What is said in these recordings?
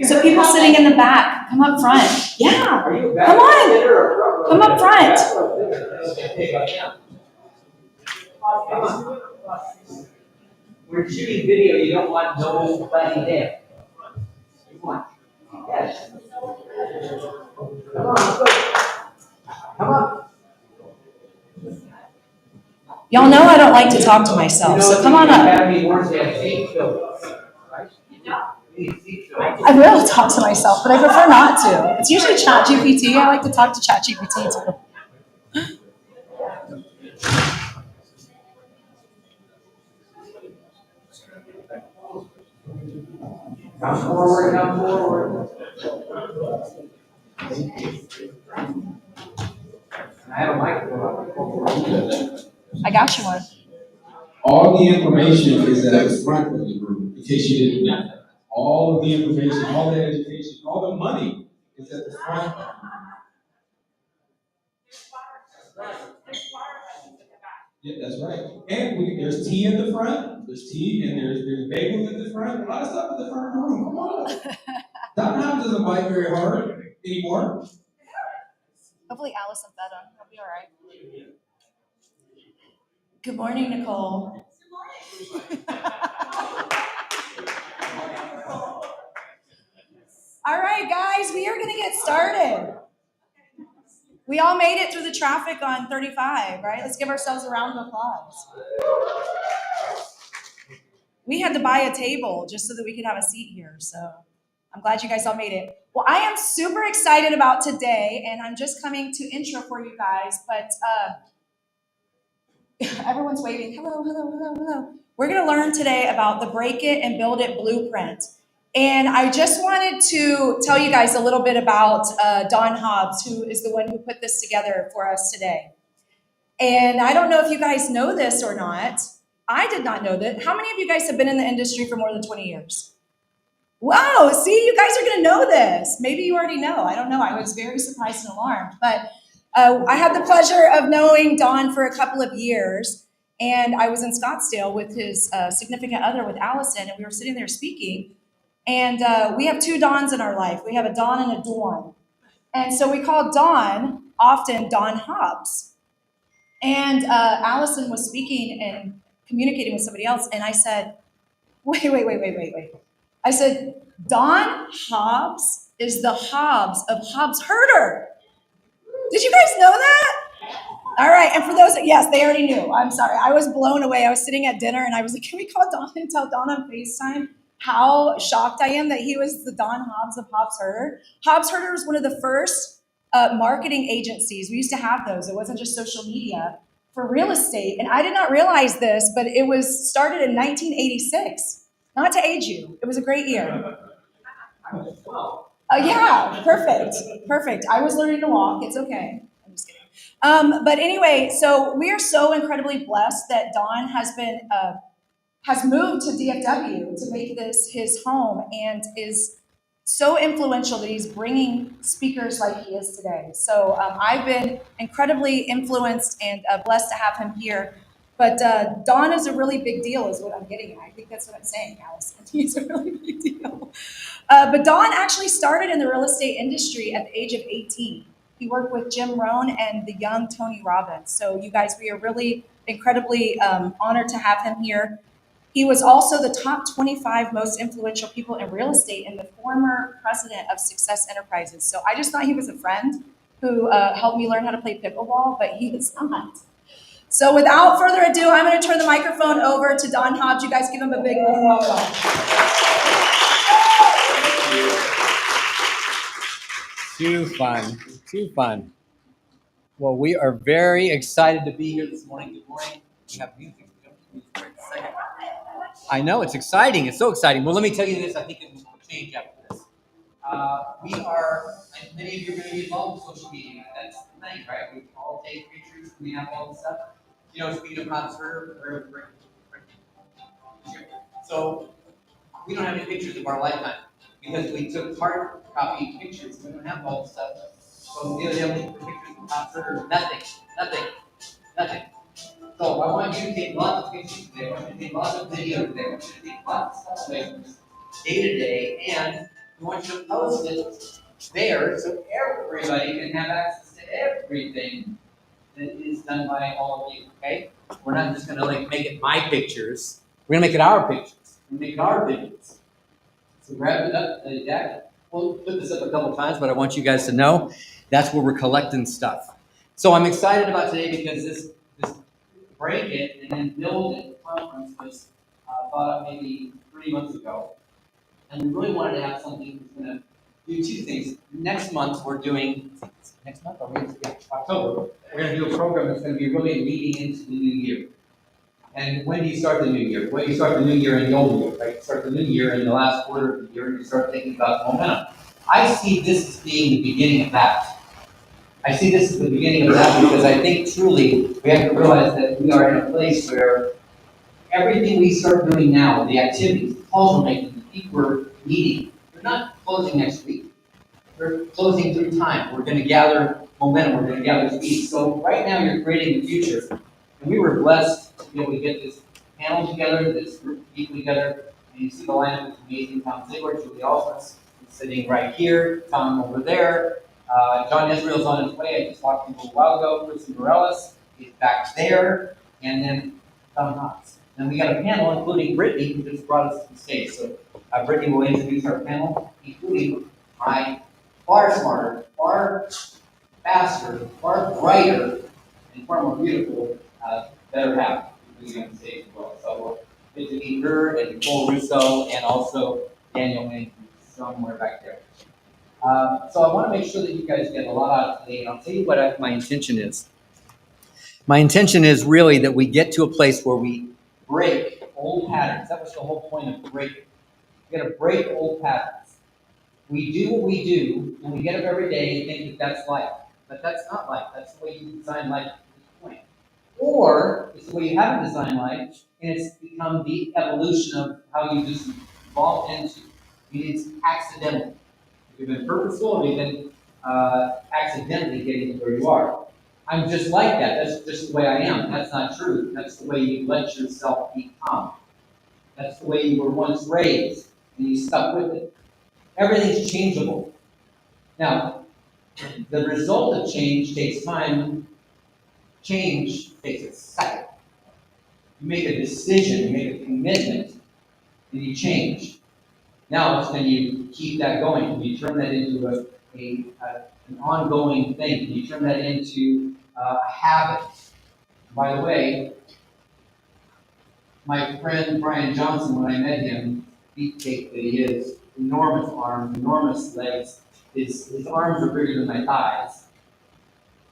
So people sitting in the back, come up front. Yeah, come on, come up front. We're shooting video, you don't want nobody there. Come on. Yes. Come on. Come on. Y'all know I don't like to talk to myself, so come on up. I will talk to myself, but I prefer not to. It's usually ChatGPT. I like to talk to ChatGPT too. Come forward, come forward. I have a microphone. I got you one. All the information is at the front of the group, in case you didn't know. All of the information, all the education, all the money is at the front. Yeah, that's right. And there's tea in the front. There's tea and there's bagels in the front. A lot of stuff in the front of the room. Come on. Don House doesn't bite very hard anymore. Hopefully Allison fed him. He'll be all right. Good morning, Nicole. Good morning. All right, guys, we are going to get started. We all made it through the traffic on 35, right? Let's give ourselves a round of applause. We had to buy a table just so that we could have a seat here, so I'm glad you guys all made it. Well, I am super excited about today, and I'm just coming to intro for you guys, but everyone's waiting. Hello, hello, hello, hello. We're going to learn today about the Break It and Build It blueprint. And I just wanted to tell you guys a little bit about Don Hobbs, who is the one who put this together for us today. And I don't know if you guys know this or not. I did not know that. How many of you guys have been in the industry for more than 20 years? Wow, see, you guys are going to know this. Maybe you already know. I don't know. I was very surprised and alarmed. But I had the pleasure of knowing Don for a couple of years. And I was in Scottsdale with his significant other, with Allison, and we were sitting there speaking. And we have two Dons in our life. We have a Don and a Dawn. And so we call Don often Don Hobbs. And Allison was speaking and communicating with somebody else. And I said, wait. I said, Don Hobbs is the Hobbs of Hobbs Herder. Did you guys know that? All right, and for those, yes, they already knew. I'm sorry, I was blown away. I was sitting at dinner and I was like, can we call Don and tell Don on FaceTime how shocked I am that he was the Don Hobbs of Hobbs Herder? Hobbs Herder was one of the first marketing agencies. We used to have those. It wasn't just social media for real estate. And I did not realize this, but it was started in 1986. Not to age you. It was a great year. Yeah, perfect. I was learning to walk. It's okay. I'm just kidding. But anyway, so we are so incredibly blessed that Don has moved to DFW to make this his home and is so influential that he's bringing speakers like he is today. So I've been incredibly influenced and blessed to have him here. But Don is a really big deal is what I'm getting at. I think that's what I'm saying, Allison. He's a really big deal. But Don actually started in the real estate industry at the age of 18. He worked with Jim Rohn and the young Tony Robbins. So you guys, we are really incredibly honored to have him here. He was also the top 25 most influential people in real estate and the former president of Success Enterprises. So I just thought he was a friend who helped me learn how to play pickleball, but he is not. So without further ado, I'm going to turn the microphone over to Don Hobbs. You guys give him a big warm welcome. Too fun. Well, we are very excited to be here this morning. Good morning. We have music. I know, it's exciting. It's so exciting. Well, let me tell you this. I think it will change after this. We are, and many of you are going to be involved in social media. That's the thing, right? We all take pictures. We have all the stuff. You know, speaking of concert, so we don't have any pictures of our lifetime because we took hard copy pictures. We don't have all the stuff. So we don't have any pictures of concert or nothing. So I want you to take lots of pictures today. I want you to take lots of videos today. I want you to take lots of stuff today, day to day. And We want you to post it there so everybody can have access to everything that is done by all of you, okay? We're not just gonna like make it my pictures. We're gonna make it our pictures. We're gonna make it our videos. So grab it up, Jack. We'll put this up a couple times, but I want you guys to know that's where we're collecting stuff. So I'm excited about today because this break it and then build it conference was thought up maybe 3 months ago. And we really wanted to have something that's going to do two things. Next month, we're doing, next month, October, we're going to do a program that's going to be really leading into the new year. And when do you start the new year? When you start the new year in the old year, right? You start the new year in the last quarter of the year, and you start thinking about momentum. I see this as being the beginning of that. I see this as the beginning of that because I think truly we have to realize that we are in a place where everything we start doing now, the activities, the calls we're making, the people we're meeting, they're not closing next week. They're closing through time. We're going to gather momentum. We're going to gather speed. So right now you're creating the future. And we were blessed to be able to get this panel together, this group of people together. And you see the lineup is amazing. Tom Ziegler, Julie Alphonse, sitting right here. Tom over there. John Israel's on his way. I just talked to him a little while ago. Kristen Morellis is back there. And then Tom Knox. And we got a panel, including Brittany, who just brought us to the stage. So Brittany will introduce our panel, including my far smarter, far faster, far brighter, and far more beautiful better half who's on the stage as well. So we'll get to meet her and Nicole Russo and also Daniel Wayne, who's somewhere back there. So I want to make sure that you guys get a lot out of today, and I'll tell you what my intention is. My intention is really that we get to a place where we break old patterns. That was the whole point of breaking. We got to break old patterns. We do what we do, and we get up every day and think that that's life. But that's not life. That's the way you design life at this point. Or it's the way you haven't designed life, and it's become the evolution of how you just evolved into. It's accidental. If you've been purposeful, or you've been accidentally getting to where you are. I'm just like that. That's just the way I am. That's not true. That's the way you let yourself become. That's the way you were once raised, and you stuck with it. Everything's changeable. Now, the result of change takes time. Change takes a second. You make a decision, you make a commitment, and you change. Now it's when you keep that going, and you turn that into an ongoing thing, and you turn that into a habit. By the way, my friend Brian Johnson, when I met him, beefcake that he is, enormous arms, enormous legs, his arms are bigger than my thighs.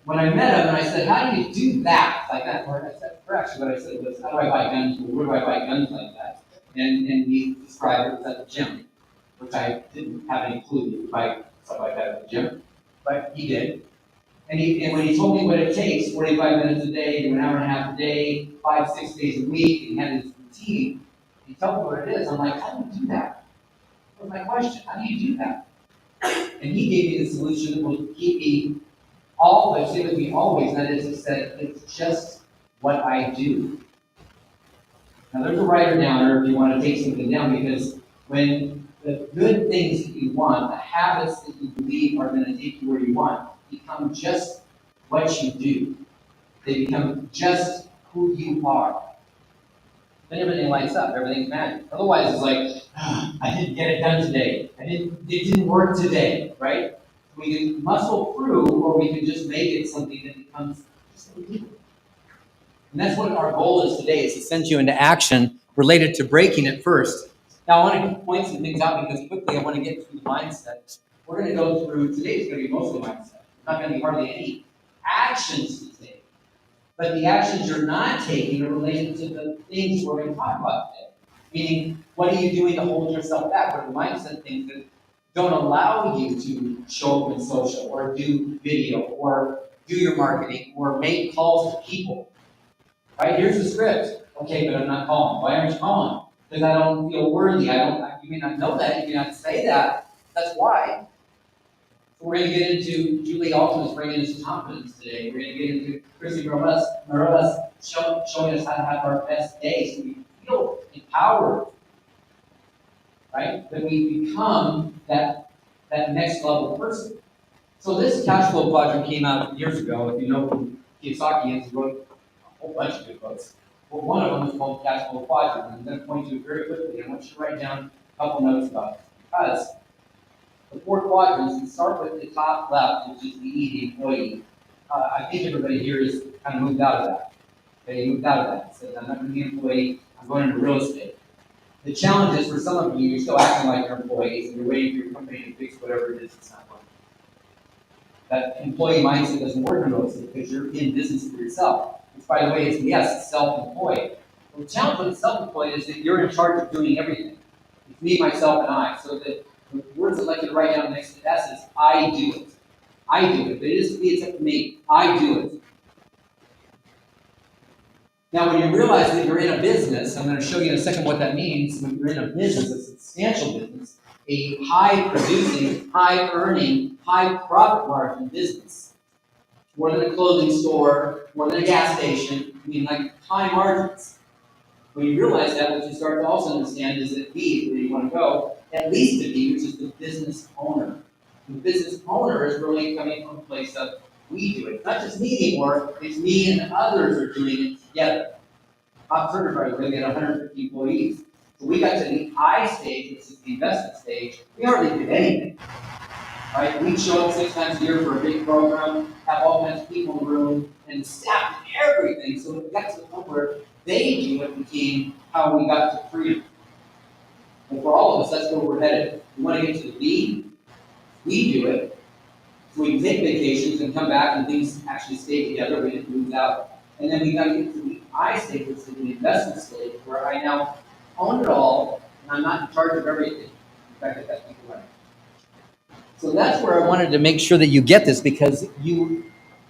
When I met him and I said, how do you do that? Like that, or I said, or actually what I said was, how do I buy guns? Where do I buy guns like that? And he described it at the gym, which I didn't have any clue to buy stuff like that at the gym, but he did. And when he told me what it takes, 45 minutes a day to an hour and a half a day, 5-6 days a week, and he had his routine, he told me what it is. I'm like, how do you do that? That was my question. How do you do that? And he gave me the solution that will keep me stay with me always. That is, he said, it's just what I do. Now there's a writer downer if you want to take something down, because when the good things that you want, the habits that you believe are going to take you where you want, become just what you do. They become just who you are. Then everything lights up, everything's magic. Otherwise it's like, I didn't get it done today. It didn't work today, right? We can muscle through, or we can just make it something that becomes just what we do. And that's what our goal is today, is to send you into action related to breaking it first. Now I want to point some things out because quickly I want to get through the mindset. We're going to go through, today's going to be mostly mindset. There's not going to be hardly any actions to take. But the actions you're not taking are related to the things we're going to talk about today. Meaning, what are you doing to hold yourself back? What are the mindset things that don't allow you to show up in social, or do video, or do your marketing, or make calls to people? Right? Here's the script. Okay, but I'm not calling. Why aren't you calling? Because I don't feel worthy. You may not know that. You may not say that. That's why. So we're going to get into Julie Alton's bringing us confidence today. We're going to get into Chrissy Morales showing us how to have our best day so we feel empowered. right? Then we become that next level person. So this cash flow quadrant came out years ago. If you know from Kiyosakians, wrote a whole bunch of good books. Well, one of them is called Cash Flow Quadrant. I'm going to point to it very quickly. I want you to write down a couple notes about it. Because the four quadrants, you start with the top left, which is the E, the employee. I think everybody here is kind of moved out of that. Okay, moved out of that. Said, I'm not going to be an employee, I'm going into real estate. The challenge is for some of you, you're still acting like you're employees and you're waiting for your company to fix whatever it is that's not working. That employee mindset doesn't work in real estate because you're in business for yourself. Which, by the way, is yes, self-employed. Well, the challenge with self-employed is that you're in charge of doing everything. It's me, myself, and I. So that the words I'd like you to write down next to S is I do it. I do it. But it isn't me, it's up to me. I do it. Now, when you realize that you're in a business, I'm going to show you in a second what that means. When you're in a business, a substantial business, a high-producing, high-earning, high-profit margin business, more than a clothing store, more than a gas station, I mean, like high margins. When you realize that, what you start to also understand is that B, where you want to go, at least to B, which is the business owner. The business owner is really coming from a place of we do it. It's not just me anymore, it's me and others are doing it together. Top Turner, by the way, we had 150 employees. So we got to the I stage, which is the investment stage, we hardly did anything. Right? We'd show up 6 times a year for a big program, have all kinds of people in the room, and staff everything. So it got to the point where they do it became how we got to freedom. And for all of us, that's where we're headed. We want to get to the B, we do it. So we can take vacations and come back and things actually stay together, we didn't lose out. And then we got to get to the I stage, which is the investment stage, where I now own it all, and I'm not in charge of everything. In fact, I got people running. So that's where I wanted to make sure that you get this, because you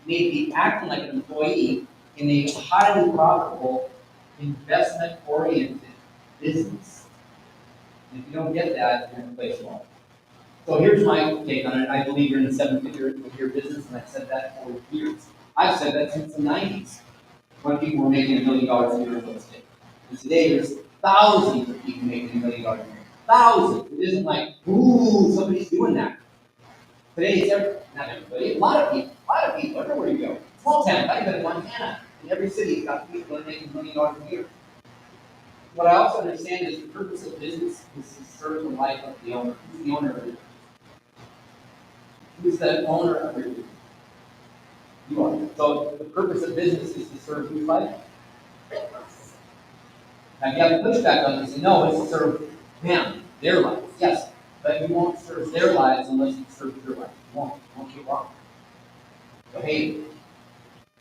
may be acting like an employee in a highly profitable, investment-oriented business. And if you don't get that, you're in a place wrong. So here's my take on it. I believe you're in the 7-figure business, and I've said that for years. I've said that since the 90s, when people were making $1 million a year in real estate. And today there's thousands of people making $1 million a year. Thousands. It isn't like, ooh, somebody's doing that. Today it's not everybody, a lot of people, everywhere you go. Small town, I live in Montana. In every city, you've got people that are making $1 million a year. What I also understand is the purpose of business is to serve the life of the owner. Who's the owner of it? Who's the owner of your business? You are. So the purpose of business is to serve whose life? Now, if you have pushback on this, no, it's to serve them, their lives. Yes, but you won't serve their lives unless you serve your life. You won't. You won't get wrong. So hey, you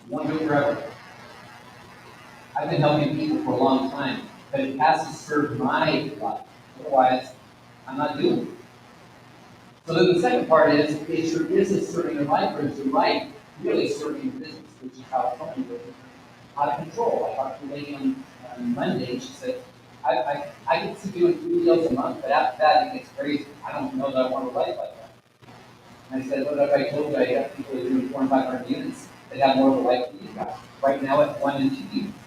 won't do it forever. I've been helping people for a long time, but it has to serve my life. Otherwise, I'm not doing it. So then the second part is your business serving your life, or is your life really serving your business, which is how company goes out of control. I talked to a lady on Monday, and she said, I can see doing 3 deals a month, but after that it gets crazy. I don't know that I want a life like that. And I said, what if I told you I have people that are doing 400 and 500 units that have more of a life than you got? Right now at 1 and 2 units.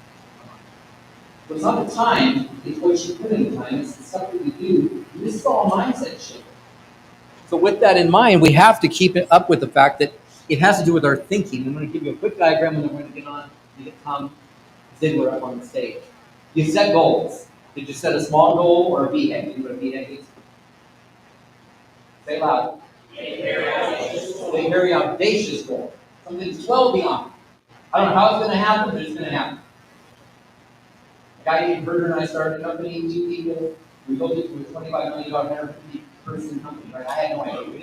So it's not the time, it's what you put in the time, it's the stuff that you do. This is all mindset shit. So with that in mind, we have to keep it up with the fact that it has to do with our thinking. I'm going to give you a quick diagram, and then we're going to get on and get Tom Ziegler up on the stage. You set goals. Did you set a small goal or a BHAG? You know what a BHAG is? Say it loud. A very audacious goal. Something that's well beyond. I don't know how it's going to happen, but it's going to happen. A guy named Berger and I started a company, 2 people. We built it to a $25 million, 150-person company. Right? I had no idea. We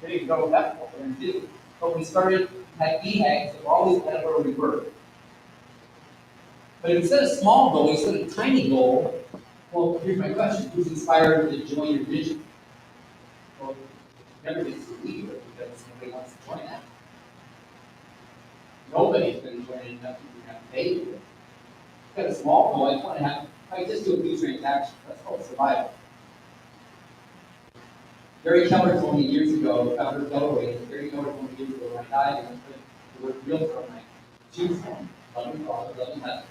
didn't go that far. We didn't do. But we started at BHAGs that were always kind of where we were. But if you set a small goal, you set a tiny goal, well, here's my question. Who's inspired to join your vision? Well, never gets to leave it because nobody wants to join that. Nobody's going to join it enough to have to pay for it. Got a small goal, I just want to have, I just do a few transactions. That's called survival. Gary Keller told me years ago, founder of Delaware, Gary Keller told me years ago when I died, and I put the word realtor on my tombstone. 11 father, 11 husband.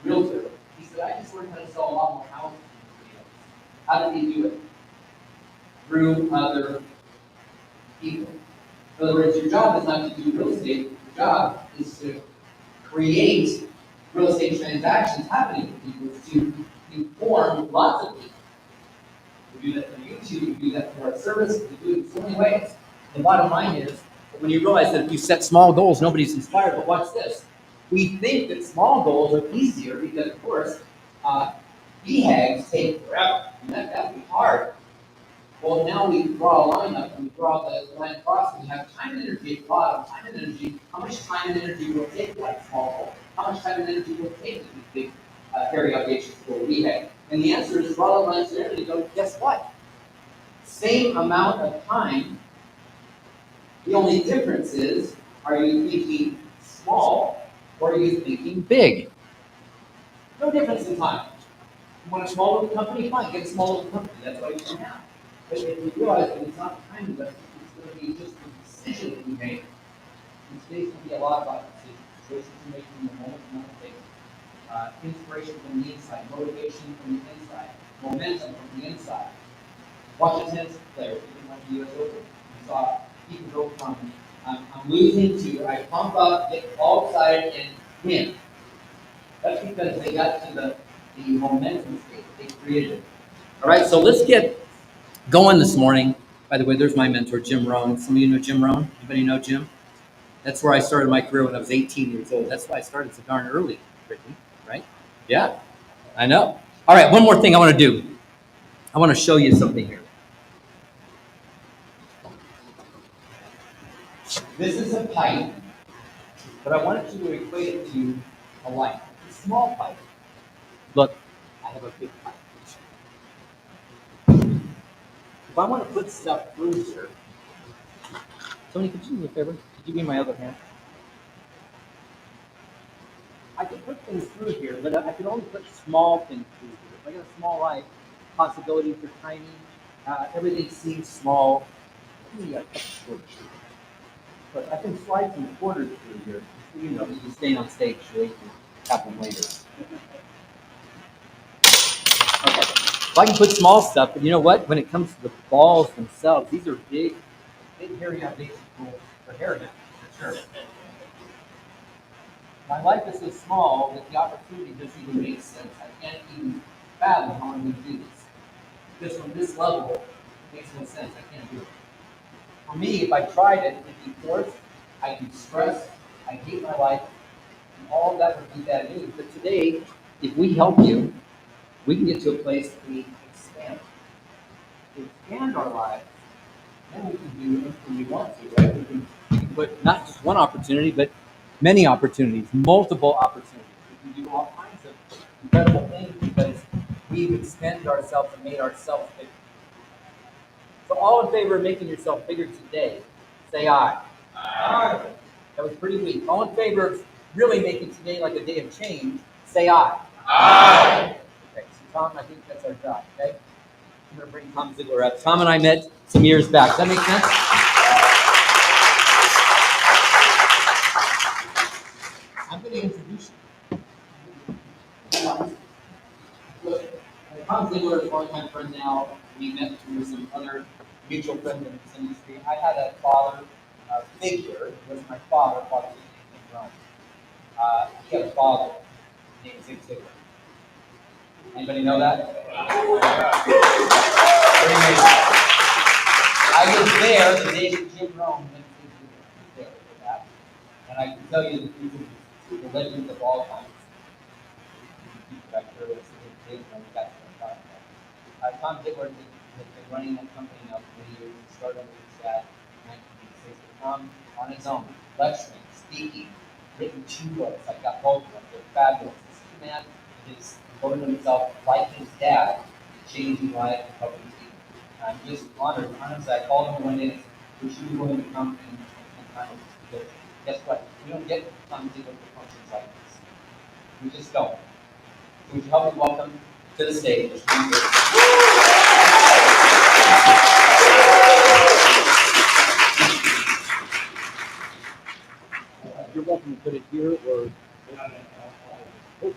Realtor. He said, I just learned how to sell a lot more houses. How did he do it? Through other people. In other words, your job is not to do real estate. Your job is to create real estate transactions happening for people, to inform lots of people. We do that for YouTube, we do that for our service, we do it so many ways. The bottom line is, when you realize that if you set small goals, nobody's inspired, but watch this. We think that small goals are easier because, of course, BHAGs take forever, and that would be hard. Well, now we draw a line up and we draw the line across and we have time and energy, a lot of time and energy. How much time and energy will it take that small goal? How much time and energy will it take these big carry out the for BHAG? And the answer is draw the lines there and you go, guess what? Same amount of time. The only difference is, are you thinking small or are you thinking big? No difference in time. You want a small little company? Fine, get a small little company. That's why you can have. But if you realize that it's not time investment, it's going to be just a decision that you make. And today's going to be a lot about decisions. Choices you make in the moment, not the inspiration from the inside, motivation from the inside, momentum from the inside. Watch a tennis player, even like the US Open. You saw people go from I'm losing to I pump up, get all excited, and win. That's because they got to the momentum state. They created it. All right, so let's get going this morning. By the way, there's my mentor, Jim Rohn. Some of you know Jim Rohn. Anybody know Jim? That's where I started my career when I was 18 years old. That's why I started so darn early, Brittany, right? Yeah, I know. All right, one more thing I want to do. I want to show you something here. This is a pipe, but I wanted you to equate it to a light. A small pipe. Look, I have a big pipe. If I want to put stuff through here, Tony, could you do me a favor? Could you give me my other hand? I can put things through here, but I can only put small things through here. If I got a small light, possibilities are tiny, everything seems small. Maybe I got a couple quarters here. But I can slide some quarters through here. So you know, you can stay on stage, so it can happen later. Okay. So I can put small stuff, but you know what? When it comes to the balls themselves, these are big hairy foundation tools for hair now, for sure. My life is so small that the opportunity doesn't even make sense. I can't even fathom how I'm going to do this. Because from this level, it makes no sense. I can't do it. For me, if I tried it, it'd be forced, I'd be stressed, I'd hate my life, and all of that would be bad news. But today, if we help you, we can get to a place that we expand. To expand our lives, then we can do anything we want to, right? We can put not just one opportunity, but many opportunities, multiple opportunities. We can do all kinds of incredible things because we've expanded ourselves and made ourselves bigger. So all in favor of making yourself bigger today, say aye. Aye. That was pretty weak. All in favor of really making today like a day of change, say aye. Aye. Okay, so Tom, I think that's our job, okay? I'm going to bring Tom Ziegler up. Tom and I met some years back. Does that make sense? I'm going to introduce you. Look, Tom Ziegler is a longtime friend now. We met through some other mutual friends in this industry. I had a father figure. It was my father, Father Rome. He had a father named Zig Ziglar. Anybody know that? Pretty amazing. I was there the day that Jim Rome went to Zig Ziglar. I was there for that. And I can tell you that these are the legends of all times. Tom Ziegler has been running that company now for many years. He started with his dad in 1986. Tom, on his own, lecturing, speaking, written 2 books. I've got both of them. They're fabulous. This is a man that is devoted himself, like his dad, to changing lives and public speaking. I'm just honored. Honestly, I called him one day and said, would you be willing to come and kind of because guess what? We don't get Tom Ziegler for functions like this. We just don't. So would you help me welcome to the stage? You're welcome to put it here or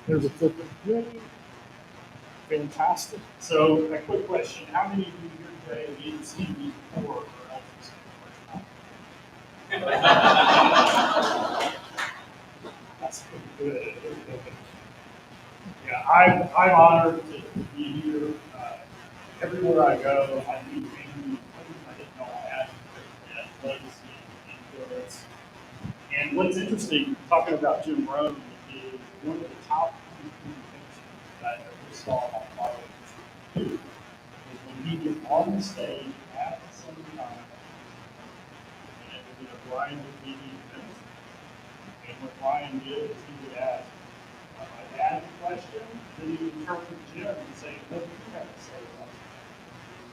there's a filter. Yay. Fantastic. So, a quick question: how many of you here today didn't see me before or else this is the first time? That's pretty good. Yeah, I'm honored to be here. Everywhere I go, I meet family. I didn't know I had legacy and influence. And what's interesting, talking about Jim Rohn, is one of the top communications that I ever saw on my do is when he gets on the stage at the same time, and it was a Brian McKinney event. And what Brian did is he would ask, my dad a question, then he would turn to Jim and say, what do you have to say about it?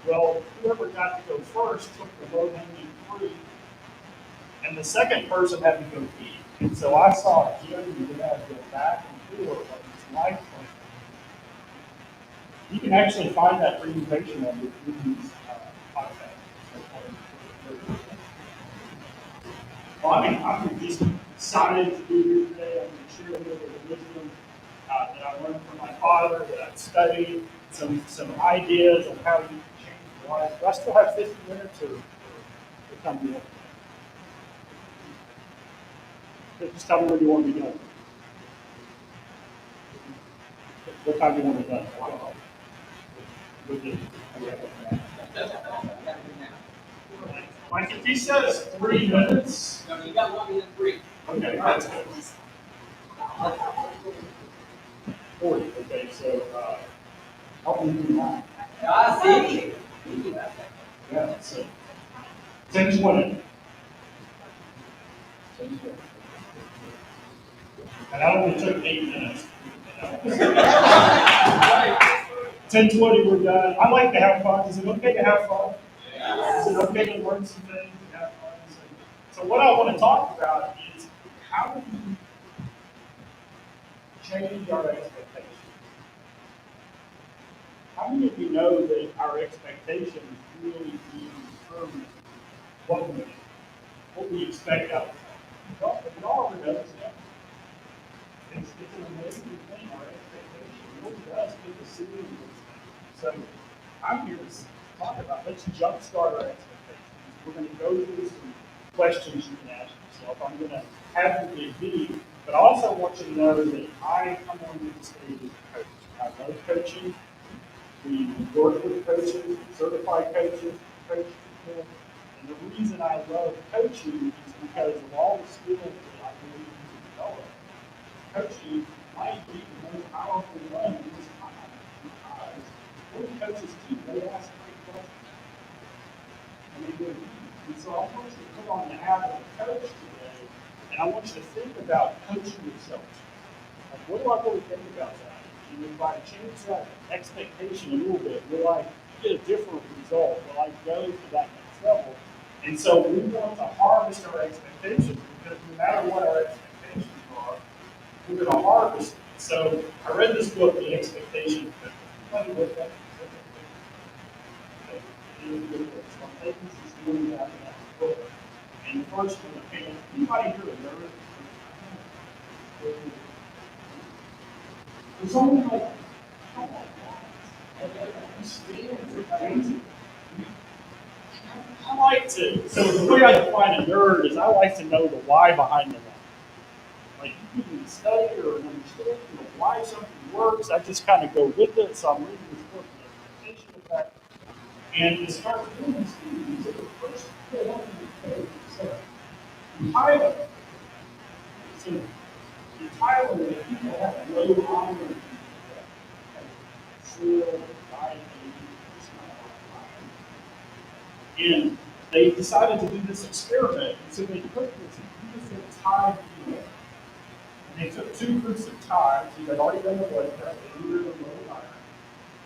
Well, whoever got to go first took the low hanging fruit, and the second person had to go eat. And so I saw Jim and Dad go back and forth on this life plan. You can actually find that presentation on the Disney's podcast. Well, I'm just excited to be here today. I'm going to share a little bit of wisdom that I learned from my father, that I've studied, some ideas on how you can change your life. Do I still have 50 minutes or time do you have? Just tell me when you want to be done. What time do you want to be done? Like if he says 3 minutes. No, you got longer than 3. Okay, that's good. 40. Okay, so help me do that. See? Yeah, so 10:20. And I only took 8 minutes. 10:20, we're done. I like to have fun. Is it okay to have fun? Is it okay to learn some things and have fun? So what I want to talk about is how do we change our expectations? How many of you know that our expectations really determine what we expect out of it? Y'all ever notice that? It's an amazing thing, our expectation really does put the ceiling in those things. So I'm here to talk about, let's jumpstart our expectations. We're going to go through some questions you can ask yourself. I'm going to have you get deep, but I also want you to know that I come on the stage as a coach. I love coaching. We work with coaches, certified coaches, coach people. And the reason I love coaching is because of all the skills that I believe you can develop. Coaching might be the most powerful one in this time because what do coaches do? They ask great questions. And they go deep. And so I want you to put on the hat of a coach today, and I want you to think about coaching yourself. Like, what do I really think about that? And if I change that expectation a little bit, will I get a different result? Will I go to that next level? And so we want to harvest our expectations because no matter what our expectations are, we're going to harvest it. So I read this book, The Expectation. Anybody read that? And the first one, okay, anybody here a nerd? There's only like, I like to, so the way I define a nerd is I like to know the why behind the why. Like you can study or understand why something works. I just kind of go with it. So I'm reading this book, The Expectation Effect, and to start doing these things, the first thing I want you to do is Thailand. So in Thailand, the people have no honor. And they decided to do this experiment. And so they put this beautiful Thai meal. And they took 2 groups of Thais who had already done the blood test, they knew they were low iron.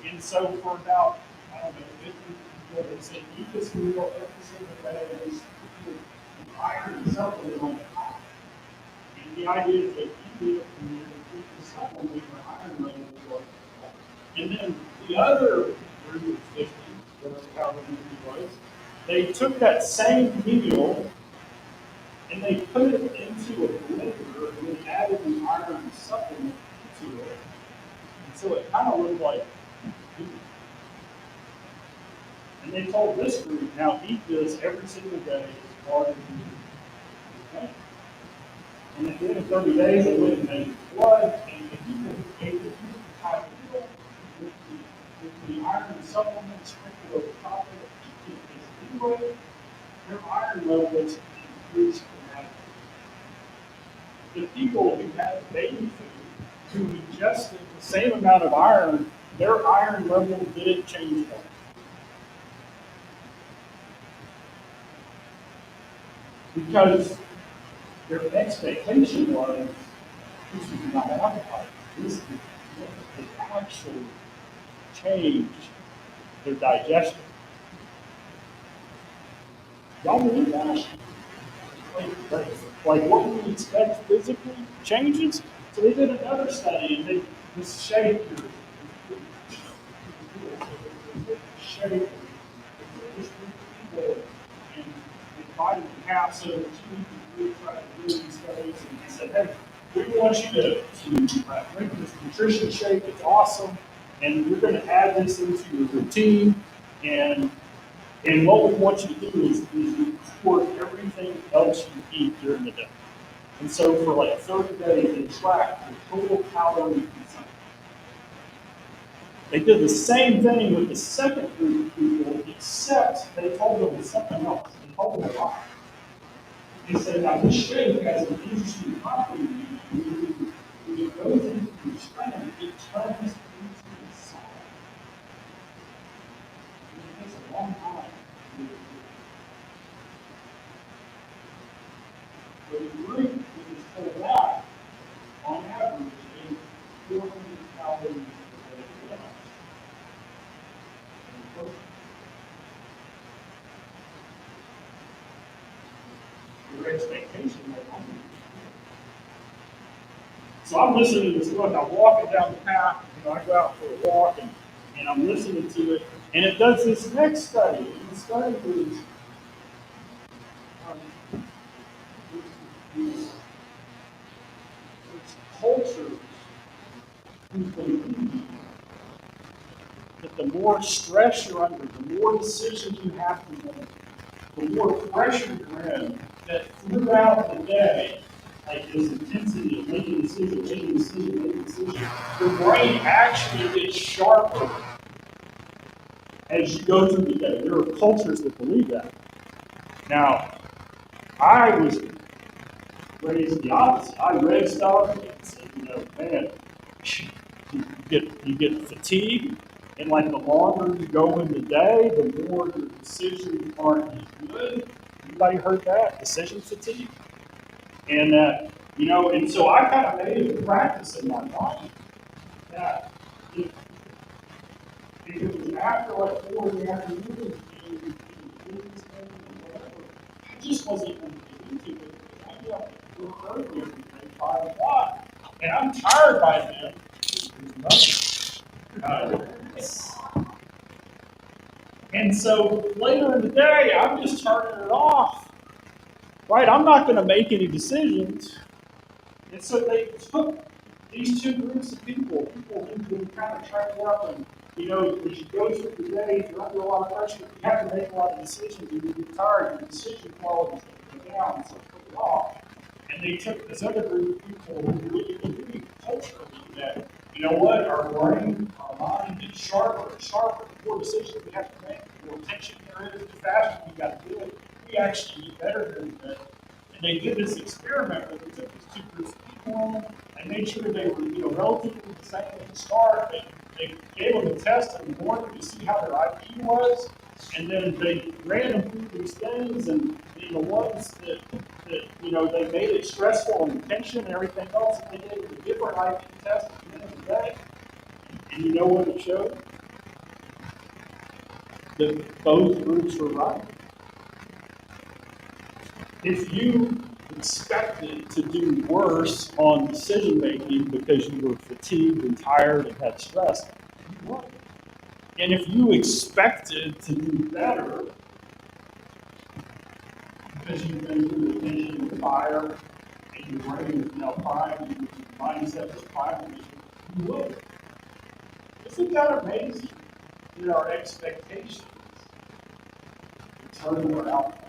And so for about, I don't know, 50 people, they said, eat this meal every single day, and the iron supplement on the top. And the idea is that you eat it and you keep the supplement your iron level will go. And then the other group of 50, whatever however many was, they took that same meal and they put it into a blender and then added an iron supplement to it. And so it kind of looked like And they told this group, now eat this every single day as part of your plan. And at the end of 30 days, they went and measured blood, and if you ate the type of meal with the iron supplement sprinkled over top of it, anyway, their iron levels increased dramatically. The people who had baby food, who ingested the same amount of iron, their iron level didn't change at all. Because their expectation was this is not appetite. This is actually change their digestion. Y'all believe that? Like what we expect physically changes. So they did another study and they just shaped shape this group of people and divided in half so that two groups tried to do these studies and they said, hey, we want you to drink this nutrition shake, it's awesome, and we're going to add this into your routine, and what we want you to do is record everything else you eat during the day. And so for like 30 days, they tracked the total calorie consumption. They did the same thing with the second group of people, except they told them something else. They told them a lie. They said, now this shake has an interesting property. When it goes into your stomach, it turns into solid. It takes a long time. But the group that was told that, on average, ate 400 calories a day less. Your expectation was hungry. So I'm listening to this book. I'm walking down the path. I go out for a walk, and I'm listening to it. And it does this next study. And the study is these cultures who believe that the more stress you're under, the more decisions you have to make, the more pressure you're in, that throughout the day, like this intensity of making decisions, your brain actually gets sharper as you go through the day. There are cultures that believe that. Now, I was raised the opposite. I read stuff and said, man, you get fatigued, and like the longer you go in the day, the more your decisions aren't as good. Anybody heard that? Decision fatigue? And and so I kind of made it a practice in my mind that if it was after like 4 in the afternoon, I just wasn't going to get into it. I get up early every day, 5 o'clock, and I'm tired by then. And so later in the day, I'm just turning it off. Right? I'm not going to make any decisions. And so they took these two groups of people who've been kind of trained up, and as you go through the day, if you're under a lot of pressure, you have to make a lot of decisions, and you get tired, your decision quality is going to go down, so put it off. And they took this other group of people who really believe culturally that, our brain, our mind is sharper and sharper. The more decisions we have to make, the more tension there is, the faster we got to do it. We actually get better than that. And they did this experiment where they took these two groups of people and made sure they were, relatively the same at the start. They gave them a test in the morning to see how their IQ was, and then they ran them through these things, and the ones that they made it stressful and tension and everything else, and they gave them a different IQ test at the end of the day. And you know what it showed? That both groups were right. If you expected to do worse on decision making because you were fatigued and tired and had stress, you won. And if you expected to do better because you've been through the tension and fire and your brain is now primed and your mindset is primed, you would. Isn't that amazing? Our expectations turnover outcome.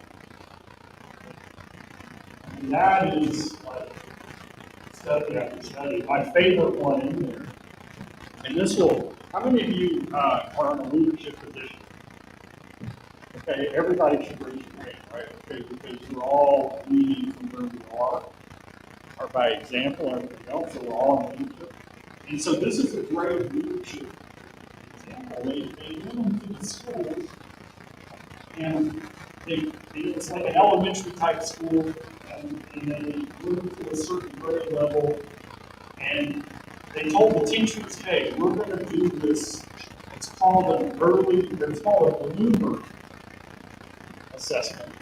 And that is like study after study. My favorite one in there, and this will, how many of you are in a leadership position? Okay, everybody should raise your hand, right? Okay, because we're all leading from where we are, or by example, and everything else, so we're all in leadership. And so this is a great leadership example. They went into the schools, and it's like an elementary type school, and they moved to a certain grade level, and they told the teachers, hey, we're going to do this, it's called a bloomer assessment.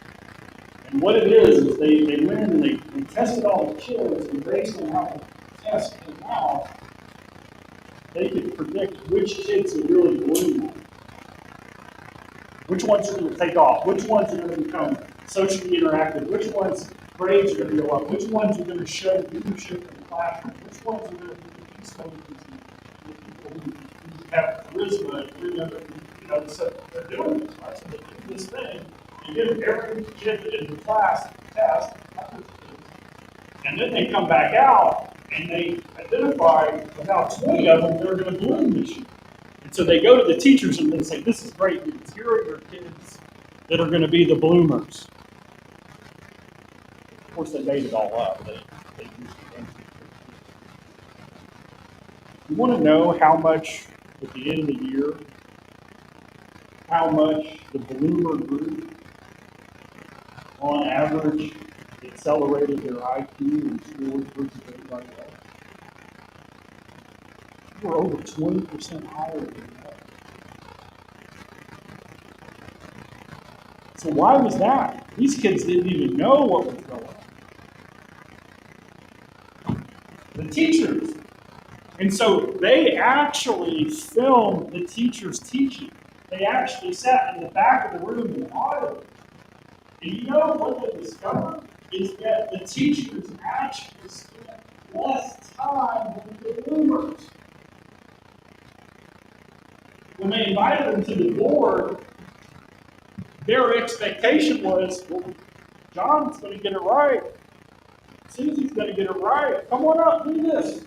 And what it is they went in and they tested all the kids, and based on how the test came out, they could predict which kids are really blooming, which ones are going to take off, which ones are going to become socially interactive, which ones grades are going to go up, which ones are going to show leadership in the classroom, which ones are going to be the peacemakers and people who have charisma, and so they're doing this, right? So they do this thing, and give every kid in the class a test, and then they come back out and they identify about 20 of them that are going to bloom this year. And so they go to the teachers and they say, this is great news. Here are your kids that are going to be the bloomers. Of course, they made it all up. They used it. You want to know how much, at the end of the year, how much the bloomer group, on average, accelerated their IQ and scores versus everybody else? We're over 20% higher than that. So why was that? These kids didn't even know what was going on. The teachers. And so they actually filmed the teachers teaching. They actually sat in the back of the room and audited. And you know what they discovered? Is that the teachers actually spent less time than the bloomers. When they invited them to the board, their expectation was, well, John's going to get it right. Susie's going to get it right. Come on up, do this.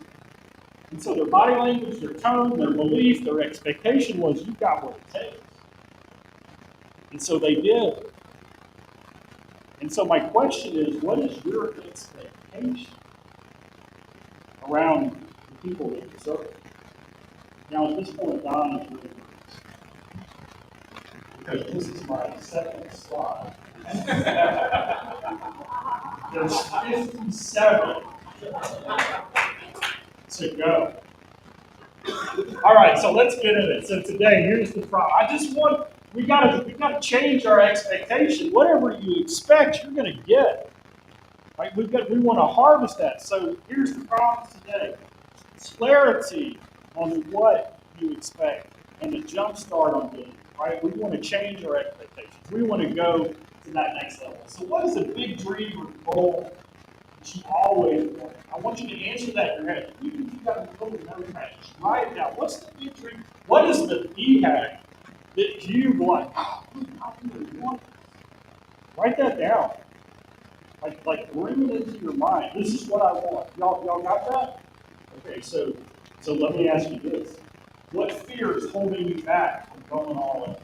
And so their body language, their tone, their belief, their expectation was, you got what it takes. And so they did. And so my question is, what is your expectation around the people that you serve? Now, at this point, Don is really nervous, because this is my second slide. There's 57 to go. All right, so let's get into it. So today, here's the problem. We gotta change our expectation. Whatever you expect, you're gonna get. Right? We want to harvest that. So here's the promise today: clarity on what you expect and the jump start on getting. Right? We want to change our expectations. We want to go to that next level. So what is a big dream or goal that you always want? I want you to answer that in your head. Even if you got a little notepad, just write it down. What's the big dream? What is the BHAG that you like? Oh, I really want this. Write that down. Like bring it into your mind. This is what I want. Y'all got that? Okay, so let me ask you this. What fear is holding you back from going all in?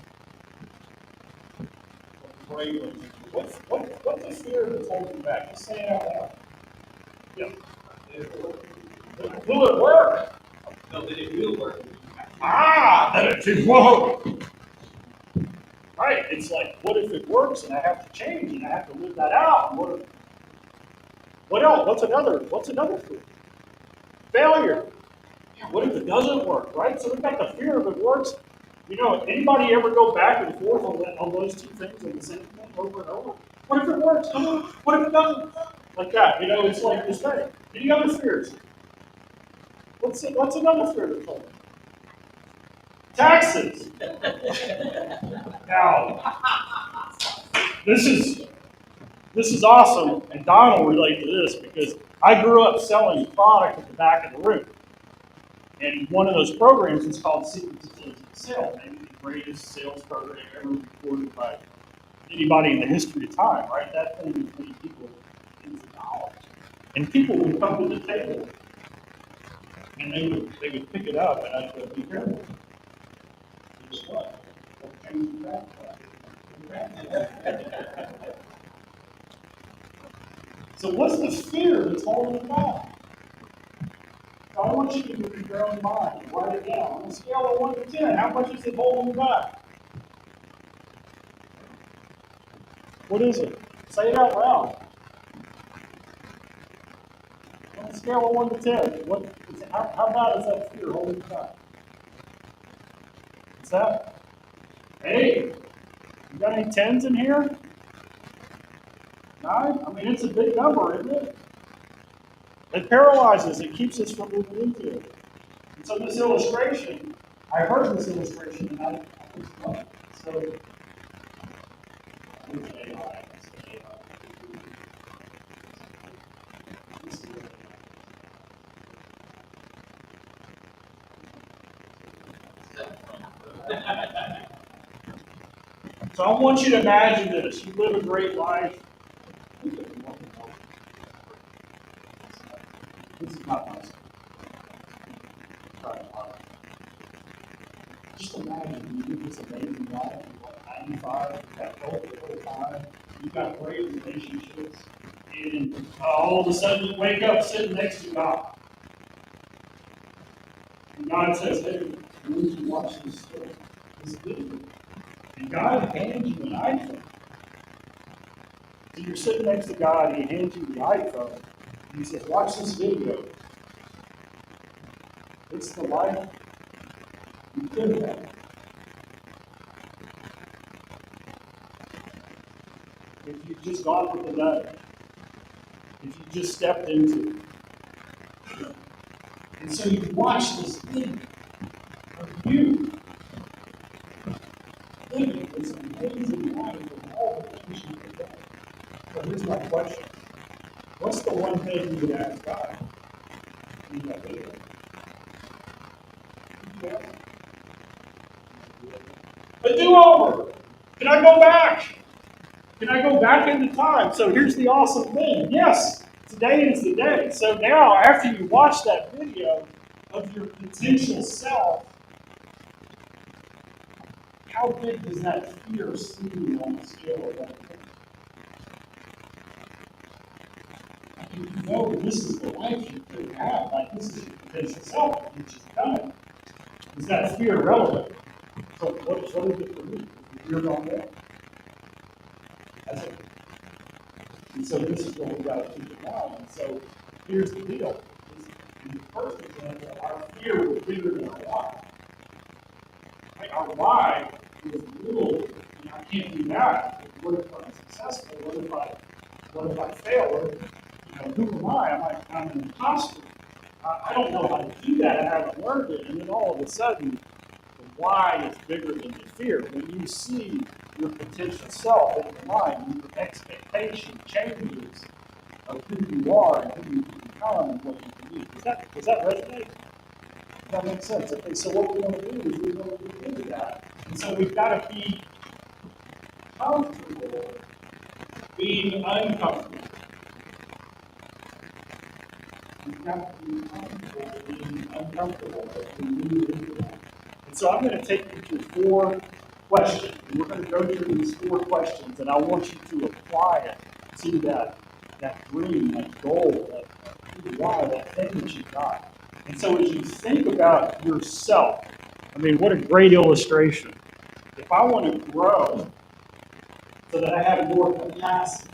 What's the fear that's holding you back? Just say it out loud. Yeah. Will it work? No, that it will work. That it won't. Right? It's like, what if it works and I have to change and I have to live that out? What else? What's another fear? Failure. What if it doesn't work, right? So we've got the fear of it works. Anybody ever go back and forth on those two things and the same thing over and over? What if it works? Come on. What if it doesn't? Like that. It's like this thing. Any other fears? What's another fear that's holding? Taxes. Now, this is awesome, and Don will relate to this because I grew up selling product at the back of the room. And one of those programs is called Secret to Sales, maybe the greatest sales program ever recorded by anybody in the history of time, right? That thing has made people into knowledge. And people would come to the table and they would pick it up and I'd go, be careful. Guess what? Don't change the back. So what's the fear that's holding it back? So I want you to use your own mind, write it down. On a scale of 1 to 10, how much is it holding you back? What is it? Say it out loud. On a scale of 1 to 10, how bad is that fear holding you back? What's that? Hey, you got any 10s in here? 9? I mean, it's a big number, isn't it? It paralyzes, it keeps us from moving into it. And so this illustration, I heard this illustration and I was like, so, so I want you to imagine this. You live a great life. This is not nice. Just imagine you live this amazing life. You're 95, you've got health the whole time, you've got great relationships, and all of a sudden you wake up sitting next to God. And God says, hey, I want you to watch this video. And God hands you an iPhone. So you're sitting next to God, and He hands you the iPhone, and He says, watch this video. It's the life you could have. If you just gone with the nudge, if you just stepped into it. And so you watch this video of you living this amazing life with all the things you could have. So here's my question. What's the one thing you would ask God in that video? A do-over. Can I go back? Can I go back into time? So here's the awesome thing. Yes, today is the day. So now, after you watch that video of your potential self, how big does that fear seem on the scale of that? You know this is the life you could have. Like this is your potential self. You just done it. Is that fear relevant? So what is it for me? Is the fear gone there? That's it. And so this is what we got to keep in mind. And so here's the deal. In the first example, our fear was bigger than our why. Like our why was little, and I can't do that. What if I'm successful? What if I fail? Who am I? I'm an imposter. I don't know how to do that. I haven't learned it. And then all of a sudden, the why is bigger than the fear. When you see your potential self in your mind, your expectation changes of who you are and who you can become and what you can do. Does that resonate? Does that make sense? Okay, so what we want to do is we want to get into that. And so we've got to be comfortable being uncomfortable. We've got to be comfortable being uncomfortable as we move into that. And so I'm going to take you through 4 questions. And we're going to go through these 4 questions, and I want you to apply it to that dream, that goal, that why, that thing that you got. And so as you think about yourself, I mean, what a great illustration. If I want to grow so that I have more capacity,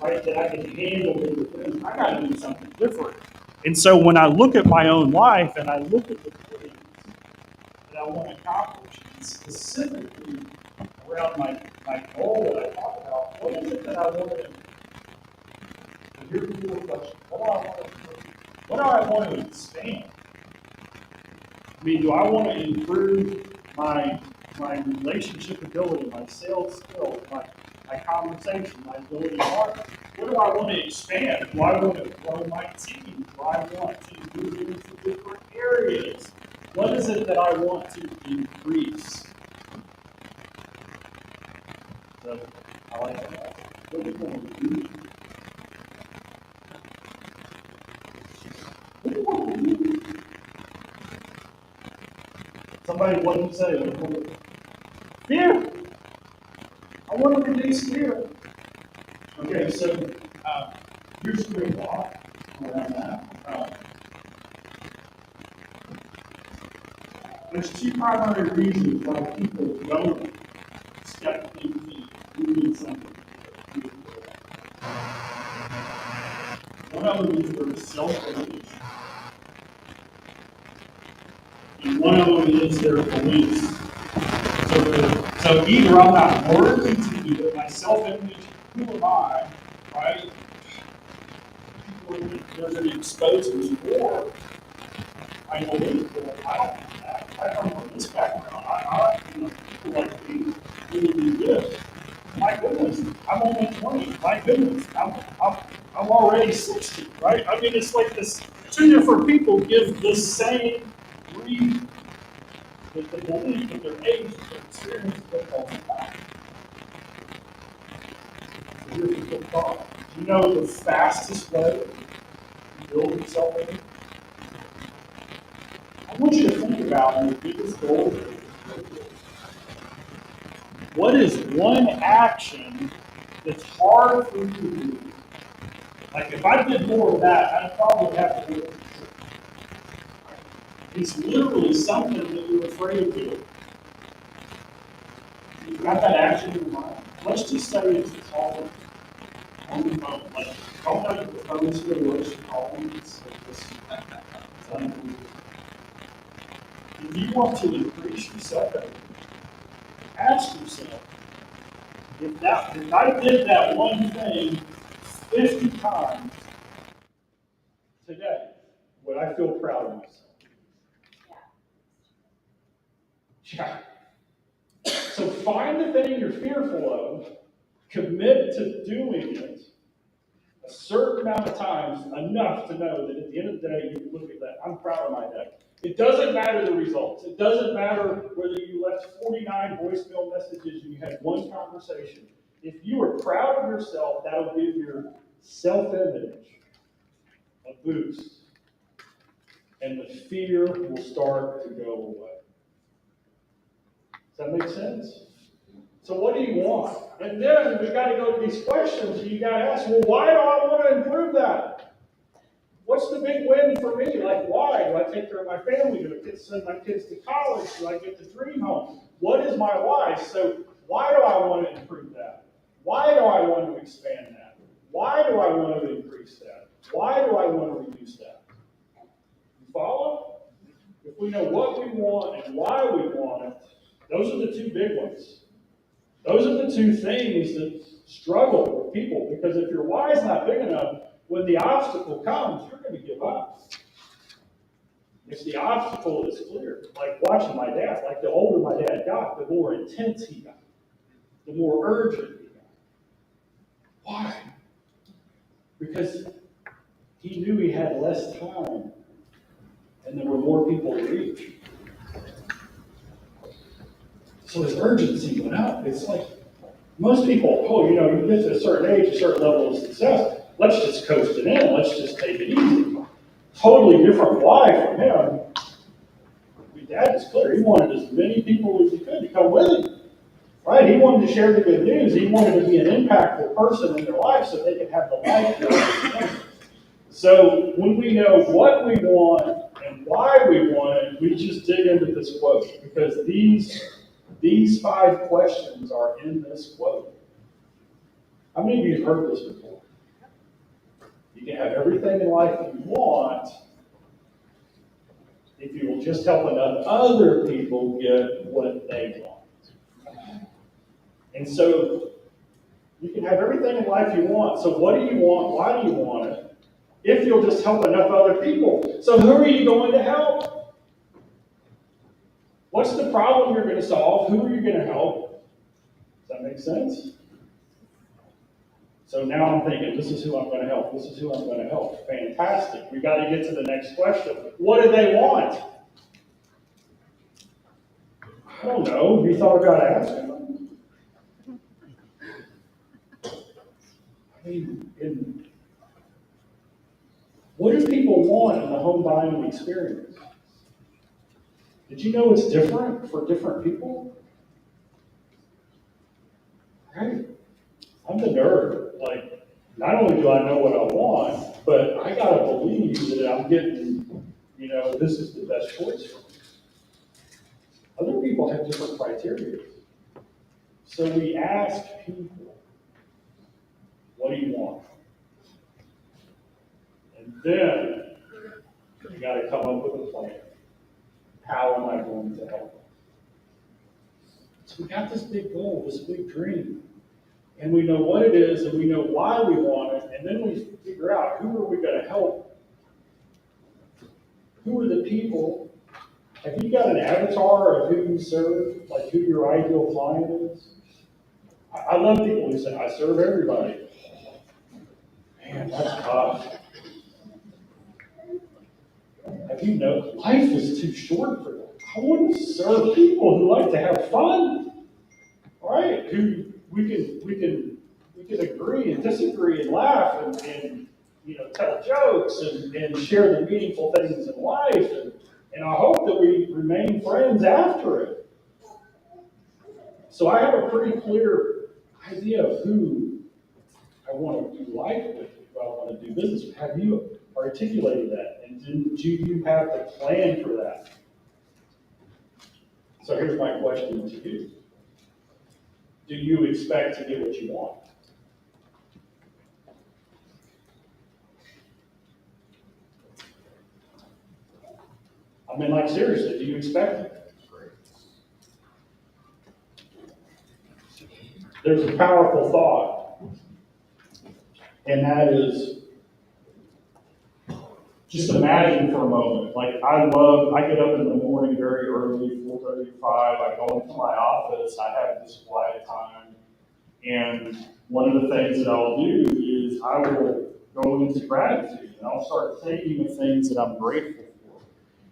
right, that I can handle bigger things, I got to do something different. And so when I look at my own life and I look at the things that I want to accomplish, and specifically around my goal that I talk about, what is it that I want to do? So here's the real question. What do I want to expand? I mean, do I want to improve my relationship ability, my sales skills, my conversation, my ability to market? What do I want to expand? Do I want to grow my team? Do I want to move into different areas? What is it that I want to increase? Does So I like that. What do you want to do? What do you want to do? Somebody, what did you say? What do you want to do? Fear. I want to reduce fear. Okay, so here's the great thought around that. There's two primary reasons why people don't step into doing something. One of them is their self-image, and one of them is their beliefs. So either I'm not worthy to do it, my self-image, who am I, right? People are going to expose me, or I believe that I don't do that. I come from this background. People like me really do this. My goodness, I'm only 20. My goodness, I'm already 60, right? I mean, it's like this. Two different people give the same reason. That the belief of their age, their experience, their culture. So here's a quick thought. Do you know the fastest way to build yourself in? I want you to think about your biggest goal. What is one action that's hard for you to do? Like if I did more of that, I'd probably have to do it. It's literally something that you're afraid of doing. You've got that action in mind. Let's just say it's calling on the phone. Like, don't know the phone's here, let's call them. If you want to increase yourself, ask yourself, if I did that one thing 50 times today, would I feel proud of myself? Yeah. So find the thing you're fearful of, commit to doing it a certain amount of times, enough to know that at the end of the day, you look at that, I'm proud of my day. It doesn't matter the results. It doesn't matter whether you left 49 voicemail messages and you had one conversation. If you are proud of yourself, that'll give your self-image a boost. And the fear will start to go away. Does that make sense? So what do you want? And then we got to go to these questions. You got to ask, well, why do I want to improve that? What's the big win for me? Like, why? Do I take care of my family? Do I send my kids to college? Do I get the dream home? What is my why? So why do I want to improve that? Why do I want to expand that? Why do I want to increase that? Why do I want to reduce that? You follow? If we know what we want and why we want it, those are the two big ones. Those are the two things that struggle with people, because if your why is not big enough, when the obstacle comes, you're going to give up. If the obstacle is clear, like watching my dad, like the older my dad got, the more intense he got, the more urgent he got. Why? Because he knew he had less time and there were more people to reach. So his urgency went up. It's like most people, you get to a certain age, a certain level of success, let's just coast it in, let's just take it easy. Totally different why from him. My dad was clear. He wanted as many people as he could to come with him. Right? He wanted to share the good news. He wanted to be an impactful person in their life so they could have the life that they wanted. So when we know what we want and why we want it, we just dig into this quote, because these 5 questions are in this quote. How many of you have heard this before? You can have everything in life you want if you will just help enough other people get what they want. And so you can have everything in life you want. So what do you want? Why do you want it? If you'll just help enough other people. So who are you going to help? What's the problem you're going to solve? Who are you going to help? Does that make sense? So now I'm thinking, this is who I'm going to help. This is who I'm going to help. Fantastic. We got to get to the next question. What do they want? I don't know. Have you thought about asking them? I mean, what do people want in the home buying experience? Did you know it's different for different people? Right? I'm the nerd. Like, not only do I know what I want, but I gotta believe that I'm getting, this is the best choice for me. Other people have different criteria. So we ask people, what do you want? And then you gotta come up with a plan. How am I going to help them? So we got this big goal, this big dream. And we know what it is, and we know why we want it, and then we figure out who are we going to help? Who are the people? Have you got an avatar of who you serve, like who your ideal client is? I love people who say, I serve everybody. Man, that's tough. Have you know, life is too short for that. I want to serve people who like to have fun, right? Who we can agree and disagree and laugh and tell jokes and share the meaningful things in life. And I hope that we remain friends after it. So I have a pretty clear idea of who I want to do life with, who I want to do business with. Have you articulated that? And do you have the plan for that? So here's my question to you. Do you expect to get what you want? I mean, like, seriously, do you expect it? There's a powerful thought, and that is just imagine for a moment. Like, I get up in the morning very early, 4:35. I go into my office. I have this quiet time, and one of the things that I'll do is I will go into gratitude, and I'll start thinking of things that I'm grateful for.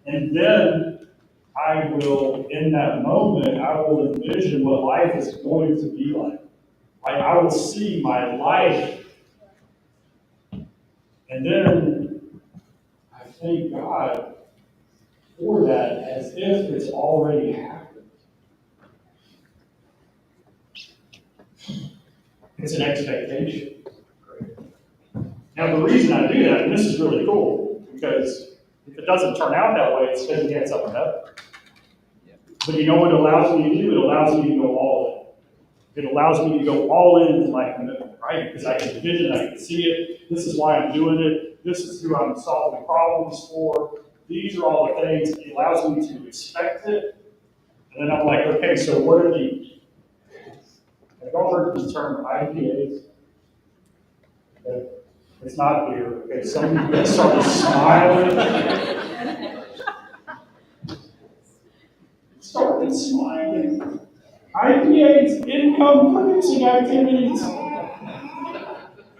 And then I will, in that moment, I will envision what life is going to be like. I will see my life, and then I thank God for that as if it's already happened. It's an expectation. Now, the reason I do that, and this is really cool, because if it doesn't turn out that way, it's because it's up in heaven. But you know what it allows me to do? It allows me to go all in. It allows me to go all in to my commitment, right? Because I can envision, I can see it. This is why I'm doing it. This is who I'm solving problems for. These are all the things. It allows me to expect it. And then I'm like, okay, so what are the, have y'all heard this term IPAs? Okay. It's not beer. Okay, some of you guys started smiling. Started smiling. IPAs, income producing activities.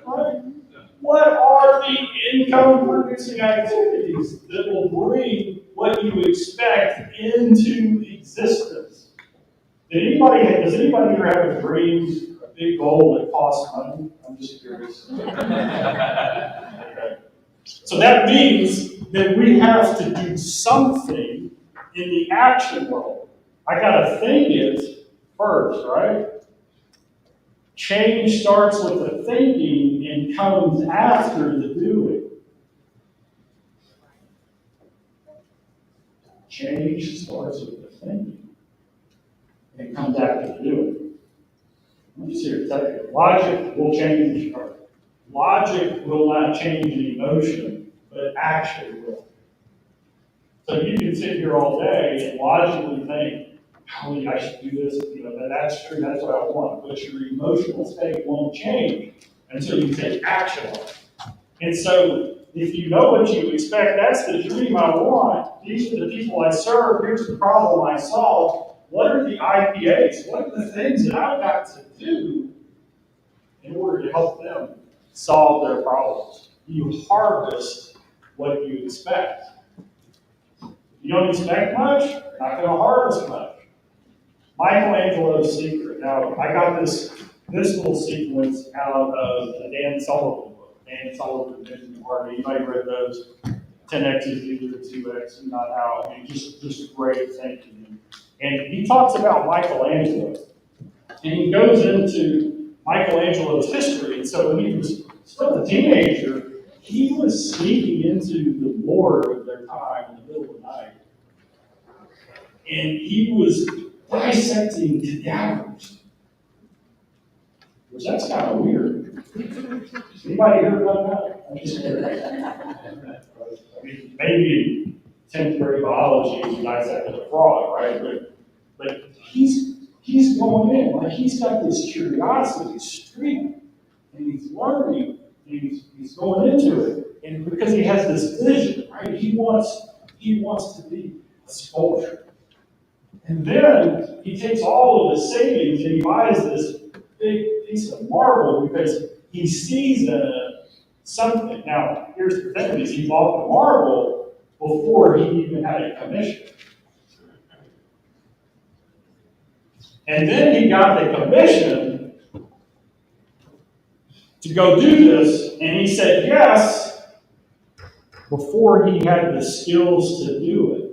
Right? What are the income producing activities that will bring what you expect into existence? Does anybody here have a dream, a big goal that costs money? I'm just curious. Okay. So that means that we have to do something in the action world. I gotta think it first, right? Change starts with the thinking and comes after the doing. Change starts with the thinking and comes after the doing. Let me see here, tell you. Logic will change. Logic will not change an emotion, but action will. So you can sit here all day and logically think, oh, I should do this, that's true, that's what I want. But your emotional state won't change until you take action on it. And so if you know what you expect, that's the dream I want. These are the people I serve, here's the problem I solve. What are the IPAs? What are the things that I've got to do in order to help them solve their problems? You harvest what you expect. You don't expect much, you're not going to harvest much. Michelangelo's secret. Now, I got this this little sequence out of the Dan Sullivan book. Dan Sullivan, Vision and Harmony. You might have read those. 10x is equal to 2x and not how. I mean, just great thinking. And he talks about Michelangelo. And he goes into Michelangelo's history. And so when he was still a teenager, he was sneaking into the ward of their time in the middle of the night. And he was dissecting cadavers. Which that's kind of weird. Anybody heard about that? I'm just kidding. I mean, maybe 10th grade biology is dissecting a frog, right? But he's going in, like he's got this curiosity streak, and he's learning, and he's going into it. And because he has this vision, right? He wants to be a sculptor. And then he takes all of his savings and he buys this big piece of marble because he sees in it something. Now, here's the thing: is he bought the marble before he even had a commission. And then he got the commission to go do this, and he said yes before he had the skills to do it.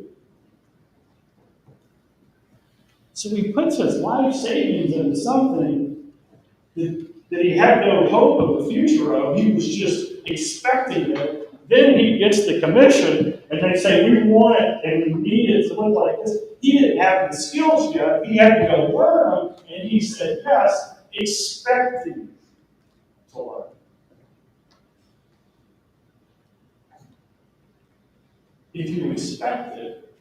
So he puts his life savings into something that he had no hope of the future of. He was just expecting it. Then he gets the commission, and they say, we want it, and we need it to look like this. He didn't have the skills yet. He had to go learn them, and he said yes, expecting to learn. If you expect it,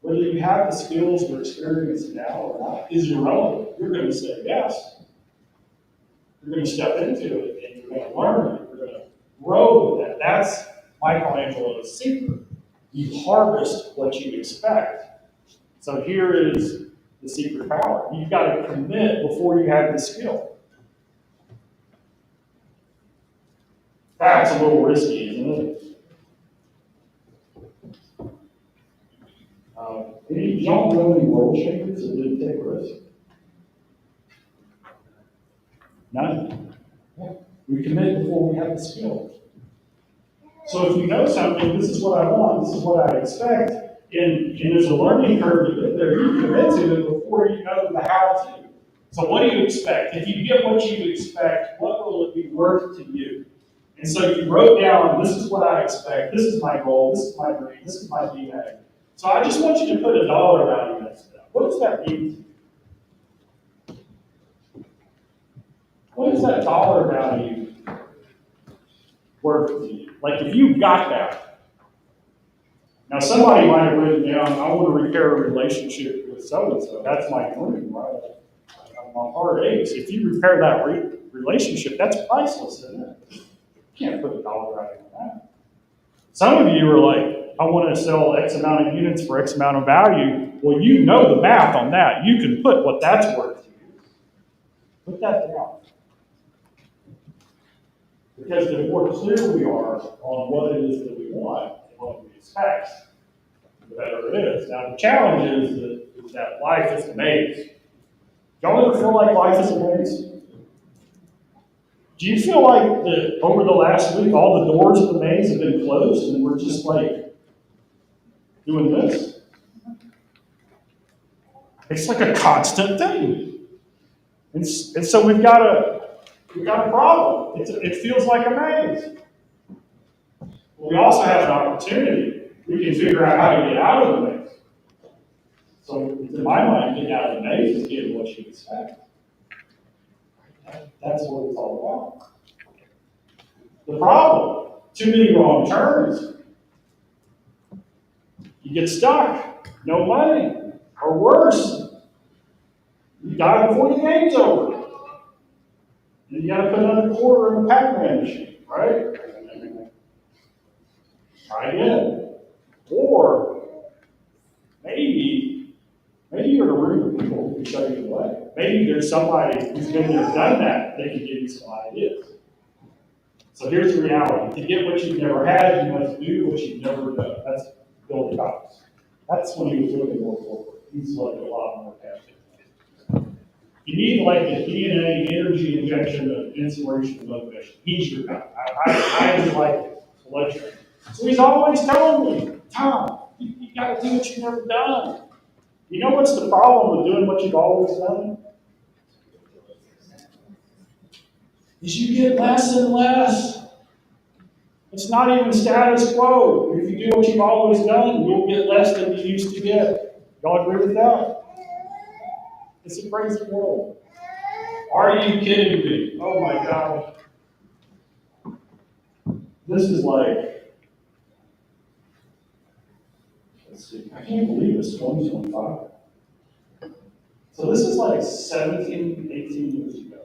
whether you have the skills or experience now or not is irrelevant. You're going to say yes. You're going to step into it, and you're going to learn it. You're going to grow with that. That's Michelangelo's secret. You harvest what you expect. So here is the secret power. You've got to commit before you have the skill. That's a little risky, isn't it? Y'all know any world changers that didn't take risks? None. Yeah. We commit before we have the skill. So if you know something, this is what I want, this is what I expect, and there's a learning curve to get there, you commit to it before you know the how to. So what do you expect? If you get what you expect, what will it be worth to you? And so you wrote down, this is what I expect, this is my goal, this is my dream, this is my DNA. So I just want you to put a dollar value next to that. What does that mean? What is that dollar value worth to you? Like if you got that. Now somebody might have written down, I want to repair a relationship with so-and-so. That's my dream, right? My heart aches. If you repair that relationship, that's priceless, isn't it? You can't put a dollar value on that. Some of you are like, I want to sell X amount of units for X amount of value. Well, you know the math on that. You can put what that's worth to you. Put that down. Because the more clear we are on what it is that we want and what we expect, the better it is. Now, the challenge is that life is a maze. Y'all ever feel like life is a maze? Do you feel like that over the last week, all the doors of the maze have been closed and we're just like doing this? It's like a constant thing. And so we've got a problem. It feels like a maze. Well, we also have an opportunity. We can figure out how to get out of the maze. So in my mind, getting out of the maze is getting what you expect. That's what it's all about. The problem, too many wrong turns. You get stuck, no money, or worse, you die before the game's over. And you got to put another quarter in the Pac-Man machine, right? Try again. Or maybe you're in a room of people who can show you the way. Maybe there's somebody who's been there, done that can give you some ideas. So here's the reality. To get what you've never had, you must do what you've never done. That's Bill Cox. That's when he was looking more forward. He's like a lot more passionate. You need like the DNA energy injection of inspiration and motivation. He's your guy. I would like it. So let's try. So he's always telling me, Tom, you got to do what you've never done. You know what's the problem with doing what you've always done? Is you get less and less. It's not even status quo. If you do what you've always done, you'll get less than you used to get. Y'all agree with that? It's a crazy world. Are you kidding me? Oh my God. This is like, let's see, I can't believe it's 2025. So this is like 17, 18 years ago.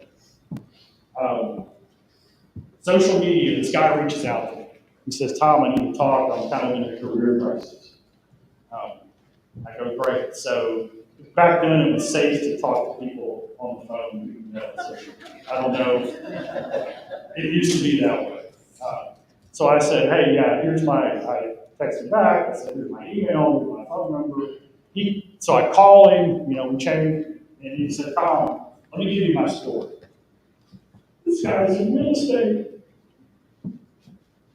Social media, this guy reaches out to me. He says, Tom, I need to talk. I'm kind of in a career crisis. I go, great. So back then it was safe to talk to people on the phone. I don't know. It used to be that way. So I said, hey, yeah, I texted back. I said, here's my email, here's my phone number. So I call him, we changed, and he said, Tom, let me give you my story. This guy's in real estate.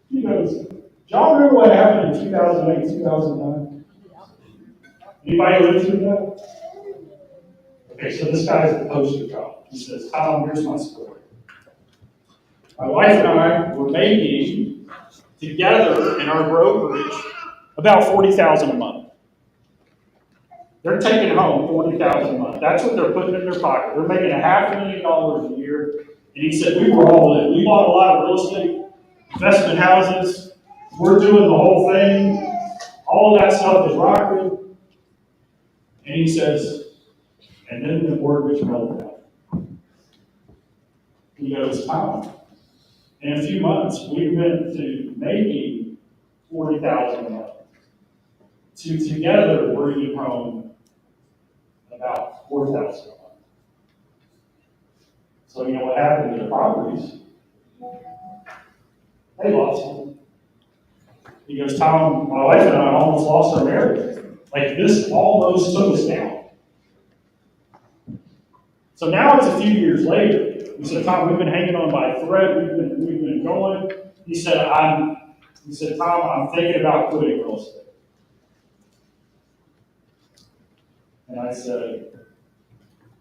He goes, do y'all remember what happened in 2008, 2009? Anybody live through that? Okay, so this guy's the poster child. He says, Tom, here's my story. My wife and I were making together in our brokerage about $40,000 a month. They're taking home $40,000 a month. That's what they're putting in their pocket. They're making $500,000 a year. And he said, we were all in. We bought a lot of real estate, investment houses. We're doing the whole thing. All of that stuff is rocking. And he says, and then the mortgage meltdown. He goes, Tom, in a few months, we went to making $40,000 a month to together bringing home about $4,000 a month. So you know what happened to the properties? They lost them. He goes, Tom, my wife and I almost lost our marriage. Like this almost took us down. So now it's a few years later. He said, Tom, we've been hanging on by a thread. We've been going. He said, Tom, I'm thinking about quitting real estate. And I said,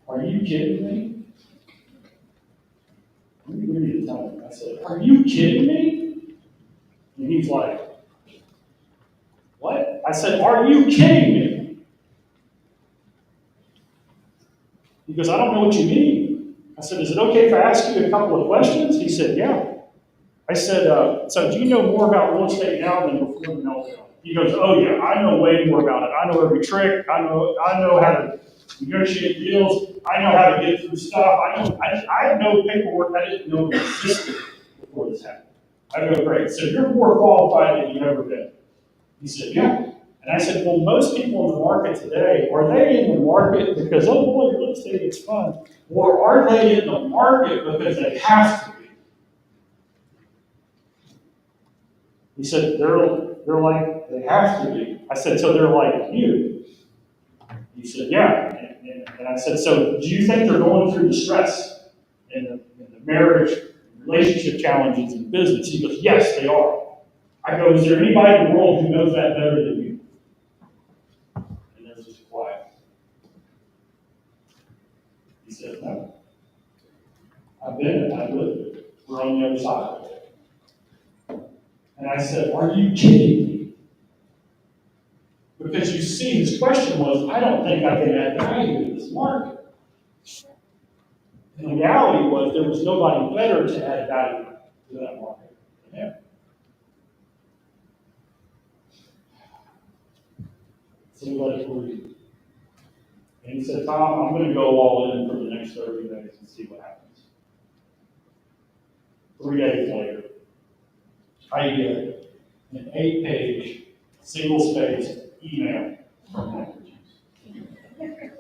are you kidding me? Let me give you the time. I said, are you kidding me? And he's like, what? I said, are you kidding me? He goes, I don't know what you mean. I said, is it okay if I ask you a couple of questions? He said, yeah. I said, so do you know more about real estate now than before the meltdown? He goes, oh yeah, I know way more about it. I know every trick. I know how to negotiate deals. I know how to get through stuff. I know paperwork I didn't know existed before this happened. I go, great. So you're more qualified than you've ever been. He said, yeah. And I said, well, most people in the market today, are they in the market because, oh boy, real estate is fun? Or are they in the market because they have to be? He said, they're like, they have to be. I said, so they're like you? He said, yeah. And I said, so do you think they're going through the stress in the marriage, relationship challenges in business? He goes, yes, they are. I go, is there anybody in the world who knows that better than you? And there's just quiet. He said, no. I've lived it. We're on the other side of it. And I said, are you kidding me? Because you see, his question was, I don't think I can add value to this market. And the reality was there was nobody better to add value to that market than him. So we let it breathe. And he said, Tom, I'm going to go all in for the next 30 days and see what happens. 3 days later, I get an 8-page, single-spaced email from him.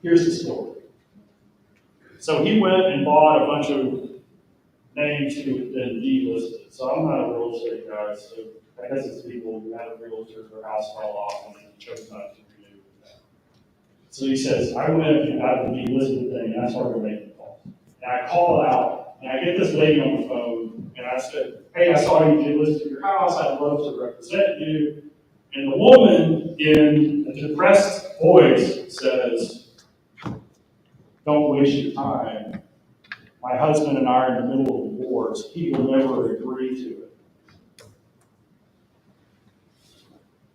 Here's the story. So he went and bought a bunch of names who had been delisted. So I'm not a real estate guy, so I guess it's people who had a realtor, their house fell off, and they chose not to renew that. So he says, I went out of the delisted thing and I started making calls. And I call out and I get this lady on the phone and I said, hey, I saw you delisted your house. I'd love to represent you. And the woman in a depressed voice says, don't waste your time. My husband and I are in the middle of a divorce. He will never agree to it.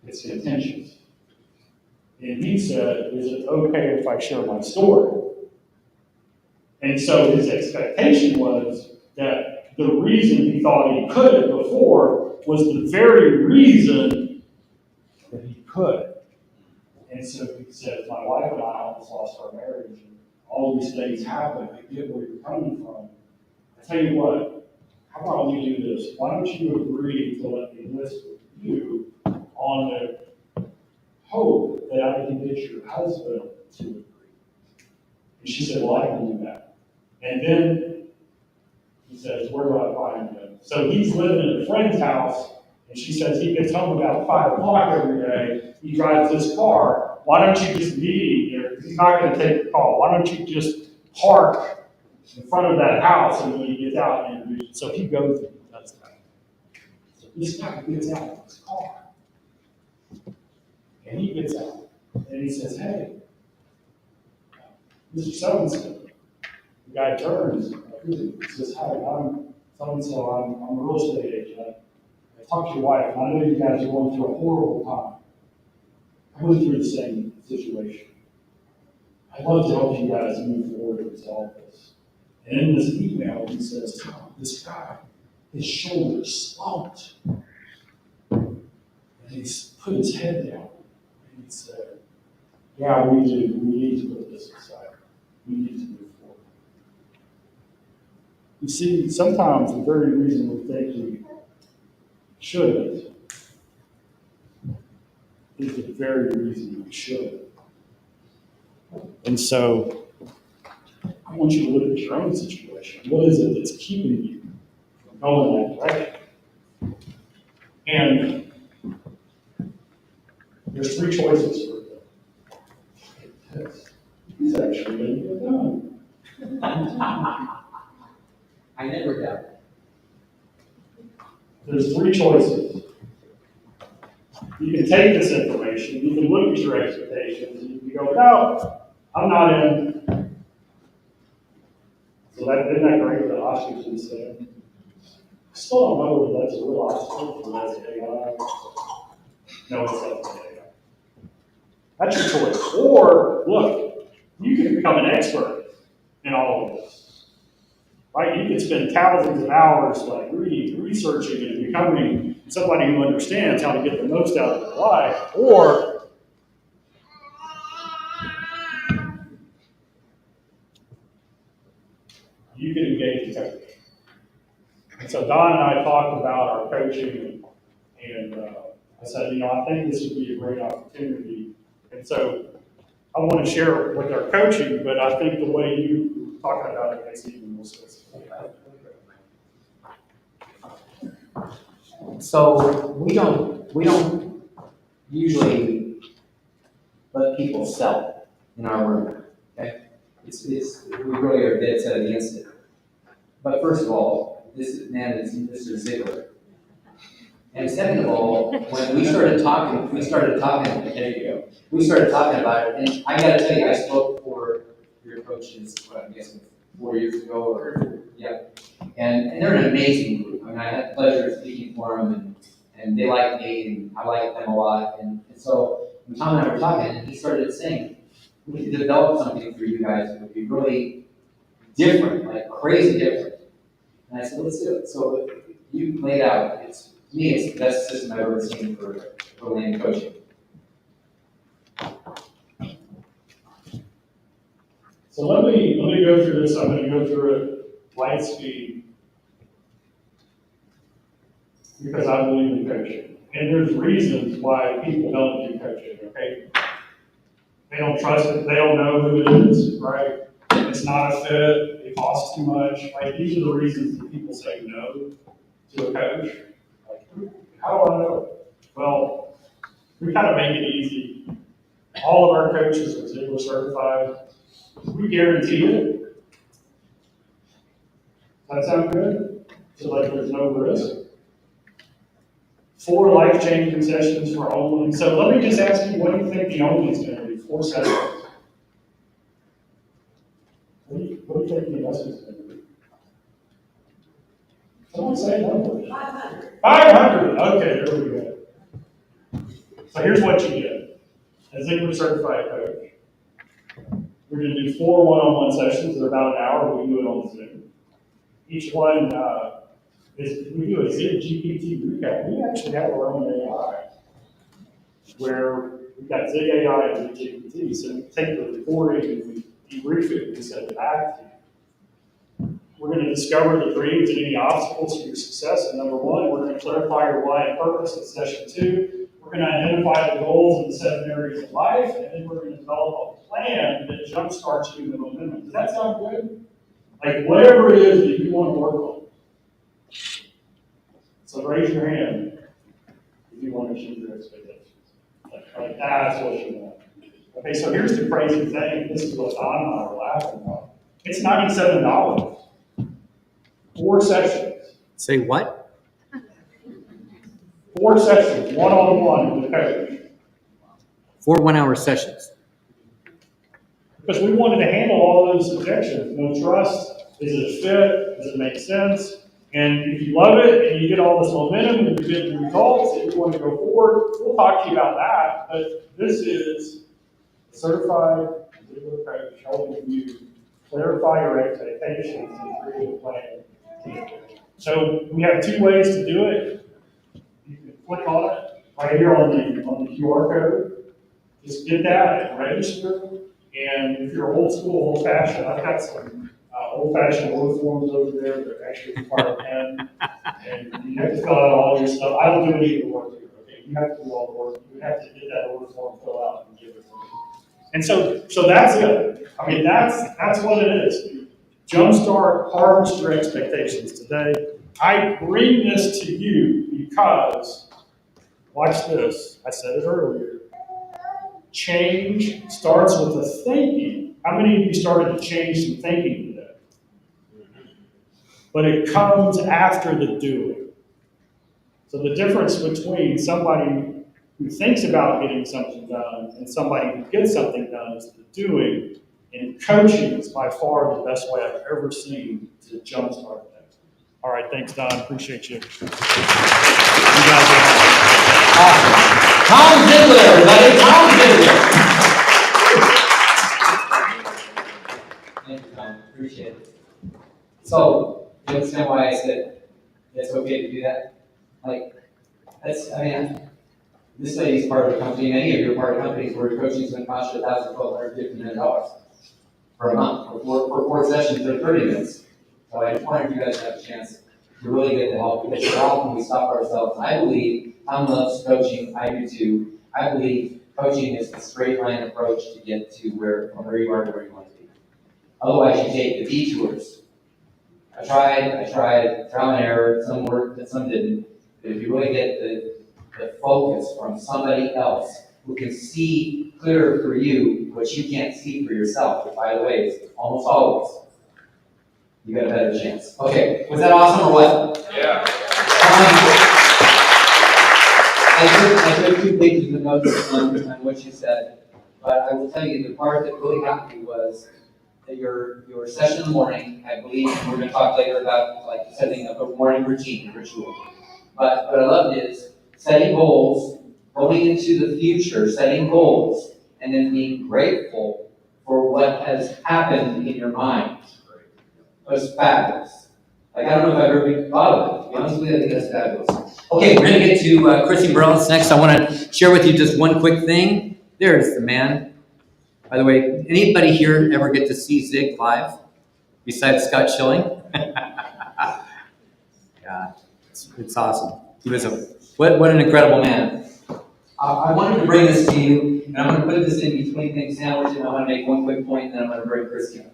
It's the intentions. And he said, is it okay if I share my story? And so his expectation was that the reason he thought he could before was the very reason that he could. And so he said, my wife and I almost lost our marriage. And all these things happen. I get where you're coming from. I tell you what, how about we do this? Why don't you agree to let me list with you on the hope that I can get your husband to agree? And she said, well, I can do that. And then he says, where do I find him? So he's living in a friend's house, and she says he gets home about 5 o'clock every day. He drives his car. Why don't you just meet him there? He's not going to take the call. Why don't you just park in front of that house, and when he gets out, and introduce him? So he goes and does that. So this guy gets out of his car, and he gets out, and he says, hey, Mr. So-and-so. The guy turns, he says, hi, I'm so-and-so, I'm a real estate agent. I talked to your wife, and I know you guys are going through a horrible time. I went through the same situation. I'd love to help you guys move forward and resolve this. And in this email, he says, Tom, this guy, his shoulders slumped. And he's put his head down, and he said, yeah, we do. We need to put this aside. We need to move forward. You see, sometimes the very reason we think we shouldn't is the very reason we should. And so, I want you to look at your own situation. What is it that's keeping you from going that direction? And there's 3 choices for it. He's actually going to get done. I never doubt. There's 3 choices. You can take this information, you can look at your expectations, and you can go, no, I'm not in. So isn't that great that oxygen said? I still don't know whether that's a real oxygen or that's AI. No, it's not AI. That's your choice. Or, look, you can become an expert in all of this. Right? You can spend thousands of hours like reading, researching, and becoming somebody who understands how to get the most out of their life. Or you can engage in coaching. And so Don and I talked about our coaching, and I said, I think this would be a great opportunity. And so I want to share with our coaching, but I think the way you were talking about it makes even more sense. So we don't usually let people sell in our room. Okay, we really are dead set against it. But first of all, this man is Mr. Ziegler. And second of all, when we started talking there you go. We started talking about it, and I got to tell you, I spoke for your coaches, I guess 4 years ago, or yeah. And they're an amazing group. I mean, I had the pleasure of speaking for them, and they like me, and I like them a lot. And so when Tom and I were talking, and he started saying, we could develop something for you guys that would be really different, like crazy different. And I said, let's do it. So you laid out, to me, it's the best system I've ever seen for land coaching. So let me go through this. I'm going to go through it light speed because I believe in coaching. And there's reasons why people don't do coaching, okay? They don't trust it. They don't know who it is, right? It's not a fit. It costs too much. Like, these are the reasons that people say no to a coach. Like, how do I know? Well, we kind of make it easy. All of our coaches are Ziegler certified. We guarantee it. Does that sound good? So like there's no risk. 4 life-changing sessions for only. So let me just ask you, what do you think the only is going to be? 4 sessions. What do you think the investment is going to be? Someone say a number. 500. 500. Okay, there we go. So here's what you get. As Ziegler certified coach, we're going to do 4 one-on-one sessions that are about an hour. We do it on Zoom. Each one we do a Zig GPT recap. We actually have our own AI where we've got Zig AI and Zig GPT. So we take the recording and we debrief it and send it back to you. We're going to discover the dreams and any obstacles to your success. And number 1, we're going to clarify your why and purpose in session 2. We're going to identify the goals in the 7 areas of life, and then we're going to develop a plan that jumpstarts you in the momentum. Does that sound good? Like whatever it is that you want to work on. So raise your hand if you want to achieve your expectations. Like that's what you want. Okay, so here's the crazy thing. This is what Don and I were laughing about. It's $97. 4 sessions. Say what? 4 sessions, one-on-one with the coach. 4 one-hour sessions. Because we wanted to handle all those objections. No trust. Is it a fit? Does it make sense? And if you love it and you get all this momentum and you get the results and you want to go forward, we'll talk to you about that. But this is certified Ziegler coach helping you clarify your expectations and create a plan. So we have 2 ways to do it. You can click on it right here on the QR code. Just get that and register. And if you're old school, old fashioned, I've got some old-fashioned order forms over there that actually require a pen, and you have to fill out all your stuff. I don't do any of the work here, okay? You have to do all the work. You have to get that order form, fill out, and give it to me. And so that's it. I mean, that's what it is. Jumpstart, harvest your expectations today. I bring this to you because, watch this, I said it earlier, change starts with the thinking. How many of you started to change some thinking today? But it comes after the doing. So the difference between somebody who thinks about getting something done and somebody who gets something done is the doing. And coaching is by far the best way I've ever seen to jumpstart that. All right, thanks, Don. Appreciate you. You guys are Awesome. Tom Ziegler, everybody. Tom Ziegler. Thank you, Tom. Appreciate it. So, you understand why I said it's okay to do that? Like, this lady's part of a company, many of you are part of companies where coaching is going to cost you $1,000, $1,250, $1,000 for a month, for 4 sessions of 30 minutes. So I just wanted you guys to have a chance to really get the help, because how often we stop ourselves. And I believe Tom loves coaching, I do too. I believe coaching is the straight line approach to get to from where you are to where you want to be. Otherwise, you take the detours. I tried, trial and error, some worked, but some didn't. But if you really get the focus from somebody else who can see clearer for you what you can't see for yourself, which, by the way, is almost always, you got a better chance. Okay, was that awesome or what? Yeah. I took 2 pages of notes on what you said, but I will tell you the part that really got me was that your session in the morning, I believe, and we're going to talk later about like setting up a morning routine, ritual. But what I loved is setting goals, going into the future, setting goals, and then being grateful for what has happened in your mind. It was fabulous. Like, I don't know if I've ever thought of it. To be honest with you, I think that's fabulous. Okay, we're going to get to Christy Morales next. I want to share with you just one quick thing. There's the man. By the way, anybody here ever get to see Zig live besides Scott Schilling? Yeah, it's awesome. He was what an incredible man. I wanted to bring this to you, and I'm going to put this in between things sandwich, and I want to make one quick point, and then I'm going to bring Christy on.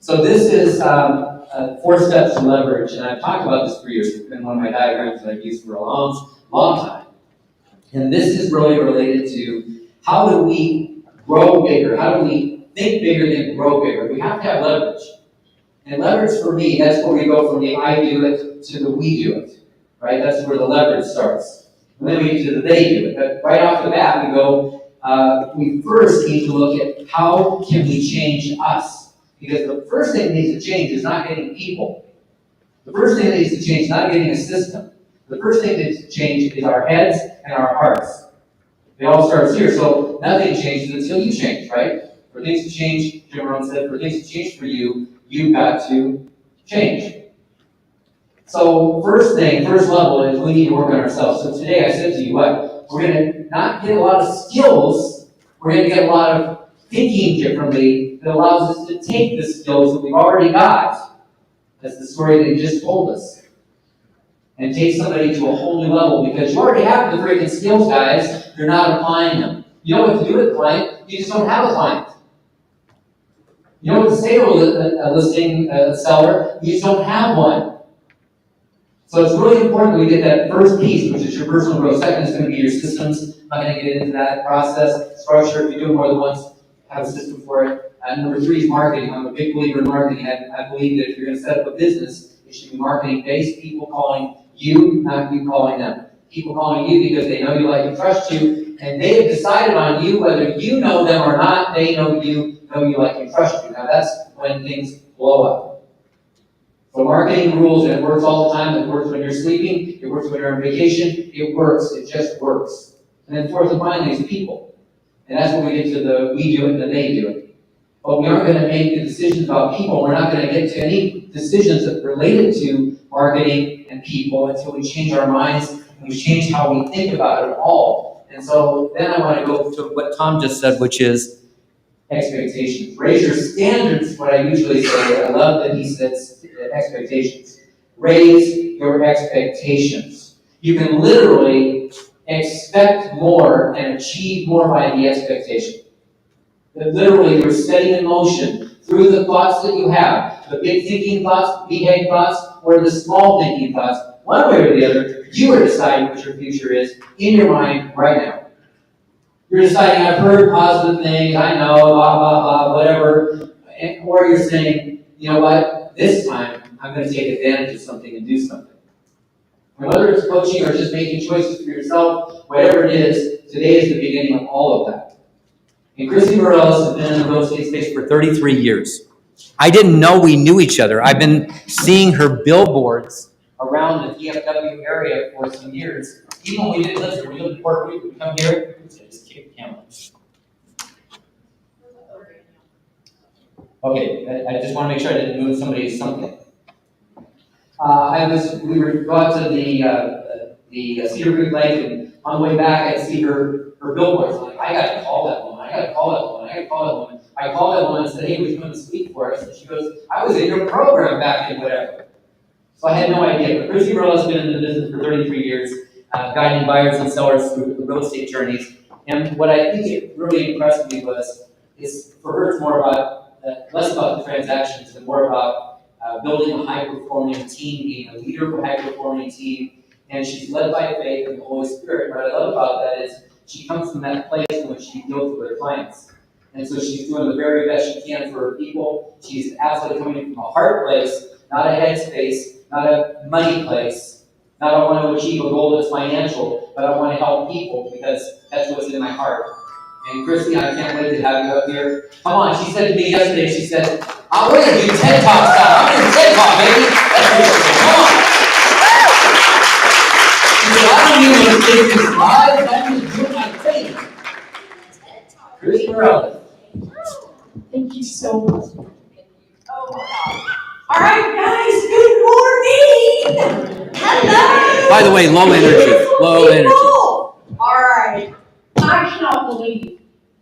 So this is 4 steps to leverage, and I've talked about this for years. It's been one of my diagrams that I've used for a long time. And this is really related to how do we grow bigger? How do we think bigger than grow bigger? We have to have leverage. And leverage for me, that's where we go from the I do it to the we do it, right? That's where the leverage starts. And then we get to the they do it. But right off the bat, we go, we first need to look at how can we change us? Because the first thing that needs to change is not getting people. The first thing that needs to change is not getting a system. The first thing that needs to change is our heads and our hearts. It all starts here, so nothing changes until you change, right? For things to change, Jim Rohn said, for things to change for you, you've got to change. So first level is we need to work on ourselves. So today I said to you, what? We're going to not get a lot of skills, we're going to get a lot of thinking differently that allows us to take the skills that we've already got. That's the story that you just told us. And take somebody to a whole new level because you already have the freaking skills, guys. You're not applying them. You know what to do with a client, you just don't have a client. You know what to say to a listing seller, you just don't have one. So it's really important that we get that first piece, which is your personal growth. Second is going to be your systems. I'm not going to get into that process. Structure, if you do it more than once, have a system for it. Number 3 is marketing. I'm a big believer in marketing. I believe that if you're going to set up a business, it should be marketing based. People calling you, not you calling them. People calling you because they know you, like, and trust you, and they have decided on you, whether you know them or not. They know you, like, and trust you. Now that's when things blow up. So marketing rules, and it works all the time. It works when you're sleeping. It works when you're on vacation. It works. It just works. And then fourth and finally is people. And that's when we get to the we do it and the they do it. But we aren't going to make the decisions about people. We're not going to get to any decisions that related to marketing and people until we change our minds and we change how we think about it all. And so then I want to go to what Tom just said, which is expectations. Raise your standards, what I usually say. I love that he says expectations. Raise your expectations. You can literally expect more and achieve more by the expectation. That literally you're setting in motion through the thoughts that you have, the big thinking thoughts, the big head thoughts, or the small thinking thoughts. One way or the other, you are deciding what your future is in your mind right now. You're deciding, I've heard positive things, I know, blah, blah, blah, whatever. Or you're saying, you know what, this time I'm going to take advantage of something and do something. And whether it's coaching or just making choices for yourself, whatever it is, today is the beginning of all of that. And Christy Morales has been in the real estate space for 33 years. I didn't know we knew each other. I've been seeing her billboards around the DFW area for some years. Even when we didn't live here, we lived in Puerto Rico, we come here, we just kick the camera. Okay, I just want to make sure I didn't move somebody's something. We were going to the Cedar Creek Lake, and on the way back, I'd see her billboards. I'm like, I gotta call that woman. I called that woman and said, hey, would you come and speak for us? And she goes, I was in your program back in whatever. So I had no idea. But Christy Morales has been in the business for 33 years, guiding buyers and sellers through the real estate journeys. And what I think it really impressed me is for her, it's more about, less about the transactions and more about building a high-performing team, being a leader of a high-performing team. And she's led by faith and the Holy Spirit. What I love about that is she comes from that place in which she deals with her clients. And so she's doing the very best she can for her people. She's absolutely coming from a heart place, not a head space, not a money place. Not I want to achieve a goal that's financial, but I want to help people because that's what's in my heart. And Christy, I can't wait to have you up here. Come on, she said to me yesterday, she said, we're going to do TED Talk style. I'm going to do TED Talk, baby. That's what she said. Come on. She said, I don't even want to take this live. I'm going to do it my thing. Christy Morales. Thank you so much. Oh my God. All right, guys, good morning. Hello. By the way, low energy. Low energy. All right. I cannot believe.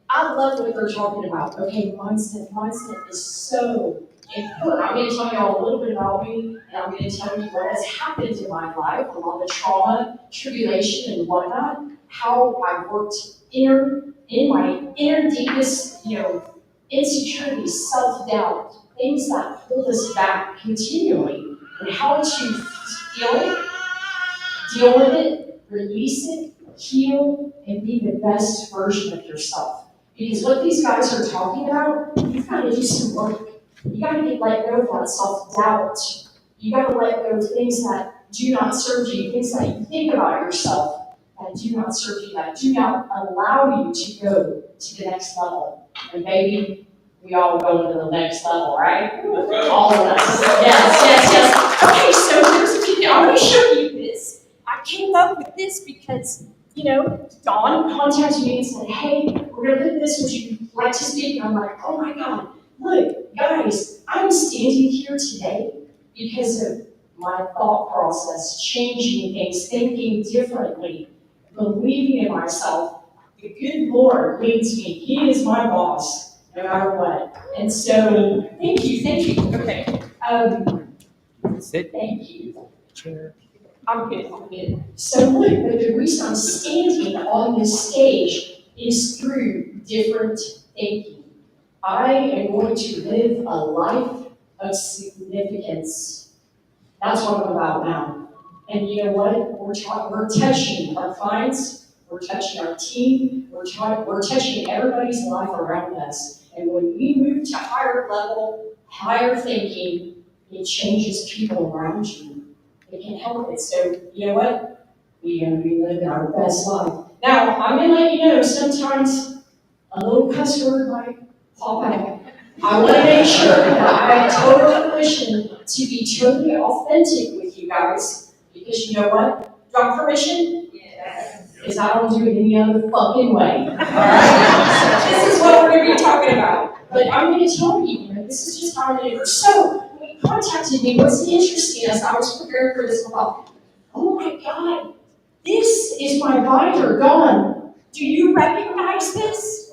I love what they're talking about. Okay, mindset. Mindset is so important. I'm going to tell you all a little bit about me, and I'm going to tell you what has happened in my life, a lot of trauma, tribulation, and whatnot, how I worked in my inner deepest, insecurities, self-doubt, things that hold us back continually, and how to feel it, deal with it, release it, heal, and be the best version of yourself. Because what these guys are talking about, you've got to do some work. You got to let go of that self-doubt. You got to let go of things that do not serve you, things that you think about yourself that do not serve you, that do not allow you to go to the next level. And maybe we all go to the next level, right? All of us. Yes. Okay, so here's the thing. I want to show you this. I came up with this because, Dawn contacted me and said, hey, we're going to put this, would you like to speak? And I'm like, oh my God, look, guys, I'm standing here today because of my thought process, changing things, thinking differently, believing in myself. The good Lord leads me. He is my boss, no matter what. And so, thank you. Okay. Sit. Thank you. Chair. I'm good. So look, but the reason I'm standing on this stage is through different thinking. I am going to live a life of significance. That's what I'm about now. And you know what? We're touching our clients, we're touching our team, we're touching everybody's life around us. And when we move to higher level, higher thinking, it changes people around you. It can help it. So, you know what? We're going to be living our best life. Now, I'm going to let you know, sometimes a little cuss word might pop out. I want to make sure that I have total permission to be totally authentic with you guys. Because you know what? Do I have permission? Because I don't do it any other fucking way. Alright? So this is what we're going to be talking about. But I'm going to tell you, this is just how I'm going to do it. So, when you contacted me, what's interesting as I was preparing for this call, oh my God, this is my binder, Dawn. Do you recognize this?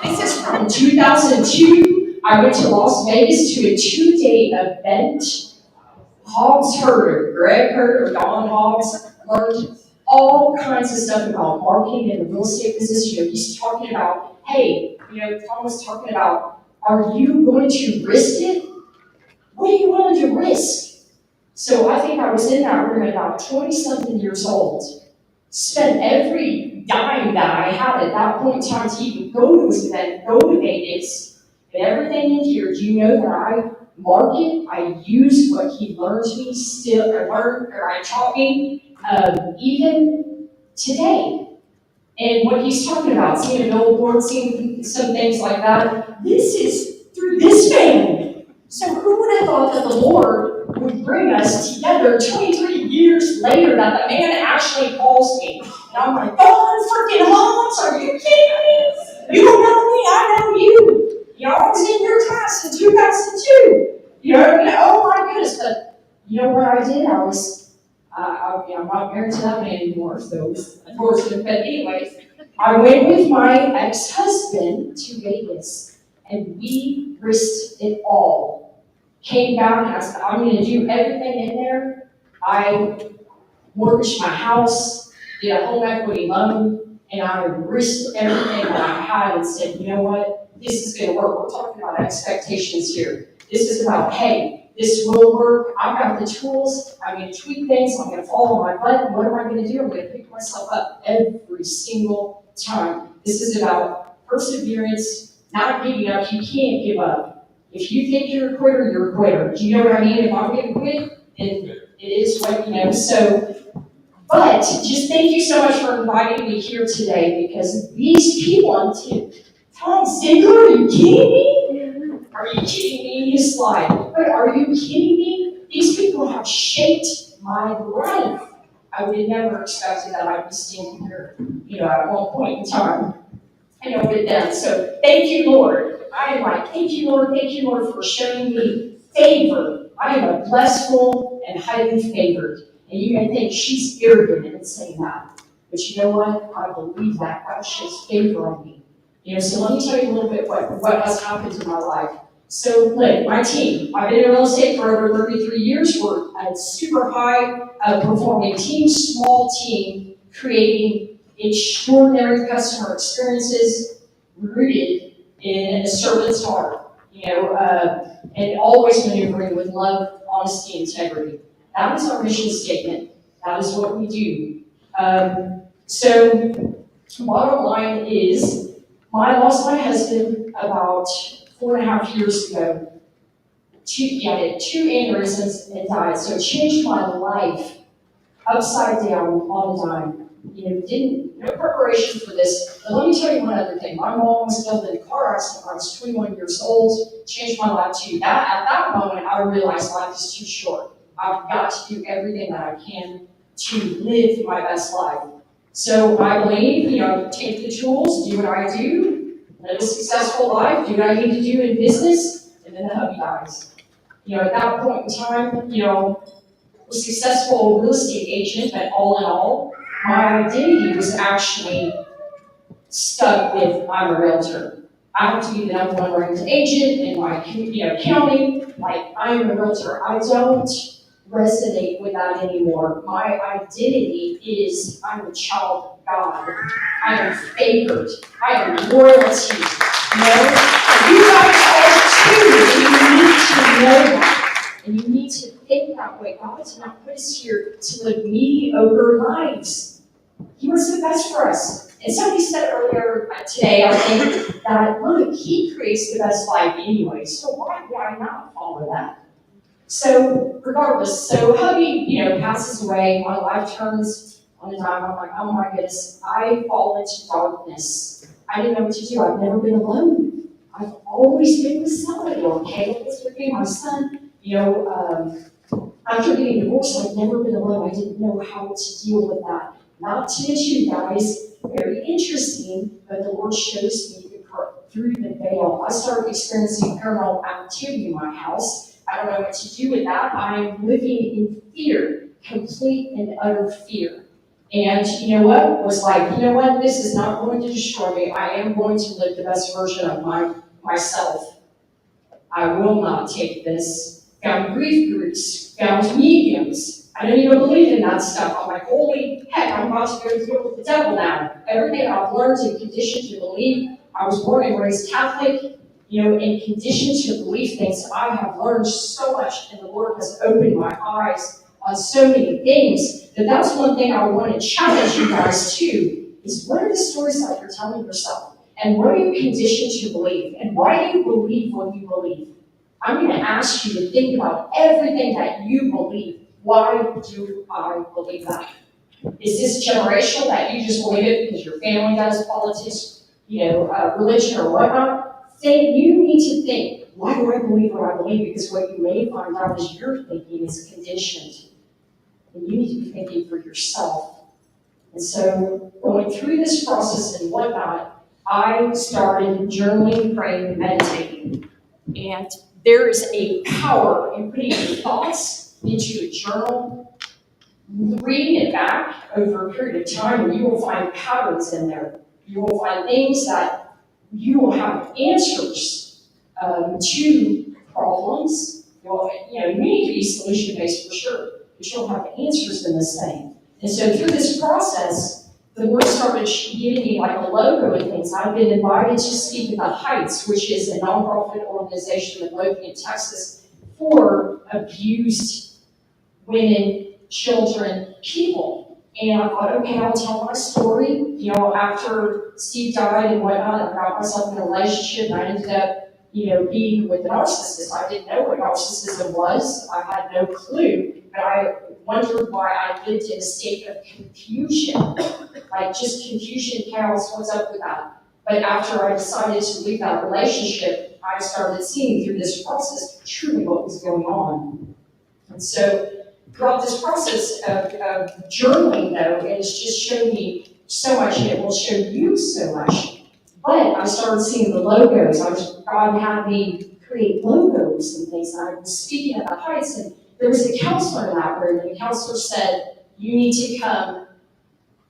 This is from 2002. I went to Las Vegas to a 2-day event. Hobbs Herder, Greg Herder, Don Hobbs, learned all kinds of stuff about marketing and the real estate business. He's talking about, hey, Tom was talking about, are you going to risk it? What are you willing to risk? So I think I was in that room at about 20-something years old. Spent every dime that I had at that point in time to even go to this event, go to Vegas, and everything in here. Do you know that I market? I use what he learned me I taught me, even today. And what he's talking about, seeing a billboard, seeing some things like that, this is through this man. So who would have thought that the Lord would bring us together 23 years later, that the man actually calls me? And I'm like, oh, freaking Hans, are you kidding me? You don't know me, I know you. I was in your class in 2002. Oh my goodness. But you know what I did? I'm not married to that man anymore, so it's unfortunate. But anyways, I went with my ex-husband to Vegas, and we risked it all. Came back, and I said, I'm going to do everything in there. I mortgaged my house, did a home equity loan, and I risked everything that I had and said, you know what? This is going to work. We're talking about expectations here. This is about, hey, this will work. I've got the tools. I'm going to tweak things. I'm going to follow my button. What am I going to do? I'm going to pick myself up every single time. This is about perseverance, not giving up. You can't give up. If you think you're a quitter, you're a quitter. Do you know what I mean? If I'm going to quit, then it is what, So, but just thank you so much for inviting me here today, because these people, Tom Ziegler, are you kidding me? Are you kidding me? You slide. But are you kidding me? These people have shaped my life. I would have never expected that I'd be standing here, at one point in time, with them. So thank you, Lord. I am like, thank you, Lord, for showing me favor. I am a blessed fool and highly favored. And you may think she's arrogant in saying that. But you know what? I believe that. God shows favor on me. So let me tell you a little bit what has happened in my life. So, look, my team, I've been in real estate for over 33 years. We're a super high performing team, small team, creating extraordinary customer experiences rooted in a servant's heart, and always maneuvering with love, honesty, integrity. That is our mission statement. That is what we do. So, bottom line is, I lost my husband about 4.5 years ago. He had two aneurysms and died, so it changed my life upside down on a dime. No preparation for this. But let me tell you one other thing. My mom was killed in a car accident when I was 21 years old. Changed my life too. At that moment, I realized life is too short. I've got to do everything that I can to live my best life. So I believe, take the tools, do what I do, live a successful life, do what I need to do in business, and then the hubby dies. At that point in time, a successful real estate agent, but all in all, my identity was actually stuck with I'm a realtor. I have to be the number one ranked agent in my county. Like I'm a realtor. I don't resonate with that anymore. My identity is I'm a child of God. I am favored. I am royalty. And you guys are too. And you need to know that. And you need to think that way. God did not put us here to live mediocre lives. He wants the best for us. And somebody said earlier today, I think, that look, He creates the best life anyway, so why would I not follow that? So, regardless, so hubby, passes away, my life turns on a dime. I'm like, oh my goodness, I fall into darkness. I didn't know what to do. I've never been alone. I've always been with somebody, or Caleb was with me, my son. After getting divorced, I've never been alone. I didn't know how to deal with that. Not to mention, guys, very interesting, but the Lord shows me through the veil. I started experiencing paranormal activity in my house. I don't know what to do with that. I'm living in fear, complete and utter fear. And you know what? Was like, this is not going to destroy me. I am going to live the best version of myself. I will not take this. Found grief groups, found mediums. I don't even believe in that stuff. I'm like, holy heck, I'm about to go deal with the devil now. Everything I've learned and conditioned to believe. I was born and raised Catholic, and conditioned to believe things. I have learned so much, and the Lord has opened my eyes on so many things. But that's one thing I want to challenge you guys to, is what are the stories that you're telling yourself? And what are you conditioned to believe? And why do you believe what you believe? I'm going to ask you to think about everything that you believe. Why do I believe that? Is this generational that you just believe it because your family does, politics, religion or whatnot? Then you need to think, why do I believe what I believe? Because what you may find out is your thinking is conditioned. And you need to be thinking for yourself. And so going through this process and whatnot, I started journaling, praying, meditating. And there is a power in putting your thoughts into a journal, reading it back over a period of time, and you will find patterns in there. You will find things that you will have answers to problems. You need to be solution-based for sure, but you'll have answers in this thing. And so through this process, the Lord started giving me like a logo and things. I've been invited to speak at the Heights, which is a nonprofit organization in Lothian, Texas, for abused women, children, people. And I thought, okay, I'll tell my story. After Steve died and whatnot, I got myself in a relationship, and I ended up, being with a narcissist. I didn't know what narcissism was. I had no clue, but I wondered why I lived in a state of confusion. Like just confusion, chaos, what's up with that? But after I decided to leave that relationship, I started seeing through this process truly what was going on. And so throughout this process of journaling, though, it's just shown me so much, and it will show you so much. But I started seeing the logos. God had me create logos and things. And I was speaking at the Heights, and there was a counselor in that room, and the counselor said, you need to come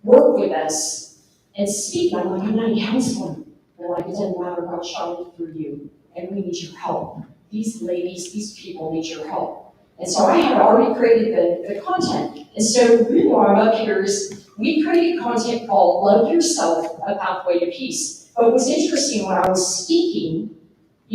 work with us and speak. And I'm like, I'm not a counselor. They're like, it doesn't matter, God's shining through you, and we need your help. These ladies, these people need your help. And so I had already created the content. And so really why I'm up here is we created content called Love Yourself, A Pathway to Peace. But what was interesting when I was speaking,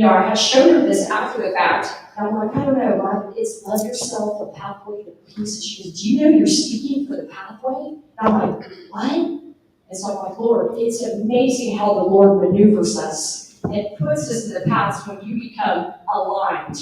I had shown her this after the fact, and I'm like, I don't know, it's Love Yourself, A Pathway to Peace. And she goes, do you know you're speaking for the pathway? And I'm like, what? And so I'm like, Lord, it's amazing how the Lord maneuvers us and puts us in the paths when you become aligned.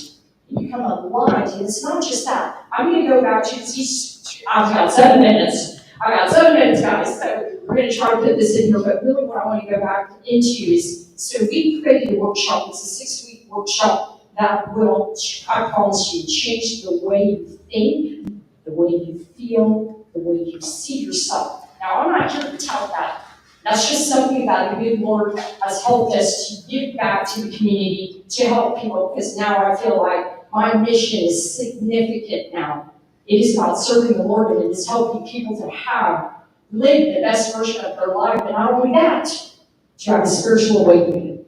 You become aligned, and it's not just that. I'm going to go back to these. I've got 7 minutes. I got 7 minutes, guys. So we're going to try to put this in here, but really what I want to go back into is, so we created a workshop. It's a 6-week workshop that will, I promise you, change the way you think, the way you feel, the way you see yourself. Now, I'm not here to tell that. That's just something that the good Lord has helped us to give back to the community, to help people, because now I feel like my mission is significant now. It is about serving the Lord, and it is helping people to live the best version of their life, and not only that, to have a spiritual awakening.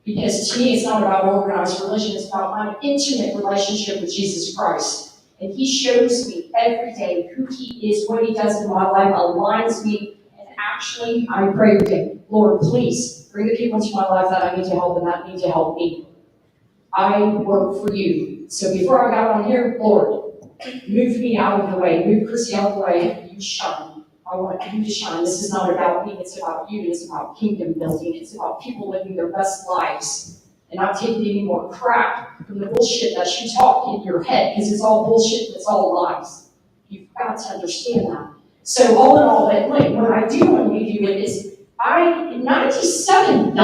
Because to me, it's not about organized religion, it's about my intimate relationship with Jesus Christ. And he shows me every day who he is, what he does in my life, aligns me, and actually, I pray every day, Lord, please bring the people into my life that I need to help and that need to help me. I work for you. So before I got on here, Lord, move me out of the way, move Chrissy out of the way, you shine. I want you to shine. This is not about me, it's about you, it's about kingdom building, it's about people living their best lives and not taking any more crap from the bullshit that you talk in your head, because it's all bullshit and it's all lies. You've got to understand that. So all in all, but like, what I do want to leave you with is, $97?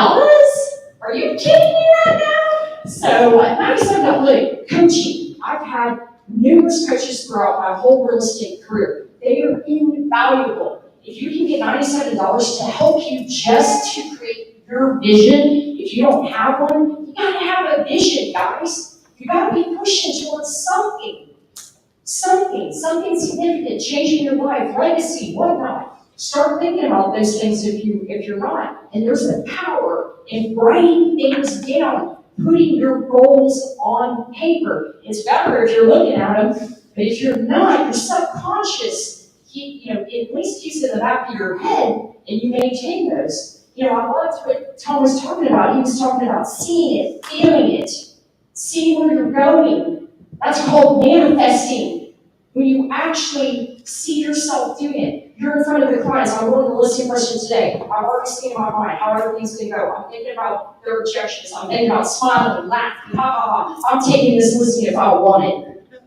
Are you kidding me right now? So $97, look, coaching. I've had numerous coaches throughout my whole real estate career. They are invaluable. If you can get $97 to help you just to create your vision, if you don't have one, you gotta have a vision, guys. You gotta be pushing towards something significant, changing your life, legacy, whatnot. Start thinking about those things if you're not. And there's a power in writing things down, putting your goals on paper. It's better if you're looking at them, but if you're not, your subconscious, at least keeps it in the back of your head, and you maintain those. I loved what Tom was talking about. He was talking about seeing it, feeling it, seeing where you're going. That's called manifesting. When you actually see yourself doing it, you're in front of the clients. I'm going to the listing person today. I've already seen in my mind how everything's going to go. I'm thinking about their objections. I'm thinking about smiling, laughing, ha ha ha. I'm taking this listing if I want it.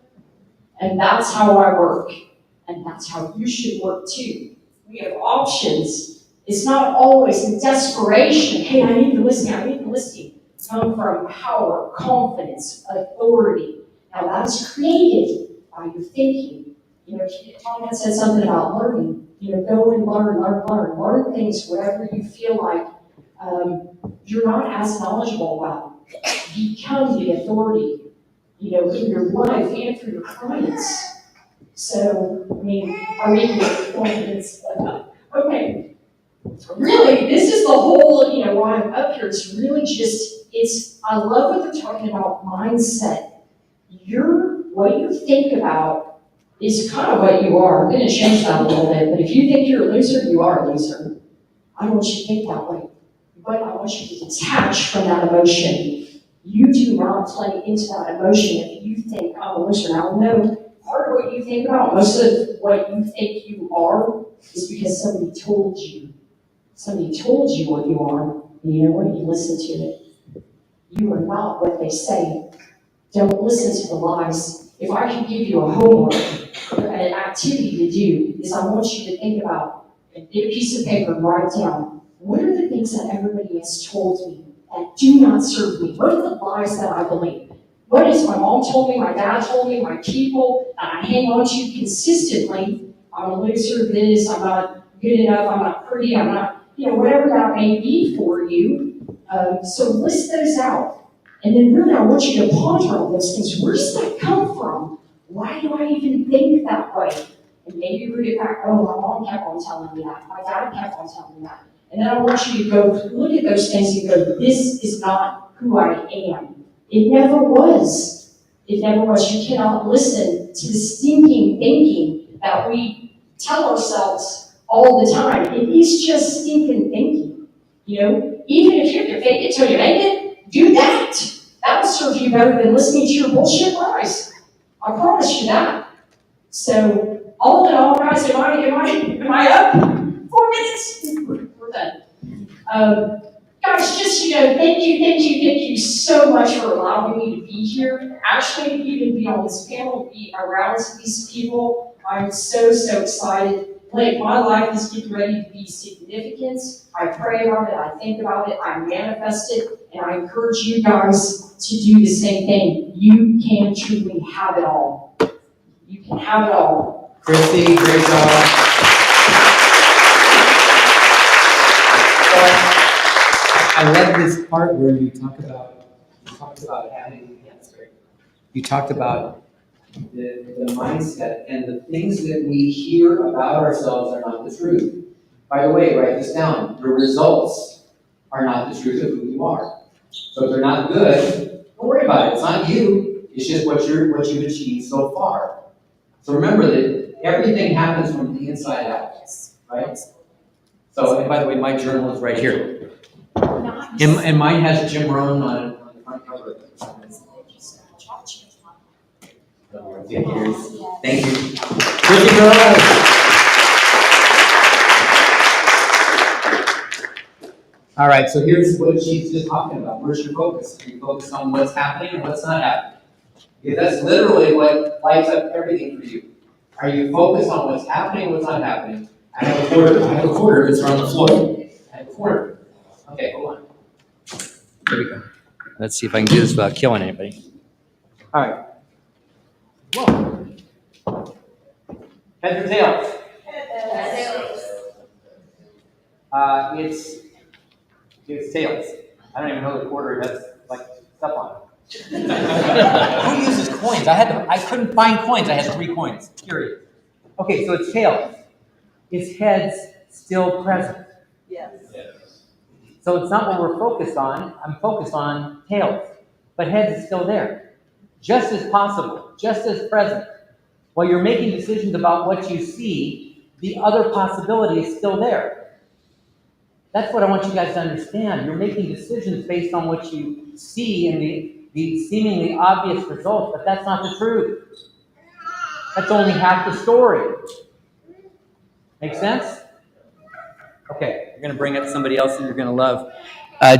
And that's how I work. And that's how you should work too. We have options. It's not always in desperation. Hey, I need the listing. It's come from power, confidence, authority. Now that's created by your thinking. Tom had said something about learning. Go and learn things, whatever you feel like you're not as knowledgeable about. Become the authority, in your life and for your clients. So, I'm making confidence. Okay. Really, this is the whole, why I'm up here. It's really I love what they're talking about mindset. What you think about is kind of what you are. I'm going to change that a little bit, but if you think you're a loser, you are a loser. I don't want you to think that way. But I want you to detach from that emotion. You do not play into that emotion if you think I'm a loser. Now, no, part of what you think about, most of what you think you are, is because somebody told you. Somebody told you what you are, and you know what? You listen to it. You are not what they say. Don't listen to the lies. If I can give you a homework, an activity to do, is I want you to think about a big piece of paper and write down, what are the things that everybody has told me that do not serve me? What are the lies that I believe? What is my mom told me, my dad told me, my people that I hang on to consistently? I'm a loser, this, I'm not good enough, I'm not pretty, I'm not, whatever that may be for you. So list those out. And then really I want you to ponder on those things. Where does that come from? Why do I even think that way? And maybe root it back, oh, my mom kept on telling me that. My dad kept on telling me that. And then I want you to go look at those things and go, this is not who I am. It never was. It never was. You cannot listen to the stinking thinking that we tell ourselves all the time. It is just stinking thinking. Even if you can fake it till you make it, do that. That'll serve you better than listening to your bullshit lies. I promise you that. So, all in all, guys, am I up for minutes. We're done. Guys, just, thank you so much for allowing me to be here. Actually, even be on this panel, be around these people. I'm so excited. Like, my life is getting ready to be significant. I pray about it, I think about it, I manifest it, and I encourage you guys to do the same thing. You can truly have it all. You can have it all. Christy, great job. I love this part where you talked about having, yeah, that's great. You talked about the mindset and the things that we hear about ourselves are not the truth. By the way, write this down. The results are not the truth of who you are. So if they're not good, don't worry about it. It's not you. It's just what you've achieved so far. So remember that everything happens from the inside out, right? So, and by the way, my journal is right here. And mine has Jim Rohn on it on the front cover. Thank you. Pretty girl. All right, so here's what she's just talking about. Where's your focus? Are you focused on what's happening and what's not happening? Because that's literally what lights up everything for you. Are you focused on what's happening and what's not happening? I have a quarter. It's on the floor. I have a quarter. Okay, hold on. There we go. Let's see if I can do this without killing anybody. All right. Whoa. Heads or tails? It's tails. I don't even know the quarter has like stuff on it. Who uses coins? I couldn't find coins. I had 3 coins. Curious. Okay, so it's tails. Is heads still present? Yes. So it's not what we're focused on. I'm focused on tails. But heads is still there. Just as possible, just as present. While you're making decisions about what you see, the other possibility is still there. That's what I want you guys to understand. You're making decisions based on what you see and the seemingly obvious results, but that's not the truth. That's only half the story. Make sense? Okay, you're going to bring up somebody else that you're going to love.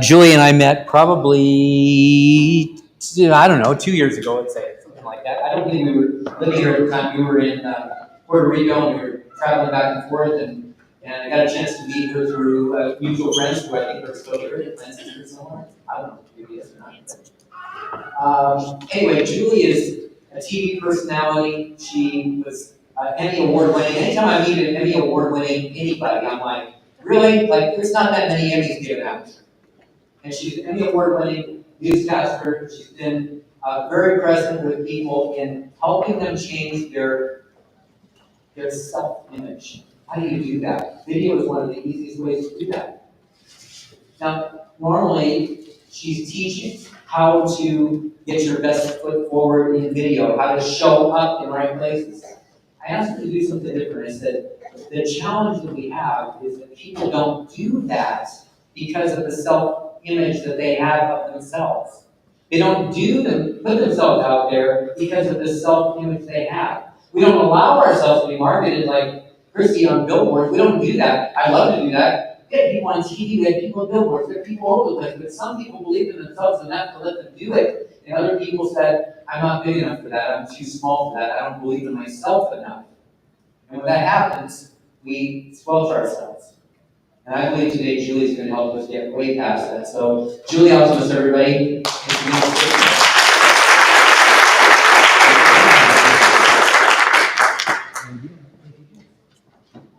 Julie and I met probably, I don't know, 2 years ago, let's say, something like that. I don't think we were living here at the time. We were in Puerto Rico, and we were traveling back and forth, and I got a chance to meet her through mutual friends who I think are still here, friends somewhere. I don't know, maybe yes or not. Anyway, Julie is a TV personality. She was Emmy Award winning. Anytime I meet an Emmy Award winning anybody, I'm like, really? Like, there's not that many Emmys given out. And she's an Emmy Award winning newscaster. She's been very present with people in helping them change their self-image. How do you do that? Video is one of the easiest ways to do that. Now, normally, she's teaching how to get your best foot forward in video, how to show up in the right places. I asked her to do something different. I said, the challenge that we have is that people don't do that because of the self-image that they have of themselves. They don't put themselves out there because of the self-image they have. We don't allow ourselves to be marketed like Christy on billboards. We don't do that. I'd love to do that. We have people on TV, we have people on billboards, we have people all over the place, but some people believe in themselves enough to let them do it. And other people said, I'm not big enough for that, I'm too small for that, I don't believe in myself enough. And when that happens, we squelch ourselves. And I believe today Julie's going to help us get way past that. So, Julie, I'll everybody.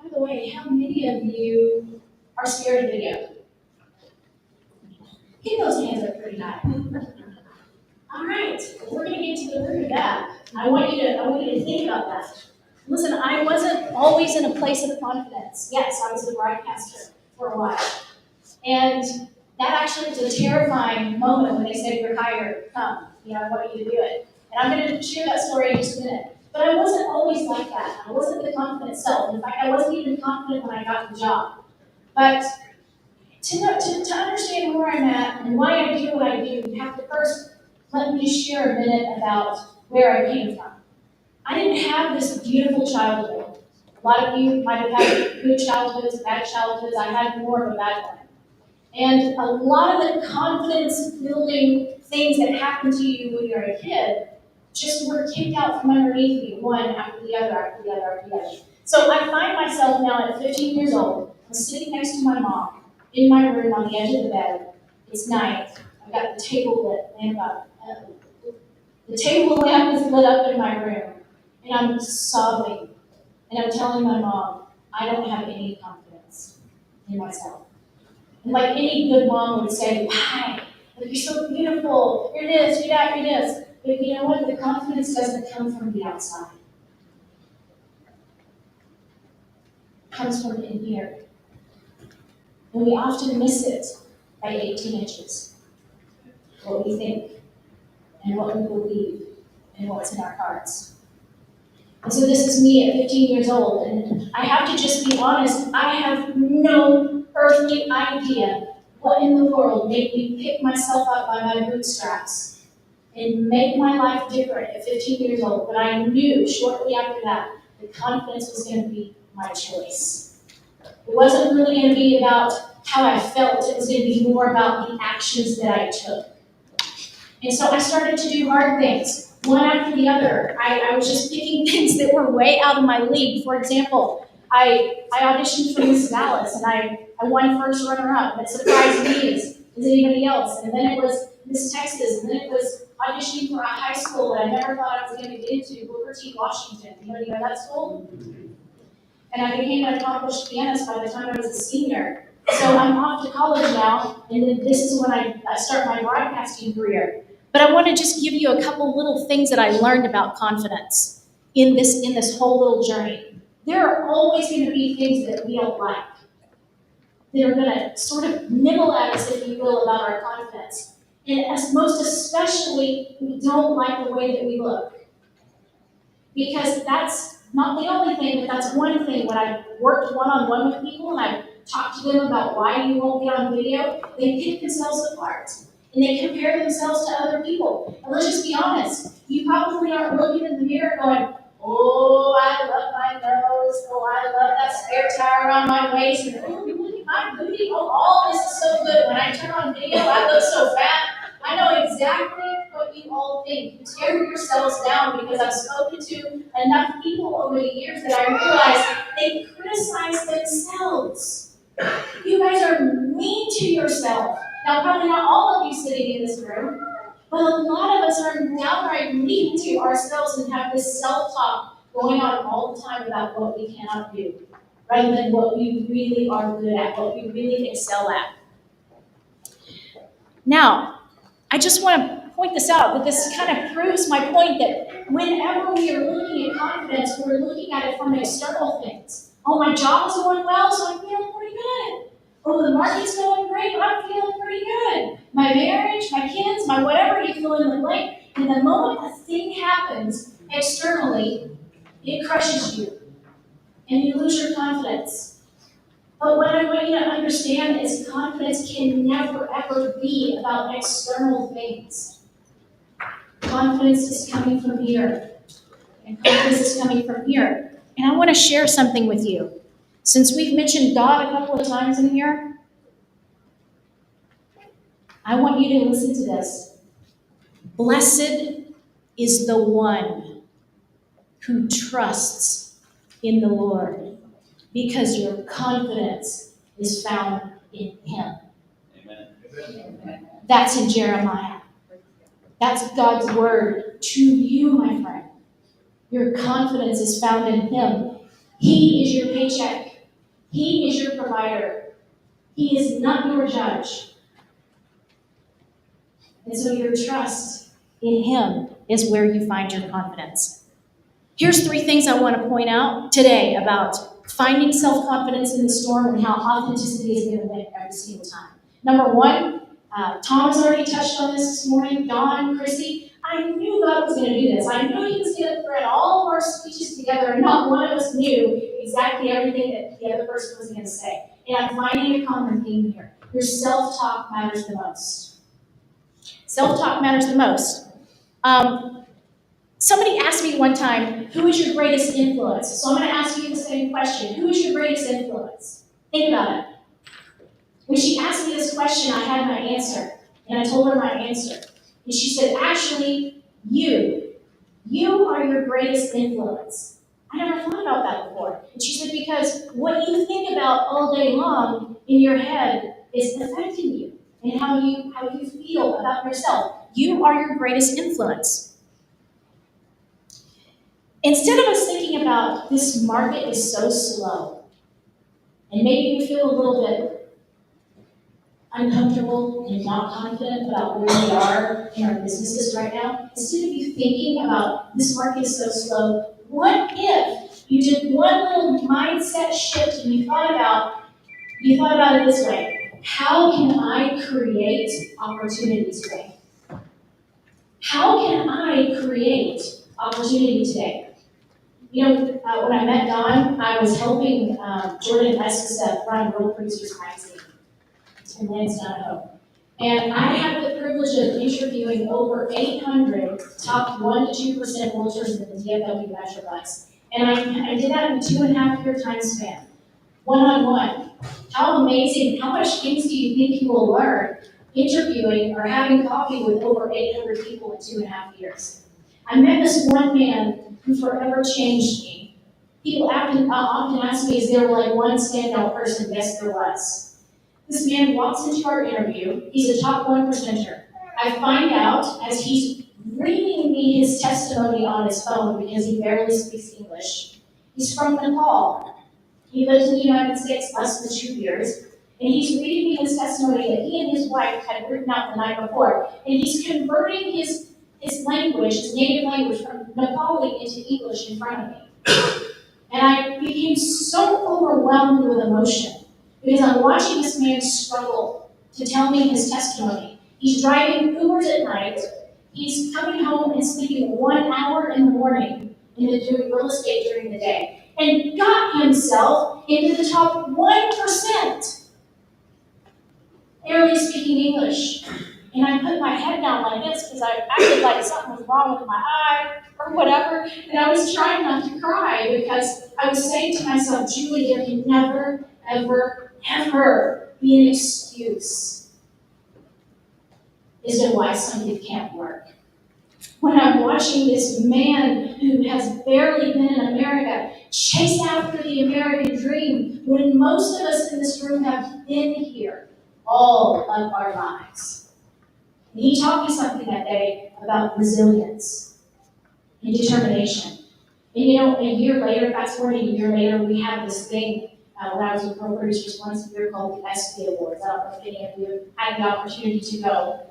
By the way, how many of you are scared of video? Get those hands up pretty high. All right, we're going to get to the root of that. I want you to think about that. Listen, I wasn't always in a place of confidence. Yes, I was a broadcaster for a while. And that actually was a terrifying moment when they said, you're hired, come, I want you to do it. And I'm going to share that story in just a minute. But I wasn't always like that. I wasn't the confident self. In fact, I wasn't even confident when I got the job. But to understand where I'm at and why I do what I do, you have to first let me share a minute about where I came from. I didn't have this beautiful childhood. A lot of you might have had good childhoods, bad childhoods. I had more of a bad one. And a lot of the confidence building things that happen to you when you're a kid just were kicked out from underneath me, one after the other, after the other, after the other. So I find myself now at 15 years old, I'm sitting next to my mom in my room on the edge of the bed. It's night. I've got the table lit, the table lamp is lit up in my room, and I'm sobbing, and I'm telling my mom, I don't have any confidence in myself. And like any good mom would say, why? Like, you're so beautiful, you're this, you're that, you're this. But you know what? The confidence doesn't come from the outside. It comes from in here. And we often miss it by 18 inches. What we think, and what we believe, and what's in our hearts. And so this is me at 15 years old, and I have to just be honest, I have no earthly idea what in the world made me pick myself up by my bootstraps and make my life different at 15 years old. But I knew shortly after that that confidence was going to be my choice. It wasn't really going to be about how I felt, it was going to be more about the actions that I took. And so I started to do hard things, one after the other. I was just picking things that were way out of my league. For example, I auditioned for Miss Dallas, and I won first runner-up. That surprised me as anybody else. And then it was Miss Texas, and then it was auditioning for a high school that I never thought I was going to get into, Booker T. Washington. Anybody know that school? And I became an accomplished pianist by the time I was a senior. So I'm off to college now, and then this is when I start my broadcasting career. But I want to just give you a couple little things that I learned about confidence in this whole little journey. There are always going to be things that we don't like, that are going to sort of nibble at us, if you will, about our confidence. And most especially, we don't like the way that we look. Because that's not the only thing, but that's one thing. When I've worked one-on-one with people and I've talked to them about why you won't get on video, they pick themselves apart. And they compare themselves to other people. And let's just be honest, you probably aren't looking in the mirror going, oh, I love my nose, oh, I love that spare tire around my waist, and oh, look at my booty, oh, all this is so good. When I turn on video, I look so fat. I know exactly what you all think. You tear yourselves down because I've spoken to enough people over the years that I realize they criticize themselves. You guys are mean to yourself. Now, probably not all of you sitting in this room, but a lot of us are downright mean to ourselves and have this self-talk going on all the time about what we cannot do, rather than what we really are good at, what we really excel at. Now, I just want to point this out, that this kind of proves my point that whenever we are looking at confidence, we're looking at it from external things. Oh, my job's going well, so I'm feeling pretty good. Oh, the market's going great, but I'm feeling pretty good. My marriage, my kids, my whatever, you fill in the blank. And the moment a thing happens externally, it crushes you. And you lose your confidence. But what I want you to understand is confidence can never, ever be about external things. Confidence is coming from here. And confidence is coming from here. And I want to share something with you. Since we've mentioned God a couple of times in here, I want you to listen to this. Blessed is the one who trusts in the Lord, because your confidence is found in Him. Amen. That's in Jeremiah. That's God's word to you, my friend. Your confidence is found in Him. He is your paycheck. He is your provider. He is not your judge. And so your trust in Him is where you find your confidence. Here's 3 things I want to point out today about finding self-confidence in the storm and how authenticity is going to win every single time. Number 1, Tom has already touched on this morning. Don, Chrissy, I knew God was going to do this. I knew He was going to thread all of our speeches together, and not one of us knew exactly everything that the other person was going to say. And I'm finding a common theme here. Your self-talk matters the most. Self-talk matters the most. Somebody asked me one time, who is your greatest influence? So I'm going to ask you the same question. Who is your greatest influence? Think about it. When she asked me this question, I had my answer. And I told her my answer. And she said, actually, you. You are your greatest influence. I never thought about that before. And she said, because what you think about all day long in your head is affecting you and how you feel about yourself. You are your greatest influence. Instead of us thinking about this market is so slow, and maybe we feel a little bit uncomfortable and not confident about where we are in our businesses right now, instead of you thinking about this market is so slow, what if you did one little mindset shift and you thought about it this way? How can I create opportunity today? How can I create opportunity today? You know, when I met Don, I was helping Jordan Estes run World Producers Magazine in Lansdowne, Idaho. And I had the privilege of interviewing over 800 top 1% to 2% realtors in the DFW Metroplex. And I did that in a 2.5-year time span, one-on-one. How amazing, how much things do you think you will learn interviewing or having coffee with over 800 people in 2.5 years? I met this one man who forever changed me. People often ask me, is there like one standout person? Yes, there was. This man walks into our interview. He's a top 1%er. I find out as he's reading me his testimony on his phone because he barely speaks English. He's from Nepal. He lives in the United States less than 2 years. And he's reading me his testimony that he and his wife had written out the night before. And he's converting his language, his native language, from Nepali into English in front of me. And I became so overwhelmed with emotion because I'm watching this man struggle to tell me his testimony. He's driving Ubers at night. He's coming home and sleeping 1 hour in the morning and then doing real estate during the day. And got himself into the top 1%, barely speaking English. And I put my head down like this because I acted like something was wrong with my eye or whatever. And I was trying not to cry because I was saying to myself, Julie, there can never, ever, ever be an excuse as to why something can't work. When I'm watching this man who has barely been in America chase after the American dream, when most of us in this room have been here all of our lives. And he taught me something that day about resilience and determination. And you know, a year later, fast forwarding a year later, we had this thing when I was with Pro Producers once a year called the eXp Awards. I don't know if any of you had the opportunity to go.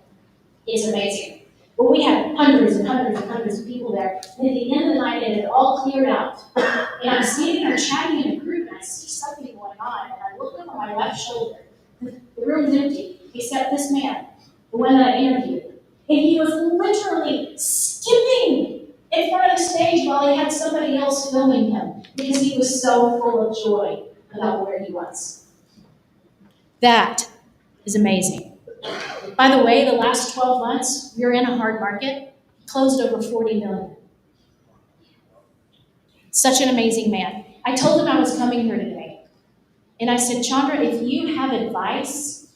It's amazing. But we had hundreds and hundreds and hundreds of people there. And at the end of the night, it had all cleared out. And I'm standing there chatting in a group, and I see something going on. And I look over my left shoulder. The room's empty, except this man, the one that I interviewed. And he was literally skipping in front of the stage while he had somebody else filming him because he was so full of joy about where he was. That is amazing. By the way, the last 12 months, we're in a hard market, closed over 40 million. Such an amazing man. I told him I was coming here today. And I said, Chandra, if you have advice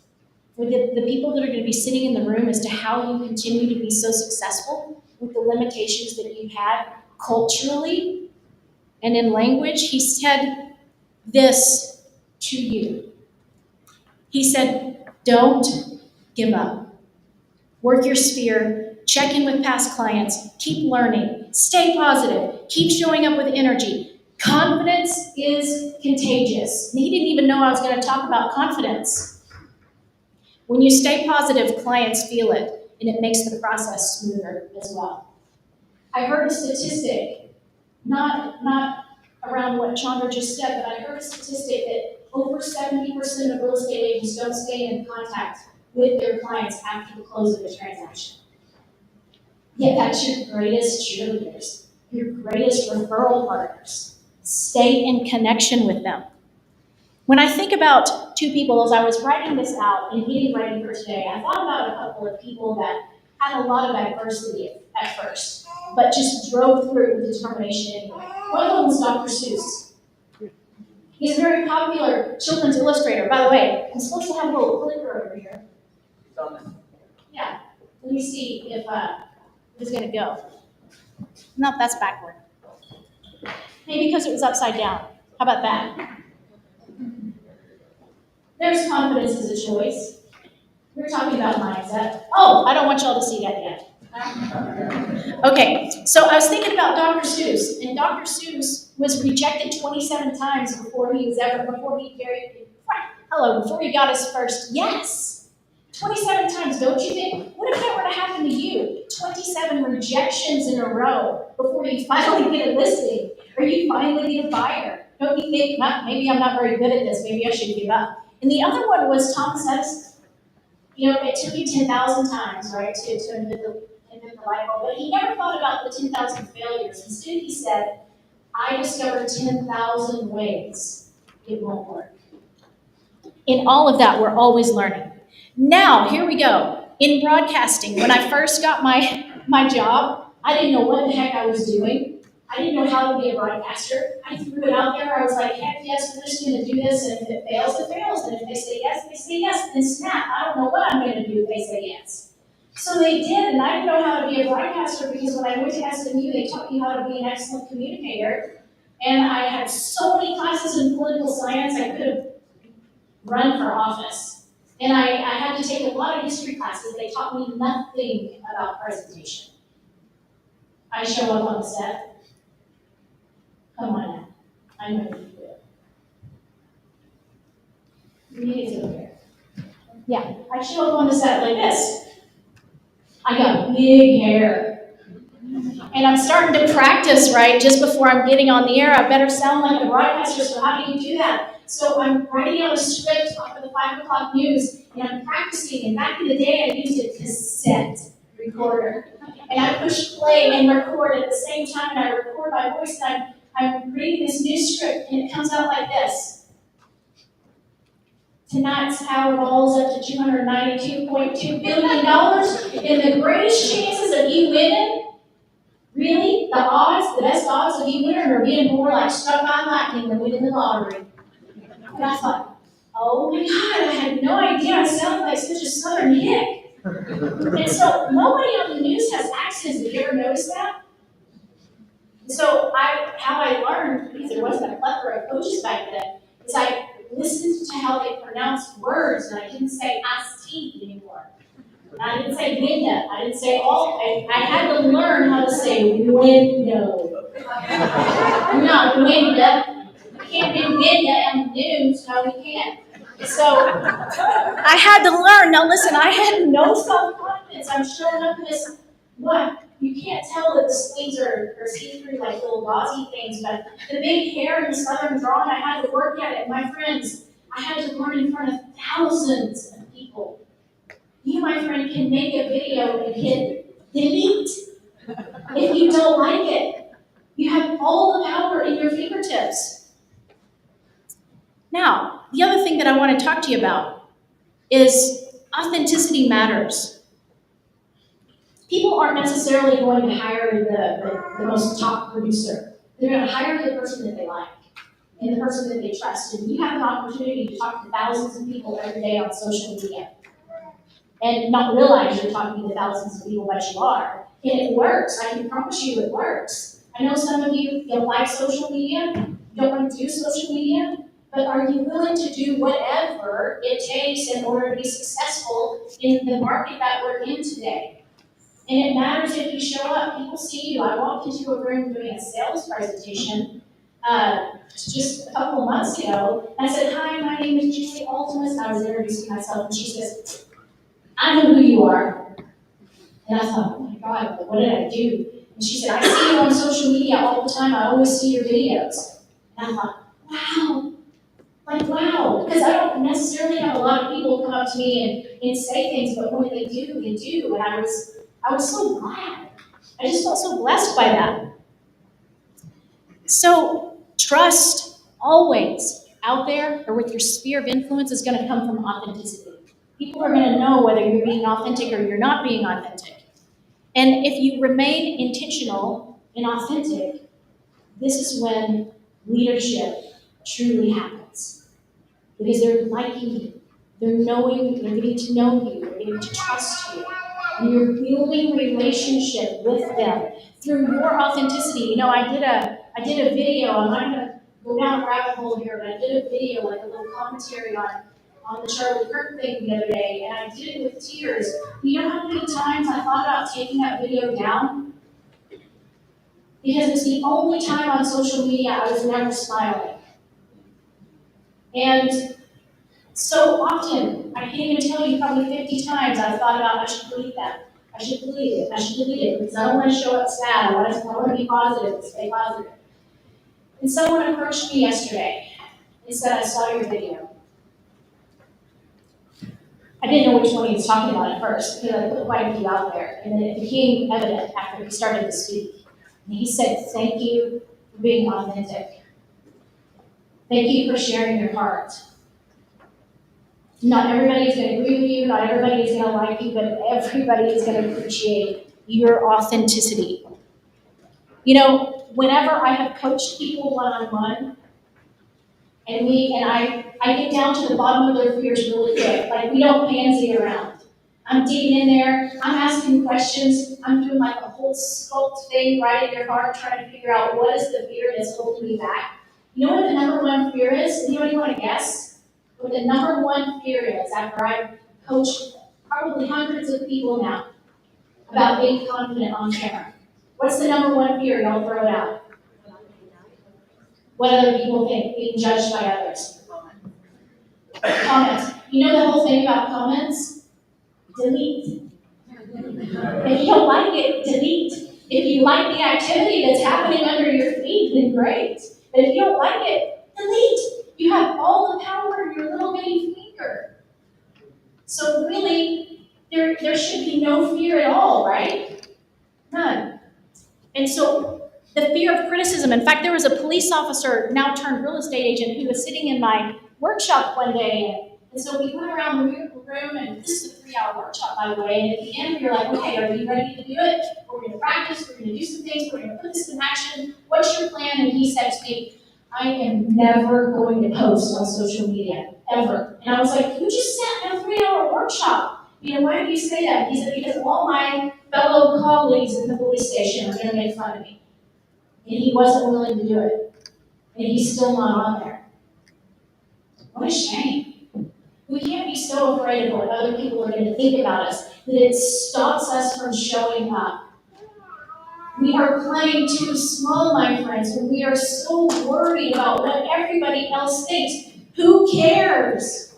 for the people that are going to be sitting in the room as to how you continue to be so successful with the limitations that you had culturally and in language, he said this to you. He said, don't give up. Work your sphere, check in with past clients, keep learning, stay positive, keep showing up with energy. Confidence is contagious. And he didn't even know I was going to talk about confidence. When you stay positive, clients feel it, and it makes the process smoother as well. I heard a statistic, not around what Chandra just said, but I heard a statistic that over 70% of real estate agents don't stay in contact with their clients after the close of the transaction. Yet that's your greatest cheerleaders, your greatest referral partners. Stay in connection with them. When I think about two people, as I was writing this out and getting ready for today, I thought about a couple of people that had a lot of adversity at first, but just drove through it with determination anyway. One of them was Dr. Seuss. He's a very popular children's illustrator. By the way, I'm supposed to have a little clicker over here. Yeah. Let me see if it's gonna go. No, that's backward. Maybe because it was upside down. How about that? There's confidence as a choice. We're talking about mindset. Oh, I don't want y'all to see that yet. Okay, so I was thinking about Dr. Seuss, and Dr. Seuss was rejected 27 times before he got his first yes. 27 times, don't you think? What if that were to happen to you? 27 rejections in a row before you finally get a listing, or you finally get a buyer. Don't you think, maybe I'm not very good at this, maybe I should give up. And the other one was Thomas Edison. You know, it took you 10,000 times, right, to invent the light bulb, but he never thought about the 10,000 failures. Instead, he said, I discovered 10,000 ways it won't work. In all of that, we're always learning. Now, here we go. In broadcasting, when I first got my job, I didn't know what the heck I was doing. I didn't know how to be a broadcaster. I threw it out there. I was like, heck yes, we're just going to do this. And if it fails, it fails. And if they say yes, they say yes. And snap, I don't know what I'm going to do if they say yes. So they did, and I didn't know how to be a broadcaster because when I went to SMU, they taught me how to be an excellent communicator. And I had so many classes in political science, I could have run for office. And I had to take a lot of history classes. They taught me nothing about presentation. I show up on the set. Come on now. I know you do it. You need to do it. Yeah, I show up on the set like this. I got big hair. And I'm starting to practice, right, just before I'm getting on the air. I better sound like a broadcaster, so how do you do that? So I'm writing out a script for the 5 o'clock news, and I'm practicing. And back in the day, I used a cassette recorder. And I push play and record at the same time, and I record my voice, and I'm reading this news script, and it comes out like this. Tonight's Powerball is up to $292.2 billion, and the greatest chances of you winning, really, the best odds of you winning are being more like struck by lightning than winning the lottery. And I thought, oh my God, I had no idea I sounded like such a southern hick. And so nobody on the news has accents. Have you ever noticed that? So how I learned, because there wasn't a plethora of coaches back then, is I listened to how they pronounced words, and I didn't say iced tea anymore. I didn't say window. I didn't say all. I had to learn how to say window. Not window. We can't do window and news. No, we can't. So I had to learn. Now listen, I had no self-confidence. I'm showing up in this, what? You can't tell that the sleeves are see-through like little gauzy things, but the big hair and the southern drawn, I had to work at it. My friends, I had to learn in front of thousands of people. You, my friend, can make a video and hit delete if you don't like it. You have all the power in your fingertips. Now, the other thing that I want to talk to you about is authenticity matters. People aren't necessarily going to hire the most top producer. They're going to hire the person that they like and the person that they trust. And you have an opportunity to talk to thousands of people every day on social media and not realize you're talking to thousands of people, but you are. And it works. I can promise you it works. I know some of you don't like social media, don't want to do social media, but are you willing to do whatever it takes in order to be successful in the market that we're in today? And it matters if you show up, people see you. I walked into a room doing a sales presentation just a couple of months ago, and I said, hi, my name is Julie Altimus. I was introducing myself, and she says, I know who you are. And I thought, oh my God, what did I do? And she said, I see you on social media all the time. I always see your videos. And I thought, wow. Like, wow. Because I don't necessarily have a lot of people come up to me and say things, but when they do, they do. And I was so glad. I just felt so blessed by that. So trust always out there or with your sphere of influence is going to come from authenticity. People are going to know whether you're being authentic or you're not being authentic. And if you remain intentional and authentic, this is when leadership truly happens. Because they're liking you, they're knowing, they're getting to know you, they're getting to trust you, and you're building relationship with them through your authenticity. You know, I did a video. I'm not gonna go down a rabbit hole here, but I did a video, like a little commentary on the Charlie Kirk thing the other day, and I did it with tears. You know how many times I thought about taking that video down? Because it's the only time on social media I was never smiling. And so often, I can't even tell you, probably 50 times I've thought about, I should delete that. I should delete it. I should delete it because I don't want to show up sad. I want to be positive and stay positive. And someone approached me yesterday and said, I saw your video. I didn't know which one he was talking about at first because I put quite a few out there. And then it became evident after he started to speak. And he said, thank you for being authentic. Thank you for sharing your heart. Not everybody is going to agree with you, not everybody is going to like you, but everybody is going to appreciate your authenticity. You know, whenever I have coached people one-on-one, and I get down to the bottom of their fears really quick, like we don't pansy around. I'm digging in there, I'm asking questions, I'm doing like a whole sculpt thing right in your heart, trying to figure out what is the fear that's holding you back. You know what the number one fear is? Anybody want to guess? What the number one fear is after I've coached probably hundreds of people now about being confident on camera. What's the number one fear? Y'all throw it out. What other people think, being judged by others. Comments. You know the whole thing about comments? Delete. If you don't like it, delete. If you like the activity that's happening under your feet, then great. But if you don't like it, delete. You have all the power in your little bitty finger. So really, there should be no fear at all, right? None. And so the fear of criticism. In fact, there was a police officer, now turned real estate agent, who was sitting in my workshop one day. And so we went around the room, and this is a 3-hour workshop, by the way. And at the end, we were like, okay, are you ready to do it? We're going to practice. We're going to do some things. We're going to put this in action. What's your plan? And he said to me, I am never going to post on social media, ever. And I was like, you just sat in a 3-hour workshop. You know, why did you say that? He said, because all my fellow colleagues in the police station are going to make fun of me. And he wasn't willing to do it. And he's still not on there. What a shame. We can't be so afraid of what other people are going to think about us that it stops us from showing up. We are playing too small, my friends, when we are so worried about what everybody else thinks. Who cares?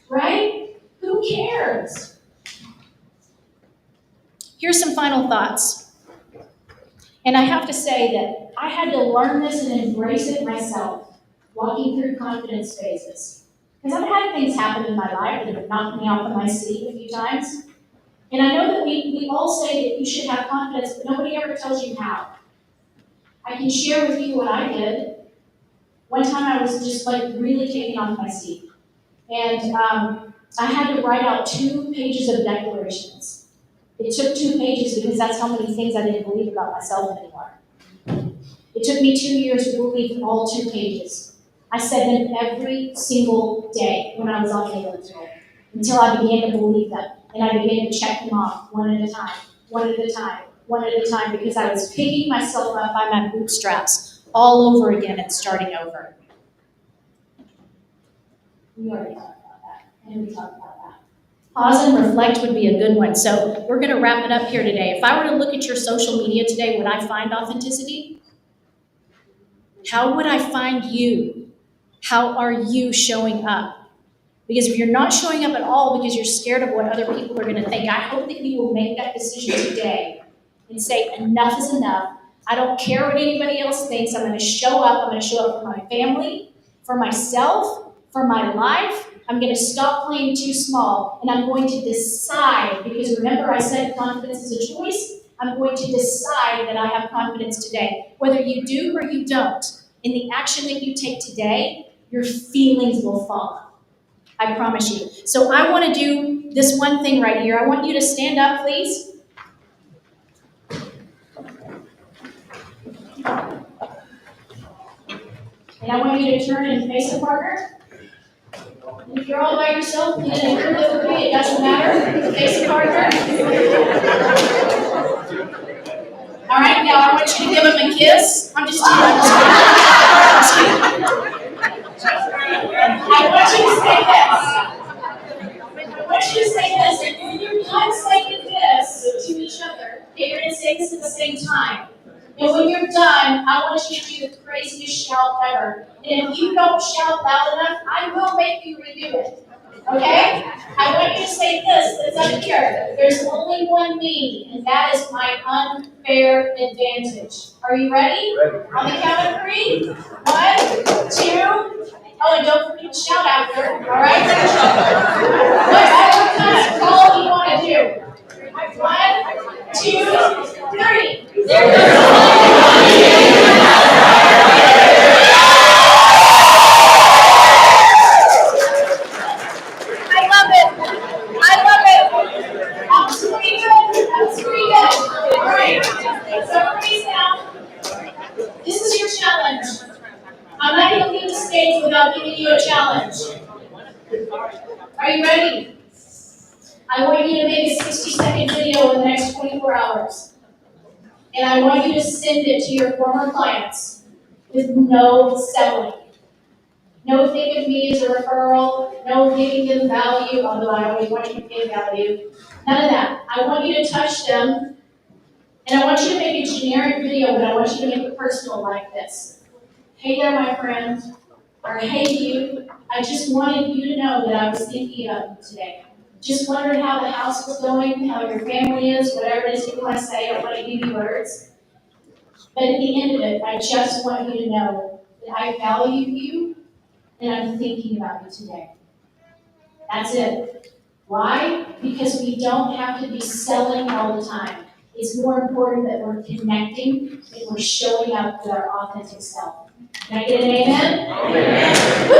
Right? Who cares? Here's some final thoughts. And I have to say that I had to learn this and embrace it myself, walking through confidence phases. Because I've had things happen in my life that have knocked me off of my seat a few times. And I know that we all say that you should have confidence, but nobody ever tells you how. I can share with you what I did. One time I was just like really taken off my seat. And I had to write out 2 pages of declarations. It took 2 pages because that's how many things I didn't believe about myself anymore. It took me 2 years to believe all 2 pages. I said them every single day when I was on the military until I began to believe them. And I began to check them off one at a time, one at a time, one at a time, because I was picking myself up by my bootstraps all over again and starting over. We already talked about that, and we talked about that. Pause and reflect would be a good one. So we're going to wrap it up here today. If I were to look at your social media today, would I find authenticity? How would I find you? How are you showing up? Because if you're not showing up at all because you're scared of what other people are going to think, I hope that you will make that decision today and say, enough is enough. I don't care what anybody else thinks. I'm going to show up. I'm going to show up for my family, for myself, for my life. I'm going to stop playing too small, and I'm going to decide, because remember I said confidence is a choice. I'm going to decide that I have confidence today. Whether you do or you don't, in the action that you take today, your feelings will follow. I promise you. So I want to do this one thing right here. I want you to stand up, please. And I want you to turn and face a partner. And if you're all by yourself, in a group of three, it doesn't matter. Face a partner. All right, now I want you to give him a kiss. I'm just kidding. I want you to say this. I want you to say this. And when you're done saying this to each other, okay, you're going to say this at the same time. And when you're done, I want you to do the craziest shout ever. And if you don't shout loud enough, I will make you redo it. Okay? I want you to say this that's up here. There's only one me, and that is my unfair advantage. Are you ready? On the count of 3. 1, 2. Oh, and don't forget to shout after. All right? What kind of call do you want to do? 1, 2, 3. There you go. This is your challenge. I'm not going to leave the stage without giving you a challenge. Are you ready? I want you to make a 60-second video in the next 24 hours. And I want you to send it to your former clients with no selling. No think of me as a referral, no giving them value, although I always want you to pay value. None of that. I want you to touch them, and I want you to make a generic video, but I want you to make it personal like this. Hey there, my friend, or hey you, I just wanted you to know that I was thinking of you today. Just wondered how the house was going, how your family is, whatever it is you want to say. I don't want to give you words. But at the end of it, I just want you to know that I value you and I'm thinking about you today. That's it. Why? Because we don't have to be selling all the time. It's more important that we're connecting and we're showing up with our authentic self. Can I get an amen? Amen. Woo!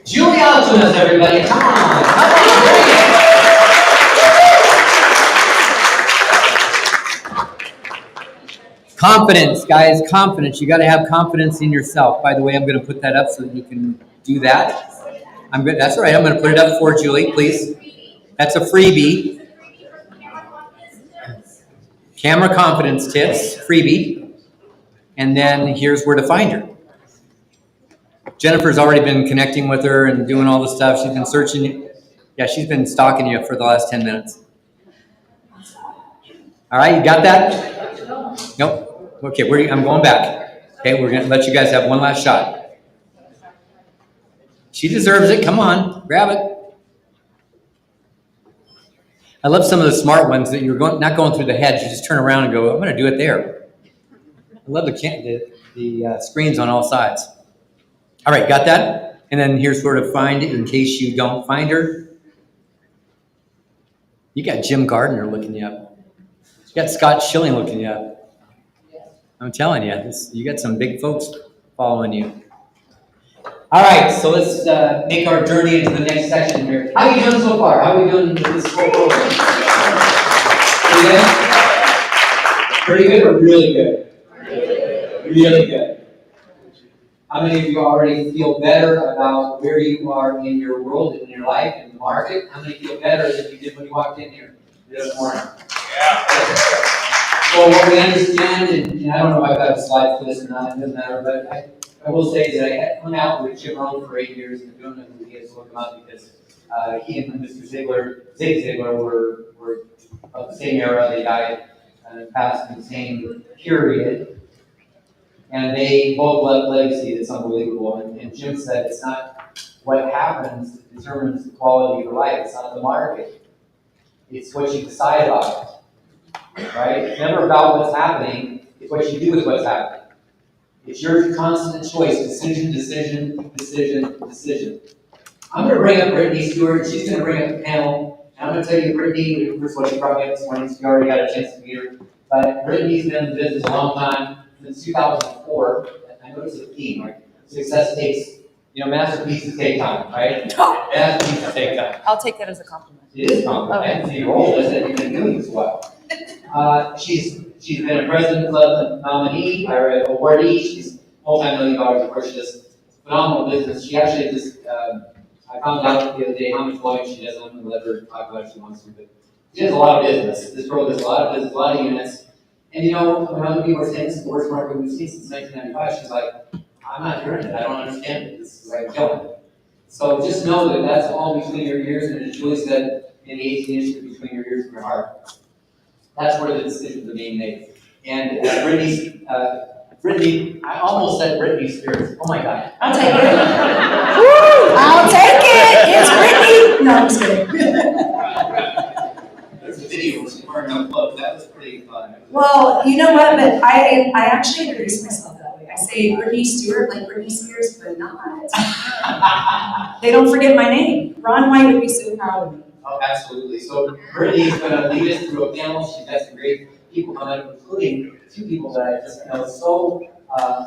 Julie Altunas, everybody. Come on. Confidence, guys, confidence. You got to have confidence in yourself. By the way, I'm going to put that up so that you can do that. I'm good. That's all right. I'm going to put it up for Julie, please. That's a freebie. Camera confidence tips, freebie. And then here's where to find her. Jennifer's already been connecting with her and doing all the stuff. She's been searching. Yeah, she's been stalking you for the last 10 minutes. All right, you got that? Nope. Okay, I'm going back. Okay, we're going to let you guys have one last shot. She deserves it. Come on, grab it. I love some of the smart ones that you're not going through the head. You just turn around and go, I'm going to do it there. I love the screens on all sides. All right, got that? And then here's where to find it in case you don't find her. You got Jim Gardner looking you up. You got Scott Schilling looking you up. I'm telling you, you got some big folks following you. All right, so let's make our journey into the next section here. How are you doing so far? How are we doing with this whole program? Pretty good or really good? Really good. How many of you already feel better about where you are in your world, in your life, in the market? How many feel better than you did when you walked in here this morning? Yeah. So what we understand, and I don't know if I've got a slide for this or not, it doesn't matter, but I will say that I had hung out with Jim Rohn for 8 years, and I don't know who he is, look him up, because he and Mr. Zig Ziglar were of the same era. They died passed in the same period. And they both left legacy that's unbelievable. And Jim said it's not what happens that determines the quality of your life. It's not the market. It's what you decide about it. Right? It's never about what's happening. It's what you do with what's happening. It's your constant choice. Decision, decision, decision, decision. I'm going to bring up Brittany Stewart. She's going to bring up the panel. And I'm going to tell you, Brittany, first of all, she brought me up this morning, so you already got a chance to meet her. But Brittany's been in business a long time. Since 2004, I noticed a theme, right? Success takes You know, masterpieces take time, right? Masterpieces take time. I'll take that as a compliment. It is a compliment. I can see your role is that you've been doing this well. She's been a President's Club nominee, or an awardee. She's multi-million dollars. Of course, she does phenomenal business. She actually just, I found out the other day how much volume she does. I'm going to let her talk about it if she wants to, but she does a lot of business. This girl does a lot of business, a lot of units. And you know, when other people are saying this is the worst market we've seen since 1995, she's like, I'm not hearing it. I don't understand it. This is like killing it. So just know that that's all between your ears, and as Julie said, in the 18 inches between your ears and your heart. That's where the decisions are being made. And Brittany, I almost said Britney Spears. Oh my God. I'll take it. Woo! I'll take it. It's Brittany. No, I'm just kidding. There's a video where she's wearing no clothes. That was pretty fun. Well, you know what? But I actually introduce myself that way. I say Brittany Stewart, like Britney Spears, but not. They don't forget my name. Ron White would be so proud of me. Oh, absolutely. So Brittany's going to lead us through a panel. She's got some great people coming up, including two people that I just know so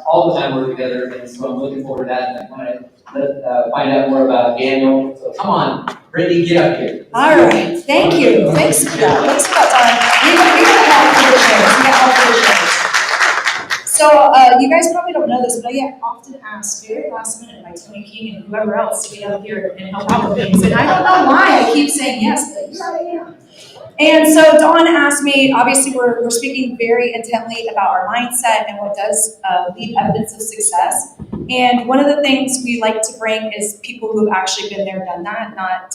all the time we're together, and so I'm looking forward to that. And I want to find out more about Daniel. So come on, Brittany, get up here. All right. Thank you. Thanks for that. Thanks for that, Don. We got help for the shows. So you guys probably don't know this, but I get often asked very last minute by Tony King and whoever else to get up here and help out with things. And I don't know why I keep saying yes, but here I am. And so Dawn asked me, obviously we're speaking very intently about our mindset and what does lead evidence of success. And one of the things we like to bring is people who have actually been there, done that, not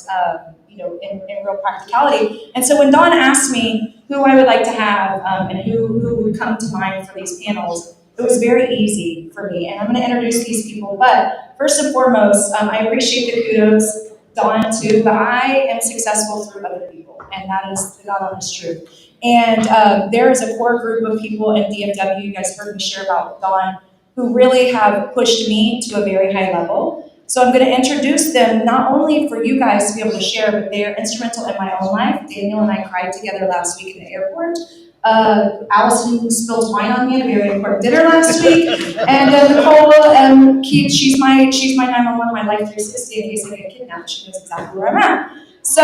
in real practicality. And so when Dawn asked me who I would like to have and who would come to mind for these panels, it was very easy for me. And I'm going to introduce these people. But first and foremost, I appreciate the kudos, Dawn too, but I am successful through other people. And that is the God honest truth. And there is a core group of people in DFW, you guys heard me share about Dawn, who really have pushed me to a very high level. So I'm going to introduce them not only for you guys to be able to share, but they are instrumental in my own life. Daniel and I cried together last week in the airport. Allison spilled wine on me at a very important dinner last week. And Nicole Keith, she's my 911, my life 360 in case I get kidnapped. She knows exactly where I'm at. So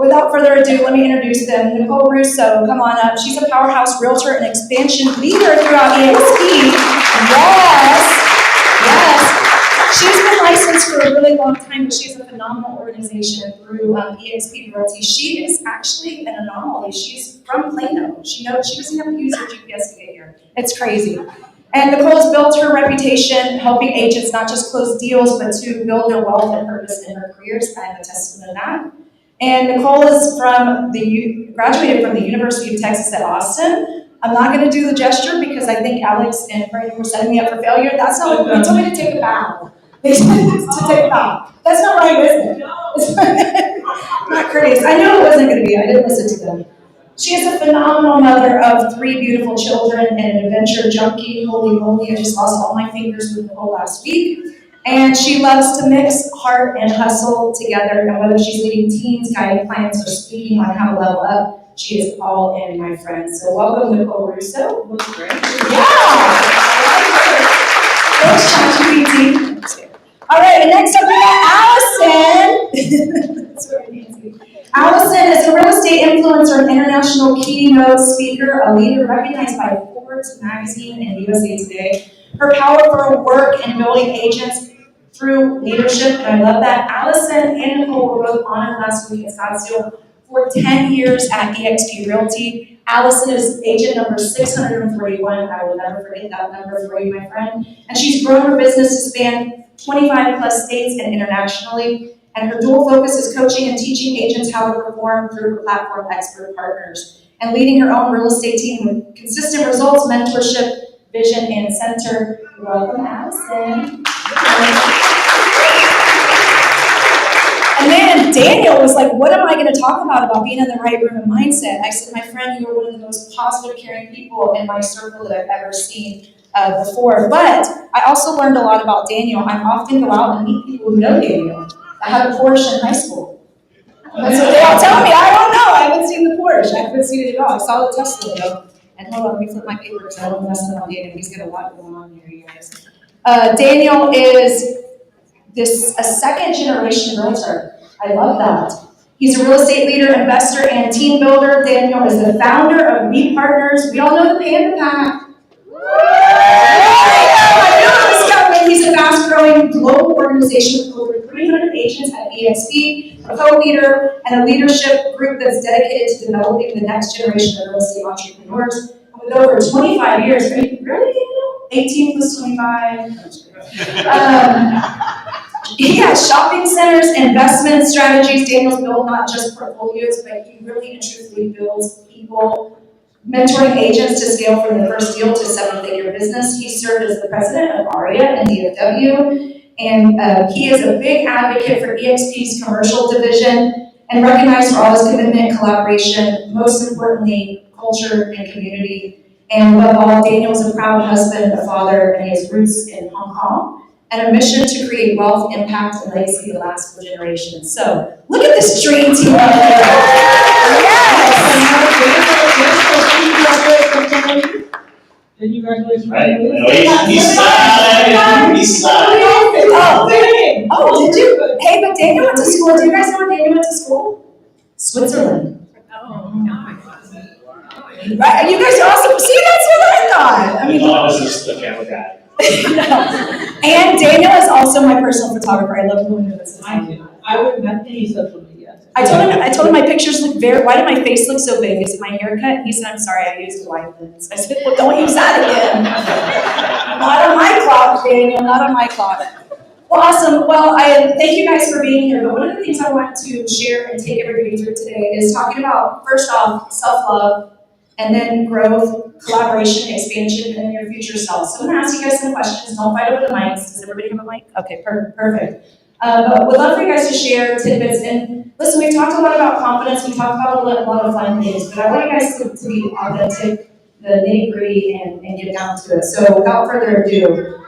without further ado, let me introduce them. Nicole Russo, come on up. She's a powerhouse realtor and expansion leader throughout eXp. Yes. She's been licensed for a really long time, but she has a phenomenal organization through eXp Realty. She is actually an anomaly. She's from Plano. She doesn't have to use her GPS to get here. It's crazy. And Nicole's built her reputation helping agents not just close deals, but to build their wealth and purpose in their careers. I have a testament of that. And Nicole is graduated from the University of Texas at Austin. I'm not going to do the gesture because I think Alex and Brandon were setting me up for failure. That's not what they told me to take a bow. They said to take a bow. That's not right, is it? I'm not courteous. I knew it wasn't going to be. I didn't listen to them. She is a phenomenal mother of 3 beautiful children and an adventure junkie. Holy moly, I just lost all my fingers with Nicole last week. And she loves to mix heart and hustle together. And whether she's leading teams, guiding clients, or speaking on how to level up, she is all in, my friends. So welcome, Nicole Russo. Looks great. Yeah. Thanks, ChatGPT. All right, and next up we got Allison. Sorry, Nancy. Allison is a real estate influencer, an international keynote speaker, a leader recognized by Forbes magazine and USA Today. Her powerful work in building agents through leadership, and I love that. Allison and Nicole were both honored last week at Scottsdale for 10 years at eXp Realty. Allison is agent number 641. I will never forget that number for you, my friend. And she's grown her business to span 25 plus states and internationally. And her dual focus is coaching and teaching agents how to perform through her platform expert partners and leading her own real estate team with consistent results, mentorship, vision, and center. Welcome, Allison. And then Daniel was like, what am I going to talk about being in the right room and mindset? I said, my friend, you are one of the most positive, caring people in my circle that I've ever seen before. But I also learned a lot about Daniel. I often go out and meet people who know Daniel. I had a Porsche in high school. That's what they all tell me. I don't know. I haven't seen the Porsche. I haven't seen it at all. I saw the Tesla though. And hold on, let me flip my paper because I don't mess up on Daniel. He's got a lot going on here, you guys. Daniel is a second generation realtor. I love that. He's a real estate leader, investor, and team builder. Daniel is the founder of We Partners. We all know the Panda Pack. I know it was coming. He's a fast-growing global organization with over 300 agents at eXp, a co-leader, and a leadership group that's dedicated to developing the next generation of real estate entrepreneurs. With over 25 years, are you really, Daniel? 18 plus 25. He has shopping centers, investment strategies. Daniel's built not just portfolios, but he really and truthfully builds people, mentoring agents to scale from the first deal to seven-figure business. He served as the president of ARIA in DFW, and he is a big advocate for eXp's commercial division and recognized for all his commitment, collaboration, most importantly, culture and community. And above all, Daniel is a proud husband, a father, and he has roots in Hong Kong, and a mission to create wealth, impact, and legacy that lasts for generations. So, look at this dream team up there. Yes! Did you graduate from Right. Realty? No, he's side. He's side. Oh, did you? Hey, but Daniel went to school. Do you guys know where Daniel went to school? Switzerland. Right? You guys are awesome. See, that's what I thought. I mean, this is the camera guy. And Daniel is also my personal photographer. I love doing this. I wouldn't have any social media. I told him my pictures look why did my face look so big? Is it my haircut? He said, I'm sorry, I used a wide lens. I said, well, don't use that again. Not on my clock, Daniel, not on my clock. Well, awesome. Well, I thank you guys for being here, but one of the things I want to share and take everybody through today is talking about, first off, self-love, and then growth, collaboration, expansion, and then your future self. So I'm gonna ask you guys some questions. Don't fight over the mics. Does everybody have a mic? Okay, perfect. But we'd love for you guys to share tidbits. And listen, we've talked a lot about confidence. We talked about a lot of fun things, but I want you guys to be authentic, the nitty gritty, and get down to it. So without further ado,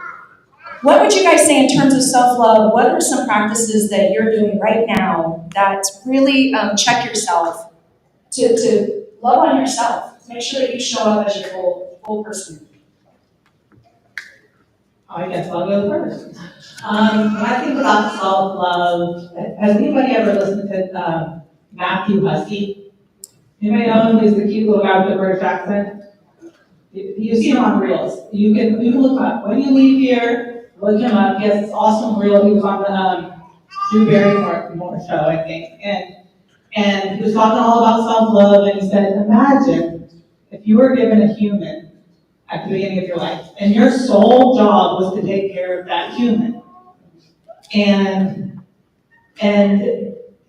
what would you guys say in terms of self-love? What are some practices that you're doing right now that really check yourself to love on yourself? Make sure that you show up as your full person. I guess I'll go first. When I think about self-love, has anybody ever listened to Matthew Hussey? Anybody know him? He's the cute little guy with the British accent. You see him on Reels. You can look him up. When you leave here, look him up. He has this awesome reel. He was on the Drew Barrymore show, I think. And he was talking all about self-love, and he said, imagine if you were given a human at the beginning of your life, and your sole job was to take care of that human. And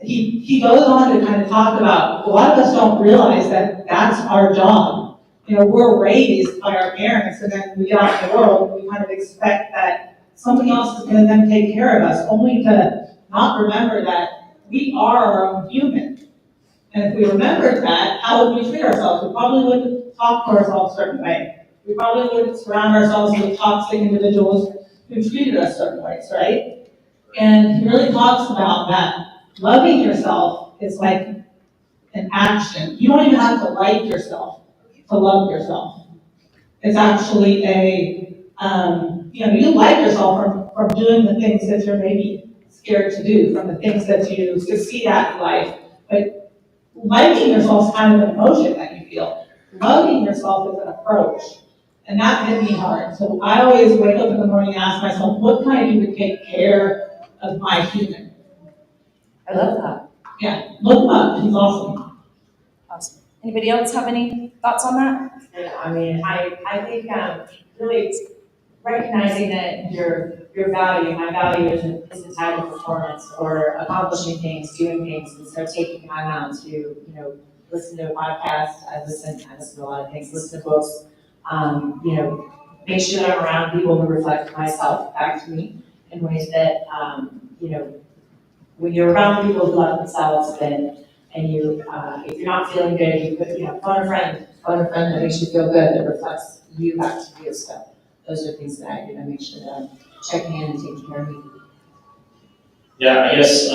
he goes on to kind of talk about, a lot of us don't realize that that's our job. You know, we're raised by our parents, and then we get out in the world, and we kind of expect that somebody else is going to then take care of us, only to not remember that we are our own human. And if we remembered that, how would we treat ourselves? We probably wouldn't talk to ourselves a certain way. We probably wouldn't surround ourselves with toxic individuals who treated us certain ways, right? And he really talks about that. Loving yourself is like an action. You don't even have to like yourself to love yourself. It's actually you like yourself from doing the things that you're maybe scared to do, from the things that you succeed at in life. But liking yourself is kind of an emotion that you feel. Loving yourself is an approach. And that hit me hard. So I always wake up in the morning and ask myself, what can I do to take care of my human? I love that. Yeah, look him up. He's awesome. Awesome. Anybody else have any thoughts on that? Yeah, I mean, I think really recognizing that your value, my value isn't tied to performance or accomplishing things, doing things, and so taking time out to, listen to a podcast. I listen to a lot of things, listen to books, make sure that I'm around people who reflect myself back to me in ways that, when you're around people who love themselves, and you, if you're not feeling good, you put, phone a friend that makes you feel good, that reflects you back to you. So those are things that I do to make sure that I'm checking in and taking care of me. Yeah, I guess,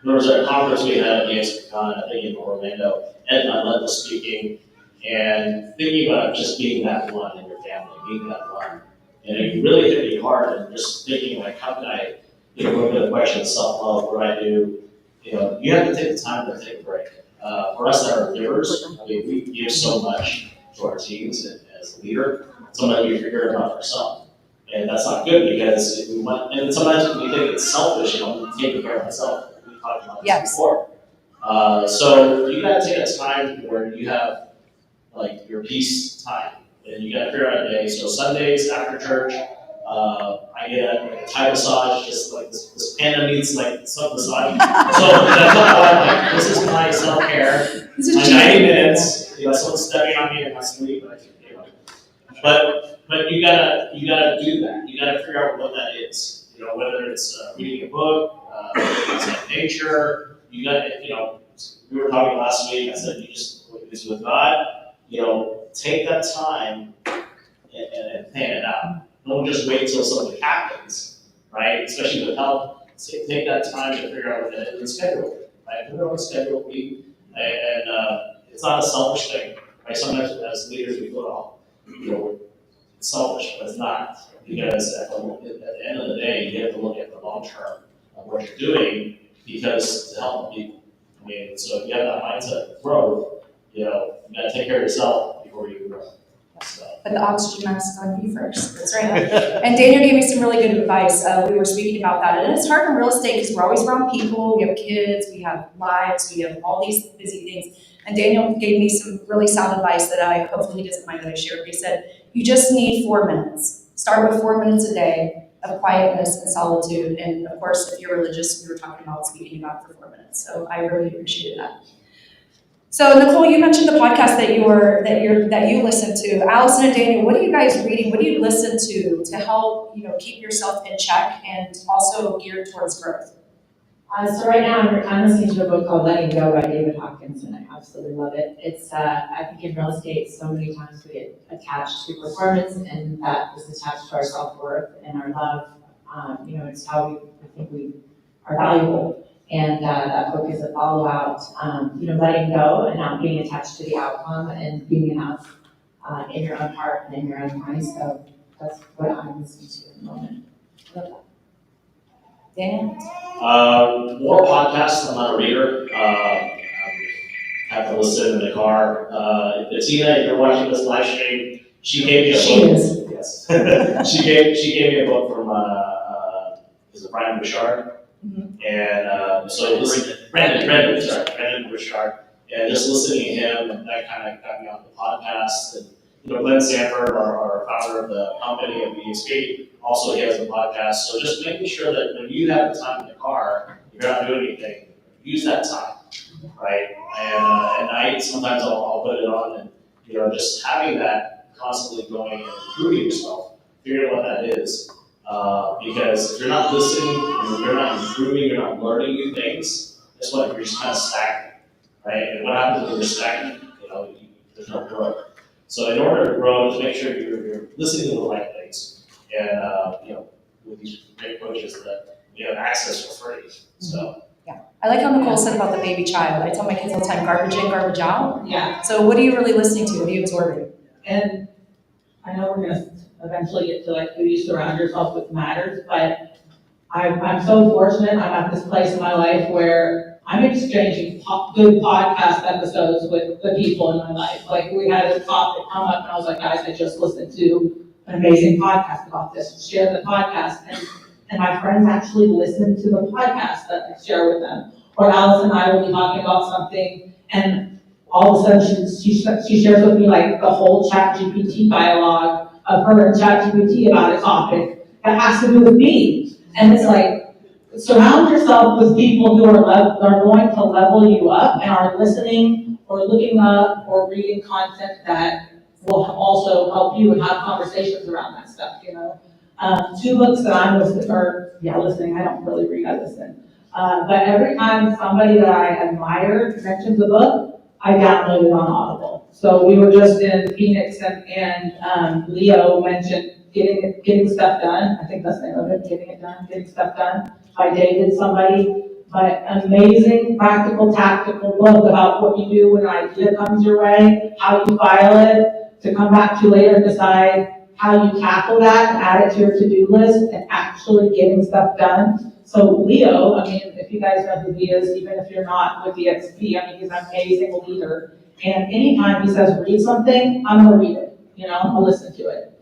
there was a conference we had at eXp, I think in Orlando, and I led the speaking, and thinking about just being that one in your family, being that one And it really hit me hard, and just thinking like, how can I, go to the question of self-love, what do I do? You have to take the time to take a break. For us that are givers, I mean, we give so much to our teams, and as a leader, sometimes we figure it out ourselves. And that's not good, because we want, and sometimes we think it's selfish, I'm taking care of myself. We talked about this before. So you gotta take a time where you have like your peace time, and you gotta figure out a day. So Sundays after church, I get a Thai massage, just like this panda needs like some massage. So that's what I like. This is my self-care. My 90 minutes. Someone's stepping on me in my sleep, But you gotta do that. You gotta figure out what that is. Whether it's reading a book, whether it's like nature. We were talking last week. I said you just is with God. Take that time and plan it out. Don't just wait till something happens, right? Especially with health. Take that time to figure out the schedule, right? Put it on a schedule, and it's not a selfish thing, right? Sometimes as leaders we feel, it's selfish, but it's not, because at the end of the day, you have to look at the long term of what you're doing, because to help people. I mean, so if you have that mindset of growth, you gotta take care of yourself before you grow. So. But the oxygen mask is on you first. That's right. And Daniel gave me some really good advice. We were speaking about that. And it's hard in real estate because we're always around people. We have kids, we have lives, we have all these busy things. And Daniel gave me some really sound advice that hopefully he doesn't mind that I shared. He said, you just need 4 minutes. Start with 4 minutes a day of quietness and solitude. And of course, if you're religious, we were talking about speaking about for 4 minutes. So I really appreciated that. So Nicole, you mentioned the podcast that you listen to. Allison and Daniel, what are you guys reading? What do you listen to help keep yourself in check and also geared towards growth? So right now I'm listening to a book called Letting Go by David Hopkins, and I absolutely love it. It's I think in real estate so many times we get attached to performance, and that is attached to our self-worth and our love. It's how I think we are valuable. And that book is all about, letting go and not being attached to the outcome, and being enough in your own heart and in your own mind. So that's what I'm listening to at the moment. Love that. Daniel? More podcasts. I'm not a reader. I have to listen in the car. Tina, if you're watching this live stream, she gave me a book. She is. Yes. she gave me a book from is it Brian Bouchard? Mm-hmm. And so Brandon Bouchard, and just listening to him, that kind of got me on the podcast. And Glenn Sanford, our founder of the company of eXp, also he has a podcast. So just making sure that when you have the time in the car, you're not doing anything, use that time, right? And at night, sometimes I'll put it on, and just having that constantly going and improving yourself, figuring out what that is. Because if you're not listening, you're not improving, you're not learning new things, guess what? You're just kind of stagnant, right? And what happens when you're stagnant? There's no growth. So in order to grow, just make sure you're listening to the right things. And with these great coaches that we have access for free. So. Yeah, I like how Nicole said about the baby child. I tell my kids all the time, garbage in, garbage out. Yeah. So what are you really listening to? What are you absorbing? And I know we're gonna eventually get to like who you surround yourself with matters, but I'm so fortunate. I'm at this place in my life where I'm exchanging good podcast episodes with the people in my life. Like we had a topic come up and I was like, guys, I just listened to an amazing podcast about this. Share the podcast. And my friends actually listen to the podcast that I share with them. Or Alice and I will be talking about something and all of a sudden she shares with me like the whole ChatGPT dialogue of her and ChatGPT about a topic that has to do with me. And it's like, surround yourself with people who are going to level you up and are listening or looking up or reading content that will also help you and have conversations around that stuff, 2 books that I'm listening, I don't really read, I listen. But every time somebody that I admire mentions a book, I download it on Audible. So we were just in Phoenix and Leo mentioned Getting Stuff Done. I think that's the name of it, Getting Stuff Done by David somebody. But amazing, practical, tactical book about what you do when an idea comes your way, how you file it, to come back to later and decide how you tackle that, add it to your to-do list, and actually getting stuff done. So Leo, I mean, if you guys know who he is, even if you're not with eXp, I mean, he's an amazing leader. And anytime he says read something, I'm gonna read it, I'll listen to it.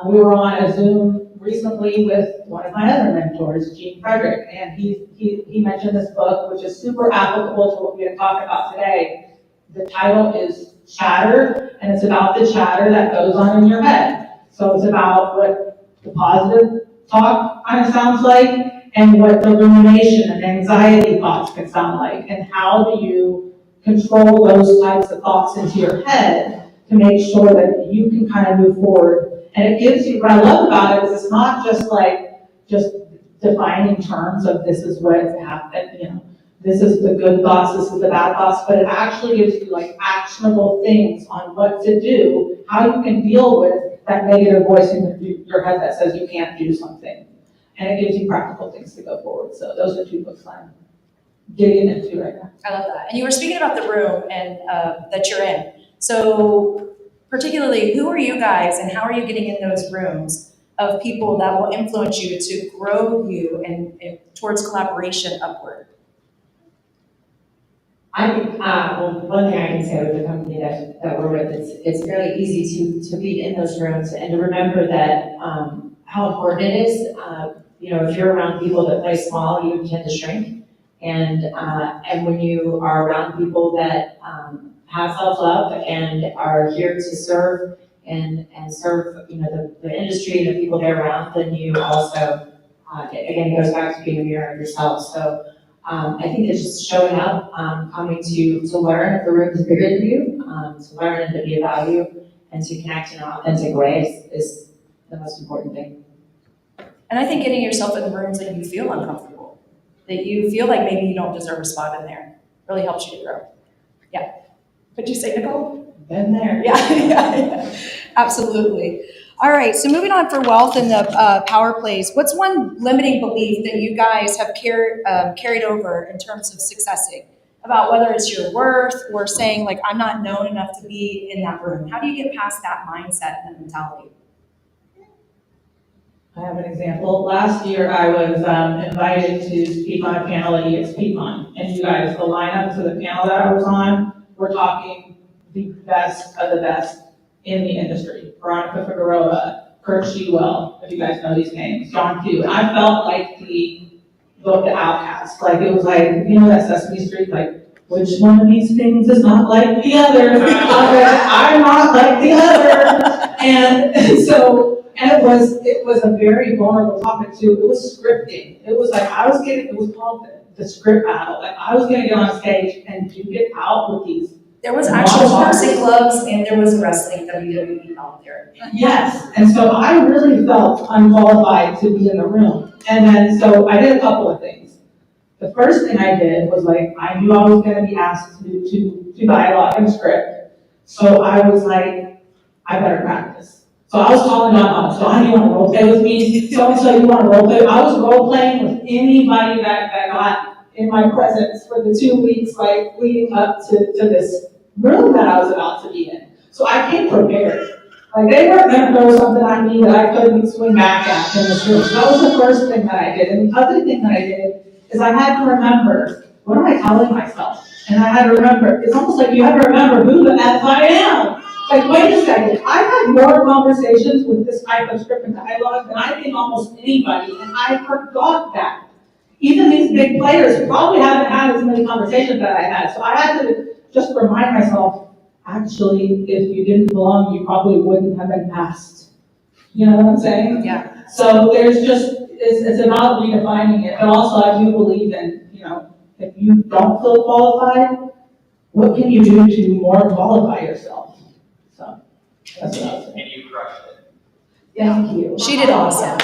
We were on a Zoom recently with one of my other mentors, Gene Frederick, and he mentioned this book, which is super applicable to what we're gonna talk about today. The title is Chatter, and it's about the chatter that goes on in your head. So it's about what the positive talk kind of sounds like, and what the rumination and anxiety thoughts can sound like, and how do you control those types of thoughts into your head to make sure that you can kind of move forward. And it gives you, what I love about it is it's not just defining terms of this is what happened, this is the good thoughts, this is the bad thoughts, but it actually gives you like actionable things on what to do, how you can deal with that negative voice in your head that says you can't do something. And it gives you practical things to go forward. So those are 2 books I'm digging into right now. I love that. And you were speaking about the room and that you're in. So particularly, who are you guys and how are you getting in those rooms of people that will influence you to grow you and towards collaboration upward? I think, well, one thing I can say with the company that we're with, it's fairly easy to be in those rooms and to remember that how important it is. If you're around people that play small, you tend to shrink. And when you are around people that have self-love and are here to serve and serve, the industry and the people they're around, then you also, again, it goes back to being a mirror of yourself. So I think it's just showing up, coming to learn if the room is bigger than you, to learn and to be of value, and to connect in an authentic way is the most important thing. And I think getting yourself in rooms that you feel uncomfortable, that you feel like maybe you don't deserve a spot in there, really helps you to grow. Yeah. What'd you say, Nicole? Been there. Yeah, absolutely. All right, so moving on for wealth and the power plays, what's one limiting belief that you guys have carried over in terms of successing? About whether it's your worth or saying like, I'm not known enough to be in that room. How do you get past that mindset and that mentality? I have an example. Last year, I was invited to speak on a panel at eXp, and you guys, the lineup to the panel that I was on, we're talking the best of the best in the industry. Veronica Figueroa, Kurt Shewell, if you guys know these names, John Q. And I felt like the outcast. Like it was like, that Sesame Street, like, which one of these things is not like the other? I'm not like the other. And so, and it was a very vulnerable topic too. It was scripting. It was like it was called the script battle. Like I was gonna get on stage and do get out with these. There was actual boxing gloves and there was wrestling WWE out there. Yes, and so I really felt unqualified to be in the room. And then so I did a couple of things. The first thing I did was like I knew I was gonna be asked to do dialogue and script. So I was like, I better practice. So I was calling John, so you want to role play with me? So you want to role play? I was role playing with anybody that got in my presence for the 2 weeks, like leading up to this room that I was about to be in. So I came prepared. Like they weren't going to throw something at me that I couldn't swing back at in this room. So that was the first thing that I did. And the other thing that I did is I had to remember, what am I telling myself? And I had to remember, it's almost like you have to remember who the F I am. Like, wait a second, I've had more conversations with this type of script and dialogue than I think almost anybody, and I forgot that. Even these big players probably haven't had as many conversations that I had, so I had to just remind myself, actually, if you didn't belong, you probably wouldn't have been passed. You know what I'm saying? Yeah. So there's just, it's about redefining it, but also I do believe in, if you don't feel qualified, what can you do to more qualify yourself? So that's what I was saying. And you crushed it. Thank you. She did awesome.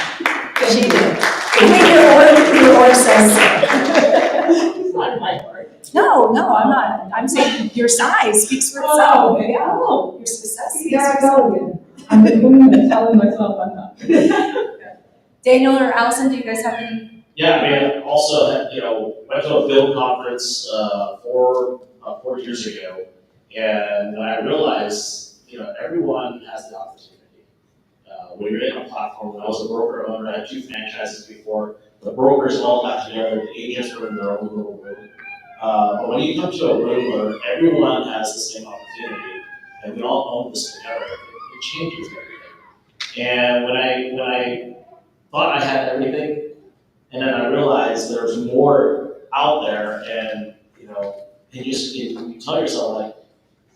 She did. I think your order says so. It's not in my word. No, I'm not. I'm saying your size speaks for itself. Oh, okay. Yeah. Oh, Your success speaks there for I itself. go again. I'm doing and telling myself I'm not. Daniel or Allison, do you guys have any? Yeah, I mean, also, went to a film conference 4 years ago, and I realized, everyone has the opportunity. when you're in a platform, when I was a broker owner, I had 2 franchises before. The brokers all got together, the agents were in their own little room. But when you come to a room where everyone has the same opportunity, and we all own this together, it changes everything. And when I thought I had everything, and then I realized there was more out there, and you tell yourself like,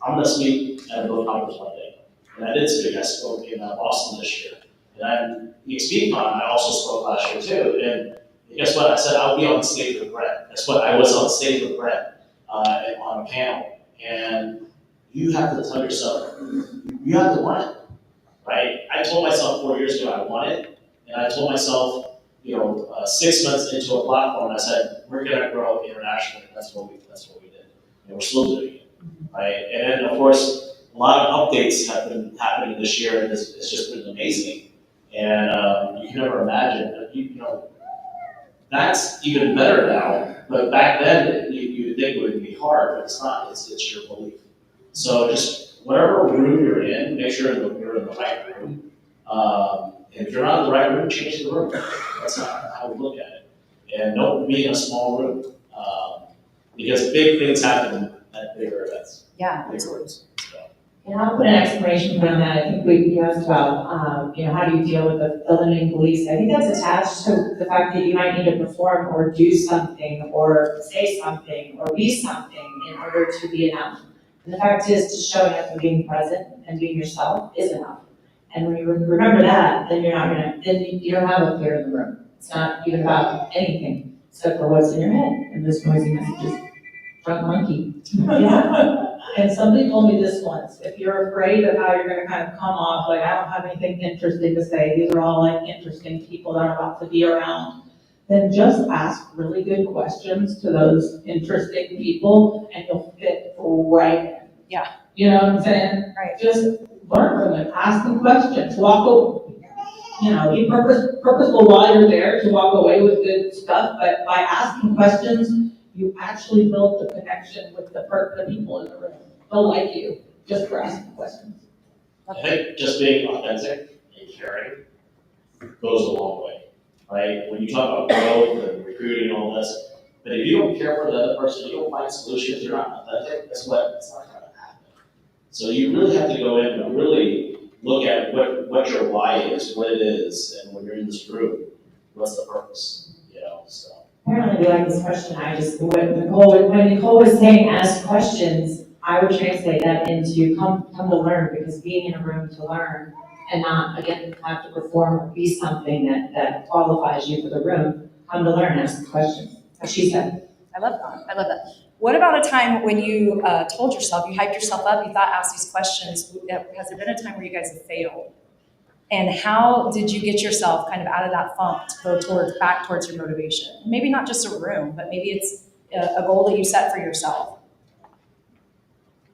I'm gonna speak at a Bill Conference one day. And I did speak. I spoke in Boston this year. And then eXp Con, I also spoke last year too. And guess what? I said I'll be on stage with Brett. Guess what? I was on stage with Brett on a panel. And you have to tell yourself, you have to want it, right? I told myself 4 years ago I want it, and I told myself, 6 months into a platform, I said we're gonna grow internationally. That's what we did, and we're still doing it, right? And then of course, a lot of updates have been happening this year, and it's just been amazing. And you can never imagine that that's even better now. But back then, you would think it would be hard, but it's not. It's your belief. So just whatever room you're in, make sure that you're in the right room. And if you're not in the right room, change the room. That's not how we look at it. And don't be in a small room, because big things happen at bigger events. Yeah, Bigger rooms. So. And I'll put an exclamation point on that. I think you asked about, how do you deal with the limiting beliefs? I think that's attached to the fact that you might need to perform or do something or say something or be something in order to be enough. And the fact is, just showing up and being present and being yourself is enough. And when you remember that, then you don't have a fear in the room. It's not even about anything except for what's in your head and those noisy messages. Drunk monkey. Yeah. And somebody told me this once, if you're afraid of how you're gonna kind of come off, like, I don't have anything interesting to say, these are all like interesting people that are about to be around, then just ask really good questions to those interesting people and you'll fit right in. Yeah. You know what I'm saying? Right. Just learn from them, ask them questions, be purposeful while you're there to walk away with good stuff, but by asking questions, you actually build the connection with the people in the room. They'll like you just for asking questions. I think just being authentic and caring goes a long way, right? When you talk about growth and recruiting and all this, but if you don't care for the other person, you don't find solutions, you're not authentic, guess what? It's not gonna happen. So you really have to go in and really look at what your why is, what it is, and when you're in this group, what's the purpose, so. Apparently we like this question. When Nicole was saying ask questions, I would translate that into come to learn, because being in a room to learn and not, again, have to perform or be something that qualifies you for the room, come to learn, ask the questions, as she said. I love that. What about a time when you told yourself, you hyped yourself up, you thought, ask these questions, has there been a time where you guys have failed? And how did you get yourself kind of out of that funk to go back towards your motivation? Maybe not just a room, but maybe it's a goal that you set for yourself.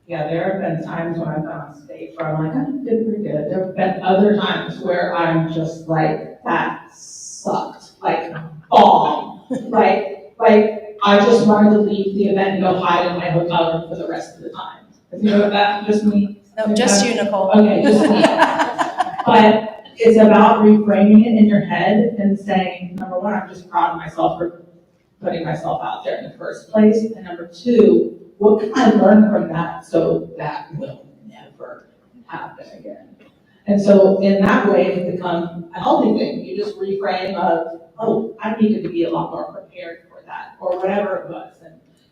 Yeah, there have been times when I've gone on stage where I'm like, I did pretty good. There have been other times where I'm just like, that sucked. Like, bomb. like, I just wanted to leave the event and go hide in my hotel room for the rest of the time. If you know that, just me? No, just you, Nicole. Okay, just me. But it's about reframing it in your head and saying, number one, I'm just proud of myself for putting myself out there in the first place. And number two, what can I learn from that so that will never happen again? And so in that way, it's become a healthy thing. You just reframe of, oh, I needed to be a lot more prepared for that, or whatever it was.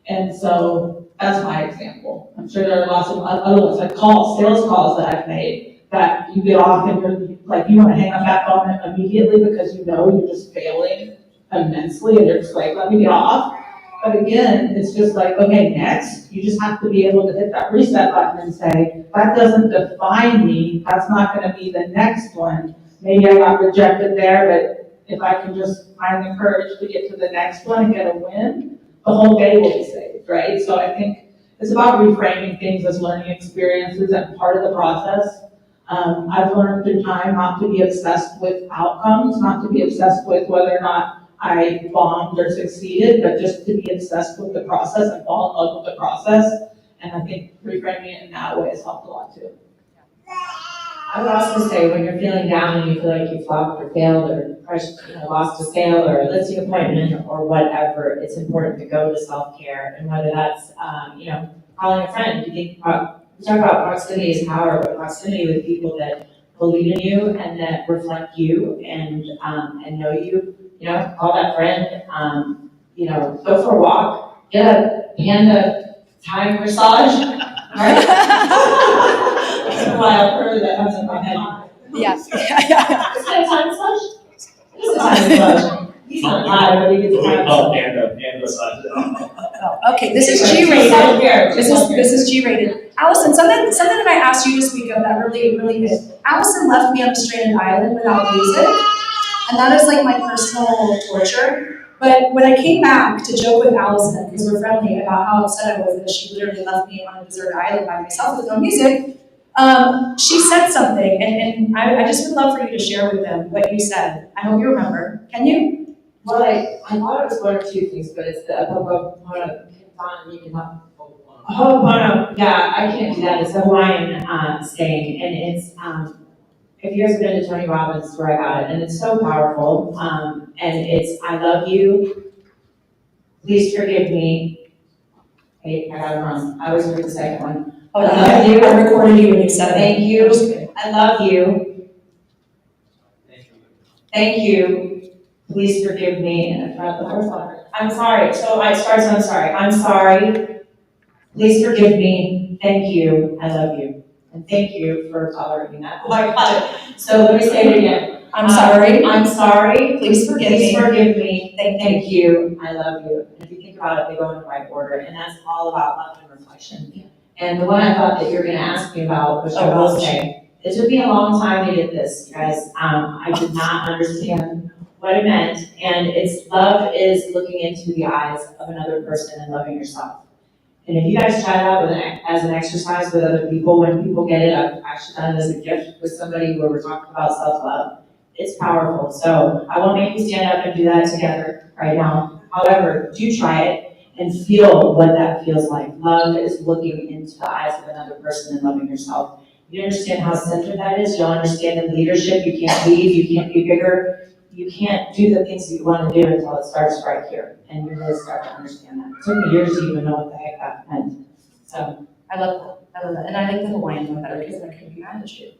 And so that's my example. I'm sure there are lots of other ones, like sales calls that I've made, that you get off and you're like, you want to hang up that phone immediately because you know you're just failing immensely and you're just like, let me get off. But again, it's just like, okay, next, you just have to be able to hit that reset button and say, that doesn't define me, that's not gonna be the next one. Maybe I got rejected there, but if I can just find the courage to get to the next one and get a win, the whole day will be saved, right? So I think it's about reframing things as learning experiences and part of the process. I've learned through time not to be obsessed with outcomes, not to be obsessed with whether or not I bombed or succeeded, but just to be obsessed with the process and fall in love with the process. And I think reframing it in that way has helped a lot too. I would also say when you're feeling down and you feel like you flopped or failed or lost a sale or a listing appointment or whatever, it's important to go to self-care. And whether that's, calling a friend, we talk about proximity is power, but proximity with people that believe in you and that reflect you and know you, call that friend, go for a walk, get a panda Thai massage, right? That's why I've heard that comes in my head. Yeah. Is that a Thai massage? It is a Thai massage. He's not Thai, but he gets a Thai massage. Panda massage. Oh, okay, this is G-rated. This is G-rated. Allison, something that I asked you to speak of that really, really hit. Allison left me on a stranded island without music, and that is like my personal torture. But when I came back to joke with Allison, because we're friendly, about how upset I was that she literally left me on a deserted island by myself with no music, she said something, and I just would love for you to share with them what you said. I hope you remember. Can you? Well, I thought it was one or two things, but it's the Ho'oponopono, you can talk. Ho'oponopono, yeah, I can't do that. It's a Hawaiian saying, and it's if you guys have been to Tony Robbins, where I got it, and it's so powerful. And it's I love you. Please forgive me. Hey, I got it wrong. I always read the second one. Oh, I love you. I recorded you and you said Thank you. I love you. Thank you. Please forgive me. And I forgot the first one. I'm sorry. So it starts, I'm sorry. I'm sorry. Please forgive me. Thank you. I love you. And thank you for tolerating that. Oh, I got it. So let me say it again. I'm sorry. I'm sorry. Please forgive me. Please forgive me. Thank you. I love you. And if you think about it, they go in the right order. And that's all about love and reflection. And the one I thought that you were going to ask me about, which I will say, it took me a long time to get this, you guys. I did not understand what it meant. And it's love is looking into the eyes of another person and loving yourself. And if you guys try that as an exercise with other people, when people get it, I've actually done it as a gift with somebody where we're talking about self-love. It's powerful. So I won't make you stand up and do that together right now. However, do try it and feel what that feels like. Love is looking into the eyes of another person and loving yourself. You understand how centered that is? You'll understand in leadership, you can't lead, you can't be bigger, you can't do the things that you want to do until it starts right here. And you really start to understand that. It took me years to even know what the heck that meant. So I love that. And I like the Hawaiian one better because I couldn't be mad at you.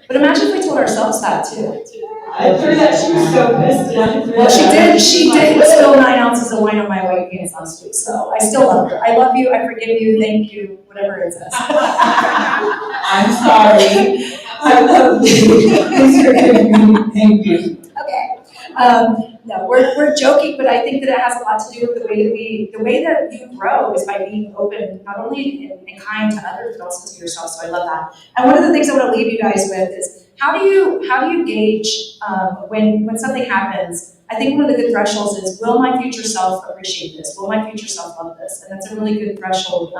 But imagine if we told ourselves that too. I threw that, she was so pissed. Well, she did spill 9 ounces of wine on my white pants last week, so I still love her. I love you, I forgive you, thank you, whatever it says. I'm sorry. I love you. Please forgive me. Thank you. Okay. No, we're joking, but I think that it has a lot to do with the way that you grow is by being open, not only and kind to others, but also to yourself. So I love that. And one of the things I want to leave you guys with is how do you gauge when something happens? I think one of the good thresholds is, will my future self appreciate this? Will my future self love this? And that's a really good threshold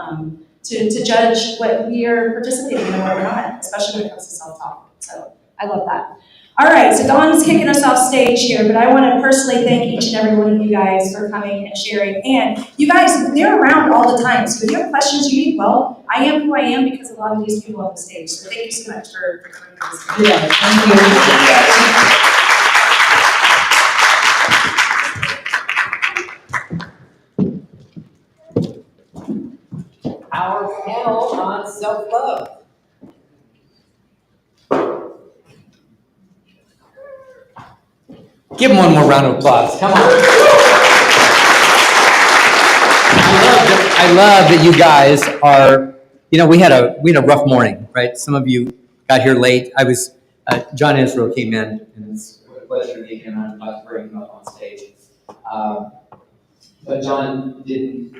to judge what we are participating in and what we're not, especially when it comes to self-talk. So I love that. All right, so Dawn's kicking us off stage here, but I want to personally thank each and every one of you guys for coming and sharing. And you guys, they're around all the time, so if you have questions you need, well, I am who I am because of a lot of these people on the stage. So thank you so much for coming to this. Yeah, thank you. Our panel on self-love. Give them one more round of applause. Come on. I love that you guys are, we had a rough morning, right? Some of you got here late. John Israel came in, and it's a pleasure to meet him. I'm about to bring him up on stage. But John didn't,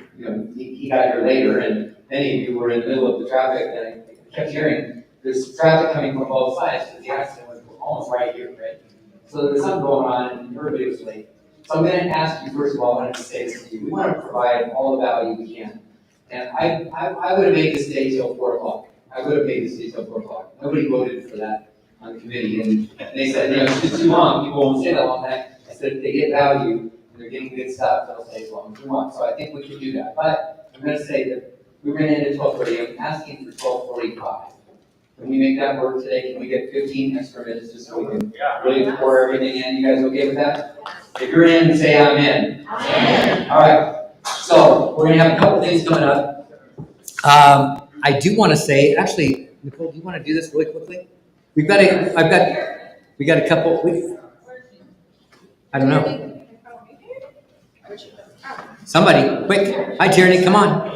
he got here later, and many of you were in the middle of the traffic, and I kept hearing there's traffic coming from both sides, because the accident was almost right here, right? So there was something going on, and everybody was late. So I'm going to ask you, first of all, I wanted to say this to you. We want to provide all the value we can. And I would have made this day till 4 o'clock. I would have made this day till 4 o'clock. Nobody voted for that on the committee. And they said, it's just too long. People won't stay that long. I said, if they get value and they're getting good stuff, they'll stay as long as we want. So I think we can do that. But I'm going to say that we ran in at 12:30. I'm asking for 12:45. Can we make that work today? Can we get 15 extra minutes just so we can really pour everything in? You guys okay with that? If you're in, say I'm in. Amen. All right. So we're gonna have a couple things coming up. I do want to say, actually, Nicole, do you want to do this really quickly? We got a couple. I don't know. Somebody, quick! Hi, Tierney, come on.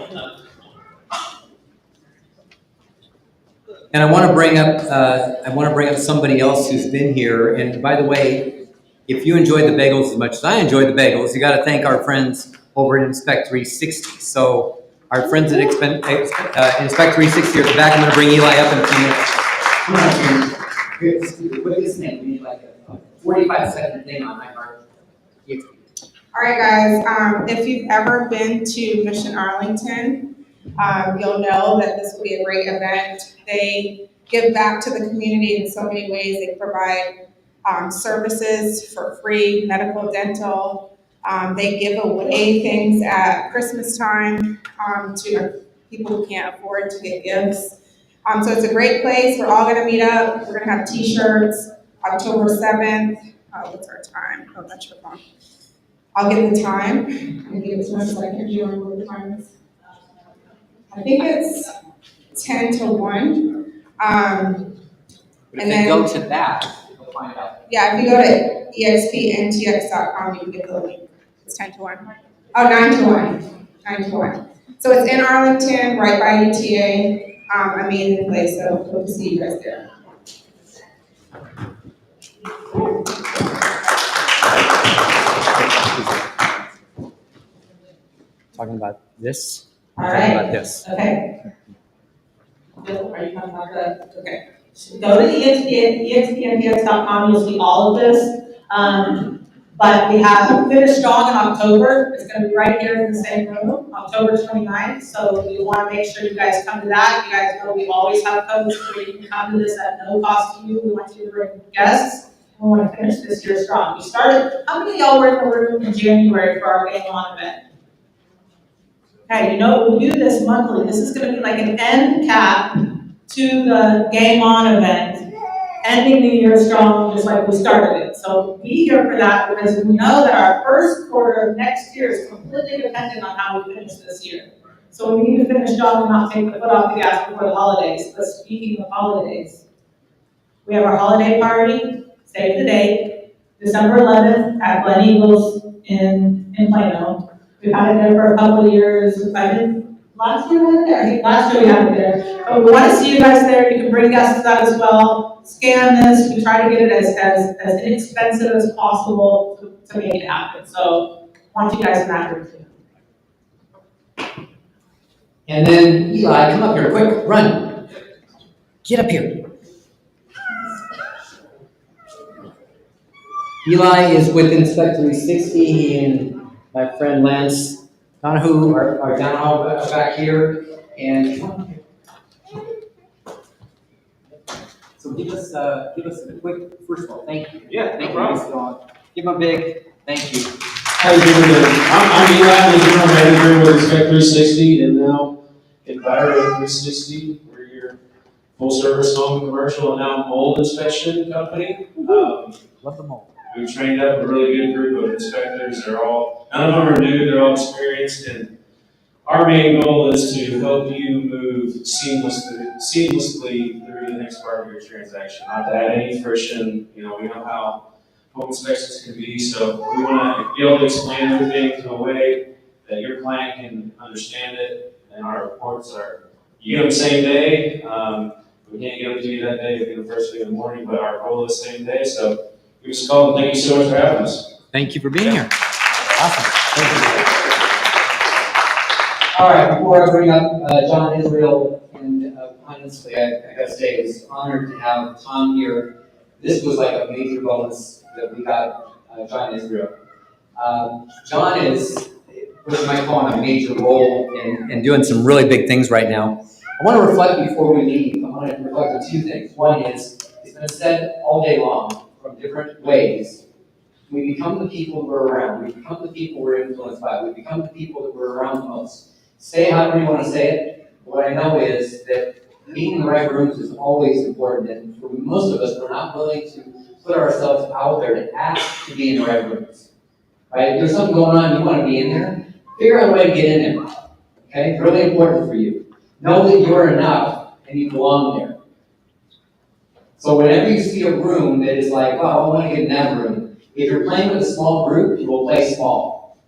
And I want to bring up somebody else who's been here. And by the way, if you enjoyed the bagels as much as I enjoyed the bagels, you got to thank our friends over at Inspect 360. So our friends at Inspect 360 are at the back. I'm going to bring Eli up in a few minutes. Come on, Tierney. What is his name? We need like a 45-second thing on my part. All right, guys, if you've ever been to Mission Arlington, you'll know that this will be a great event. They give back to the community in so many ways. They provide services for free, medical, dental. They give away things at Christmas time to people who can't afford to get gifts. So it's a great place. We're all gonna meet up. We're gonna have t-shirts October 7th. What's our time? Oh, that's your phone. I'll give the time. I'll give it to us so I can remember what the time is. I think it's 10 to 1. But if And they then- go to that, we'll find out. Yeah, if you go to expntx.com, you can get the link. It's 10 to 1. Oh, 9 to 1. 9 to 1. So it's in Arlington, right by UTA. Amazing place, so hope to see you guys there. Talking about this? All Talking right. about this. Okay. Bill, are you talking about the, okay. Go to expntx.com, you'll see all of this. But we have Finish Strong in October. It's gonna be right here in the same room, October 29th. So we wanna make sure you guys come to that. You guys know we always have codes where you can come to this at no cost to you. We want you to bring guests. We wanna finish this year strong. We started, how many of y'all were in the room in January for our Game On event? Okay, you know, we do this monthly. This is gonna be like an end cap to the Game On event, ending the year strong, just like we started it. So be here for that, because we know that our first quarter of next year is completely dependent on how we finish this year. So we need to finish strong and not take the foot off the gas before the holidays. But speaking of holidays, we have our holiday party, save the date, December 11th at Glen Eagles in Plano. We've had it there for a couple of years. Last year we had it there. I think last year we had it there. But we want to see you guys there. You can bring guests to that as well. Scan this. We try to get it as inexpensive as possible to make it happen. So I want you guys in that group too. And then Eli, come up here, quick, run. Get up here. Eli is with Inspect 360 and my friend Lance Donahue are down back here. And so give us a quick, first of all, thank you. Yeah, Thank no you, problem. Mr. Dawn. Give him a big thank you. How you doing today? I'm Eli, I'm the general manager with Inspect 360 and now Enviro 360. We're your full service home commercial and now mold inspection company. Love them all. We've trained up a really good group of inspectors. None of them are new, they're all experienced, and our main goal is to help you move seamlessly through the next part of your transaction. Not to add any friction, we know how home inspections can be, so we want to be able to explain everything to a way that your client can understand it, and our reports you get them same day. We can't get them to you that day, we get them first thing in the morning, but our goal is same day, so give us a call, and thank you so much for having us. Thank you for being here. Awesome. Thank you. All right, before I bring up John Israel, and honestly, I gotta say, it was honored to have Tom here. This was like a major bonus that we got John Israel. John is what you might call a major role in doing some really big things right now. I want to reflect before we leave. I want to reflect on two things. One is, it's been said all day long from different ways. We become the people we're around. We become the people we're influenced by. We become the people that we're around the most. Say it however you want to say it. What I know is that being in the right rooms is always important, and for most of us, we're not willing to put ourselves out there to ask to be in the right rooms. Right? If there's something going on, you want to be in there, figure out a way to get in there. Okay? It's really important for you. Know that you're enough and you belong there. So whenever you see a room that is like, oh, I want to get in that room, if you're playing with a small group, you will play small.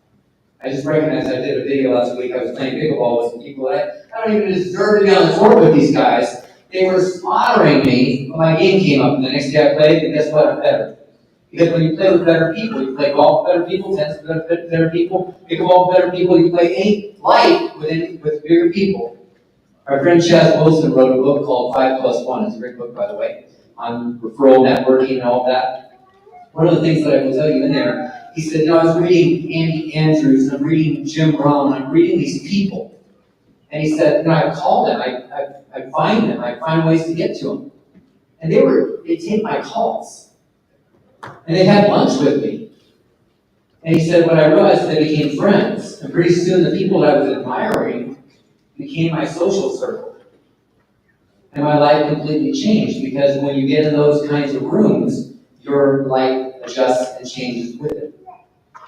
I just recognized I did a video last week. I was playing pickleball with some people that I don't even deserve to be on the court with these guys. They were slaughtering me when my game came up, and the next day I played, and guess what? I'm better. Because when you play with better people, you play golf with better people, tennis with better people, pickleball with better people, you play any life with bigger people. Our friend Chaz Wilson wrote a book called 5+1. It's a great book, by the way, on referral networking and all that. One of the things that I will tell you in there, he said, I was reading Andy Andrews, and I'm reading Jim Brown, and I'm reading these people. And he said, I call them, I find them, I find ways to get to them. And they take my calls. And they had lunch with me. And he said, what I realized is they became friends. And pretty soon the people that I was admiring became my social circle. And my life completely changed, because when you get in those kinds of rooms, your life adjusts and changes with it.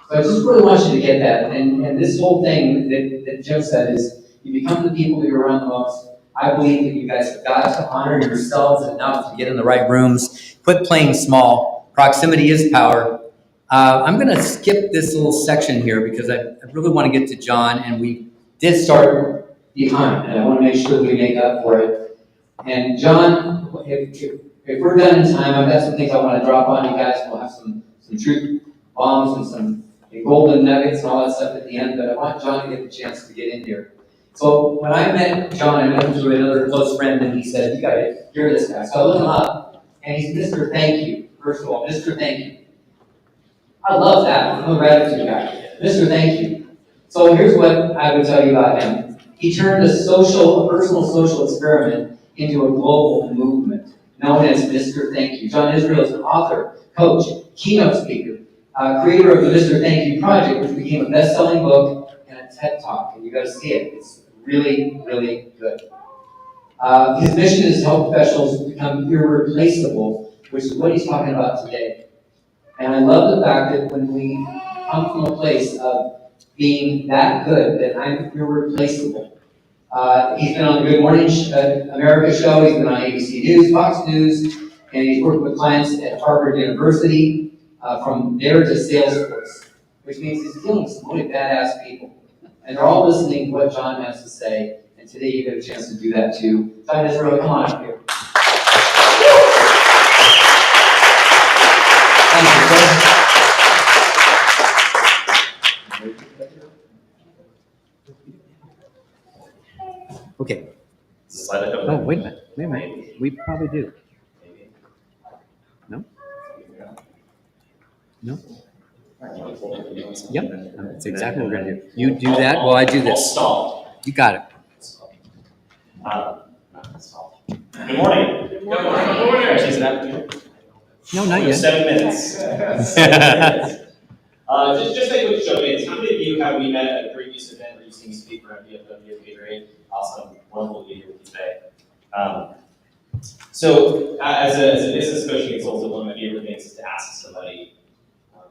So I just really want you to get that. And this whole thing that Jim said is, you become the people that you're around the most. I believe that you guys have got to honor yourselves enough to get in the right rooms. Quit playing small. Proximity is power. I'm going to skip this little section here because I really want to get to John, and we did start behind, and I want to make sure we make up for it. And John, if we're done in time, I've got some things I want to drop on you guys. We'll have some truth bombs and some golden nuggets and all that stuff at the end, but I want John to get the chance to get in here. So when I met John, I met him through another close friend, and he said, you got to hear this guy. So I looked him up, and he's Mr. Thank You. First of all, Mr. Thank You. I love that. I'm a gratitude guy. Mr. Thank You. So here's what I would tell you about him. He turned a personal social experiment into a global movement known as Mr. Thank You. John Israel is an author, coach, keynote speaker, creator of the Mr. Thank You Project, which became a best-selling book and a TED Talk. And you got to see it. It's really, really good. His mission is to help professionals become irreplaceable, which is what he's talking about today. And I love the fact that when we come from a place of being that good, that I'm irreplaceable. He's been on the Good Morning America show, he's been on ABC News, Fox News, and he's worked with clients at Harvard University, from there to Salesforce, which means he's dealing with some really badass people. And they're all listening to what John has to say, and today you get a chance to do that too. John Israel, come on up here. Thank you, sir. Okay. Oh, wait a minute. We probably do. No? No? Yep, that's exactly what we're gonna do. You do that while I do this. You got it. Good morning. Good morning. Actually, is it afternoon? No, not yet. 7 minutes. 7 minutes. Just a quick show of hands. How many of you have we met at a previous event where you've seen me speak for MDFW Gatorade? Awesome. Wonderful to be here with you today. So, as a business coaching consultant, one of my favorite things is to ask somebody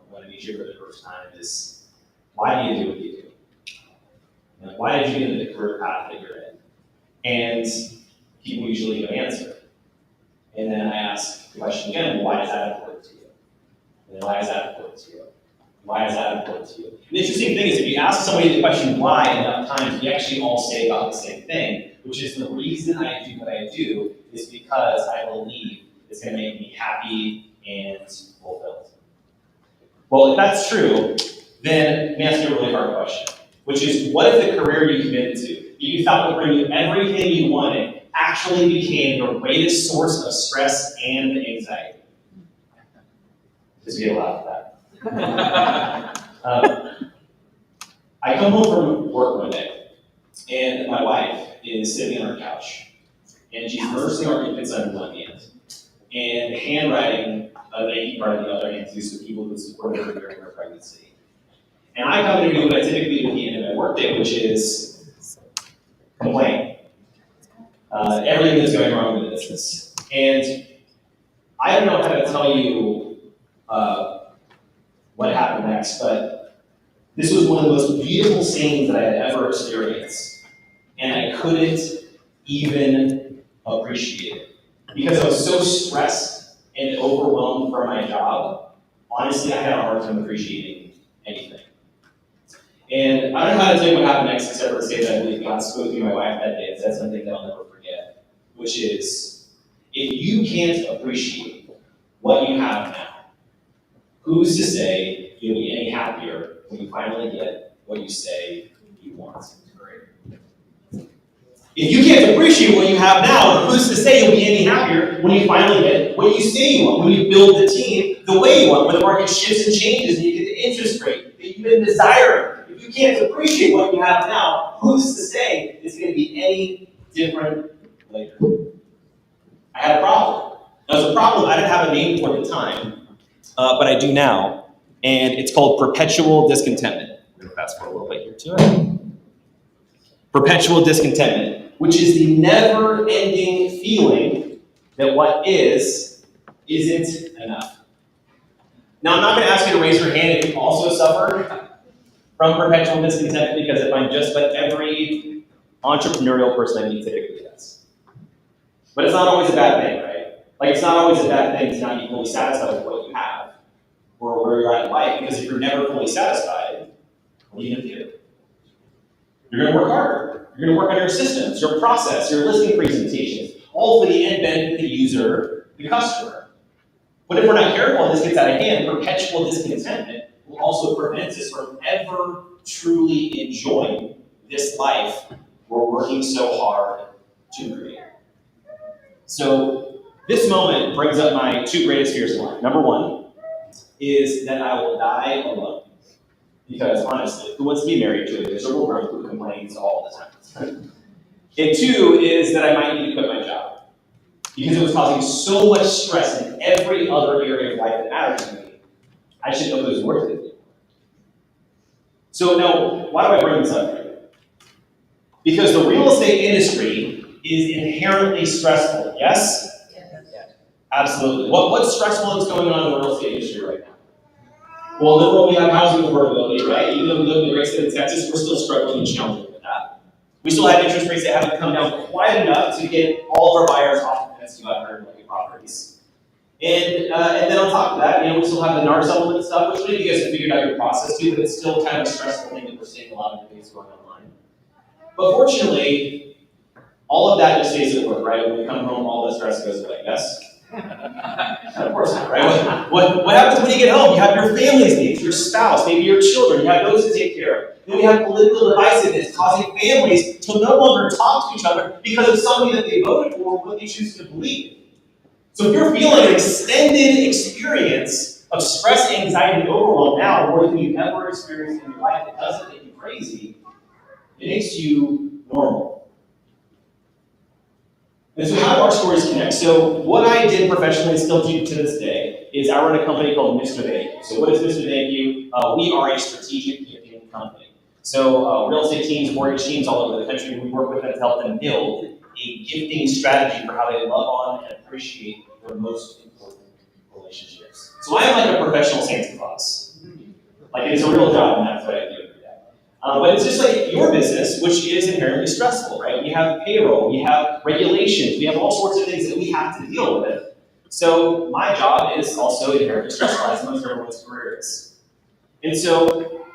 when I meet you for the first time is, why do you do what you do? Why did you get into the career path that you're in? And people usually don't answer. And then I ask the question again, why is that important to you? And then why is that important to you? Why is that important to you? And the interesting thing is if you ask somebody the question why enough times, we actually all say about the same thing, which is the reason I do what I do is because I believe it's going to make me happy and fulfilled. Well, if that's true, then let me ask you a really hard question, which is what if the career you committed to, that you thought would bring you everything you wanted, actually became your greatest source of stress and anxiety? Because we get a lot of that. I come home from work one day, and my wife is sitting on her couch, and she's nursing our infant son in one hand, and handwriting a baby part of the other hand too, so people who supported her during her pregnancy. And I come in and do what I typically do at the end of my workday, which is complain. everything that's going wrong with the business. And I don't know how to tell you what happened next, but this was one of the most beautiful scenes that I had ever experienced. And I couldn't even appreciate it. Because I was so stressed and overwhelmed from my job, honestly, I had a hard time appreciating anything. And I don't know how to tell you what happened next, except for to say that I believe God spoke to my wife that day and said something that I'll never forget, which is, if you can't appreciate what you have now, who's to say you'll be any happier when you finally get what you say you want? If you can't appreciate what you have now, who's to say you'll be any happier when you finally get what you say you want, when you build the team the way you want, when the market shifts and changes and you get the interest rate that you've been desiring? If you can't appreciate what you have now, who's to say it's going to be any different later? I had a problem. Now, it was a problem I didn't have a name for at the time, but I do now, and it's called perpetual discontentment. We're going to fast forward a little bit here to it. Perpetual discontentment, which is the never-ending feeling that what is isn't enough. Now, I'm not going to ask you to raise your hand if you also suffer from perpetual discontentment, because if I'm just about every entrepreneurial person I meet typically does. But it's not always a bad thing, right? Like, it's not always a bad thing to not be fully satisfied with what you have or where you're at in life, because if you're never fully satisfied, what are you going to do? You're going to work harder. You're going to work on your systems, your process, your listing presentations, all for the end benefit of the user, the customer. But if we're not careful and this gets out of hand, perpetual discontentment will also prevent us from ever truly enjoying this life we're working so hard to create. So this moment brings up my two greatest fears in life. Number one is that I will die alone. Because honestly, who wants to be married to a miserable growth who complains all the time? And two is that I might need to quit my job. Because it was causing so much stress in every other area of life that matters to me. I should know it was worth it. So now, why do I bring this up here? Because the real estate industry is inherently stressful, yes? Yes. Absolutely. What's stressful that's going on in the real estate industry right now? Well, liberal, we have housing affordability, right? Even though we live in the great state of Texas, we're still struggling and challenging with that. We still have interest rates that haven't come down quite enough to get all of our buyers off the fence to 200 properties. And then on top of that, we still have the NAR settlement stuff, which maybe you guys have figured out your process too, but it's still kind of a stressful thing that we're seeing a lot of debates going online. But fortunately, all of that just stays at work, right? When we come home, all the stress goes away, yes? Of course not, right? What happens when you get home? You have your family's needs, your spouse, maybe your children, you have those to take care of. Then we have political divisiveness causing families to no longer talk to each other because of somebody that they voted for or what they choose to believe. So if you're feeling an extended experience of stress, anxiety, and overwhelm now, more than you've ever experienced in your life, it doesn't make you crazy, it makes you normal. And so how do our stories connect? So what I did professionally and still do to this day is I run a company called Mr. Thank You. So what is Mr. Thank You? We are a strategic gifting company. So real estate teams, mortgage teams all over the country, we work with them to help them build a gifting strategy for how they love on and appreciate their most important relationships. So I am like a professional Santa Claus. Like it's a real job and that's what I do. But it's just like your business, which is inherently stressful, right? We have payroll, we have regulations, we have all sorts of things that we have to deal with. So my job is also inherently stressful, as most everyone's career is. And so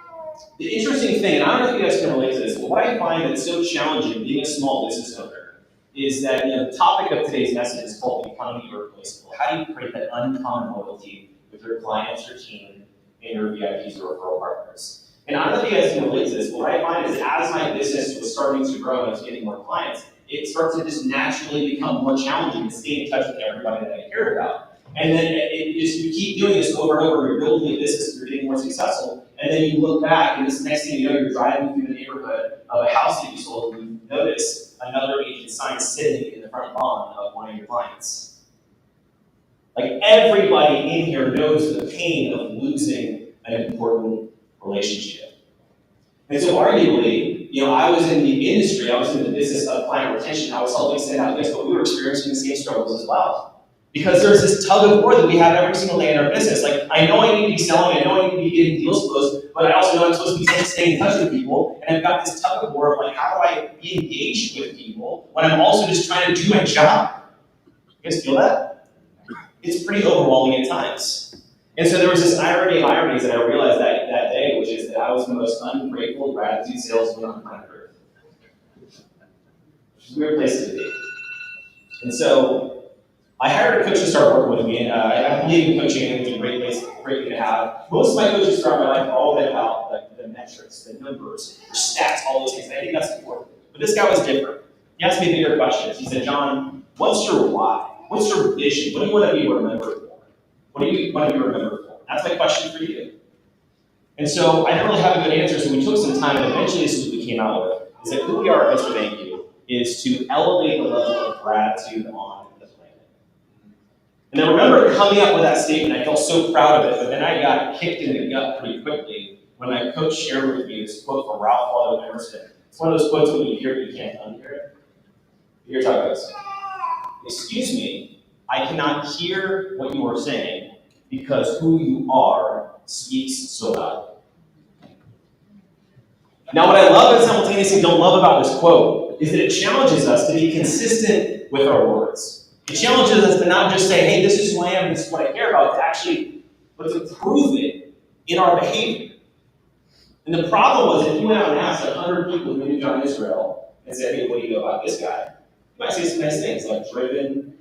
the interesting thing, and I don't know if you guys can relate to this, but what I find that's so challenging being a small business owner is that the topic of today's message is called becoming irreplaceable. How do you create that uncommon loyalty with your clients, your team, and your VIPs or referral partners? And I don't know if you guys can relate to this, but what I find is as my business was starting to grow and I was getting more clients, it starts to just naturally become more challenging to stay in touch with everybody that I cared about. And then you keep doing this over and over, you're building a business, you're getting more successful, and then you look back and this next thing you know, you're driving through the neighborhood of a house that you sold and you notice another agent sign sitting in the front lawn of one of your clients. Like everybody in here knows the pain of losing an important relationship. And so arguably, I was in the industry, I was in the business of client retention, I was helping send out lists, but we were experiencing the same struggles as well. Because there's this tug of war that we have every single day in our business. Like, I know I need to be selling, I know I need to be getting deals closed, but I also know I'm supposed to be staying in touch with people, and I've got this tug of war of like, how do I be engaged with people when I'm also just trying to do my job? You guys feel that? It's pretty overwhelming at times. And so there was this irony of ironies that I realized that day, which is that I was the most ungrateful gratitude salesman on planet Earth. Which is a weird place to be. And so I hired a coach to start working with me. I believe in coaching, and it's a great place, great thing to have. Most of my coaches throughout my life are all about like the metrics, the numbers, the stats, all those things. I think that's important. But this guy was different. He asked me bigger questions. He said, John, what's your why? What's your vision? What do you want to be remembered for? What do you want to be remembered for? That's my question for you. And so I didn't really have a good answer, so we took some time, and eventually this is what we came out with. Is that who we are at Mr. Thank You is to elevate the level of gratitude on the planet. And I remember coming up with that statement, I felt so proud of it, but then I got kicked in the gut pretty quickly when my coach shared with me this quote from Ralph Waldo Emerson. It's one of those quotes when you hear it, you can't unhear it. Here's how it goes. Excuse me, I cannot hear what you are saying because who you are speaks so loud. Now, what I love and simultaneously don't love about this quote is that it challenges us to be consistent with our words. It challenges us to not just say, hey, this is who I am, this is what I care about, but to prove it in our behavior. And the problem was if you went out and asked 100 people who knew John Israel and said, hey, what do you know about this guy? You might say some nice things like driven,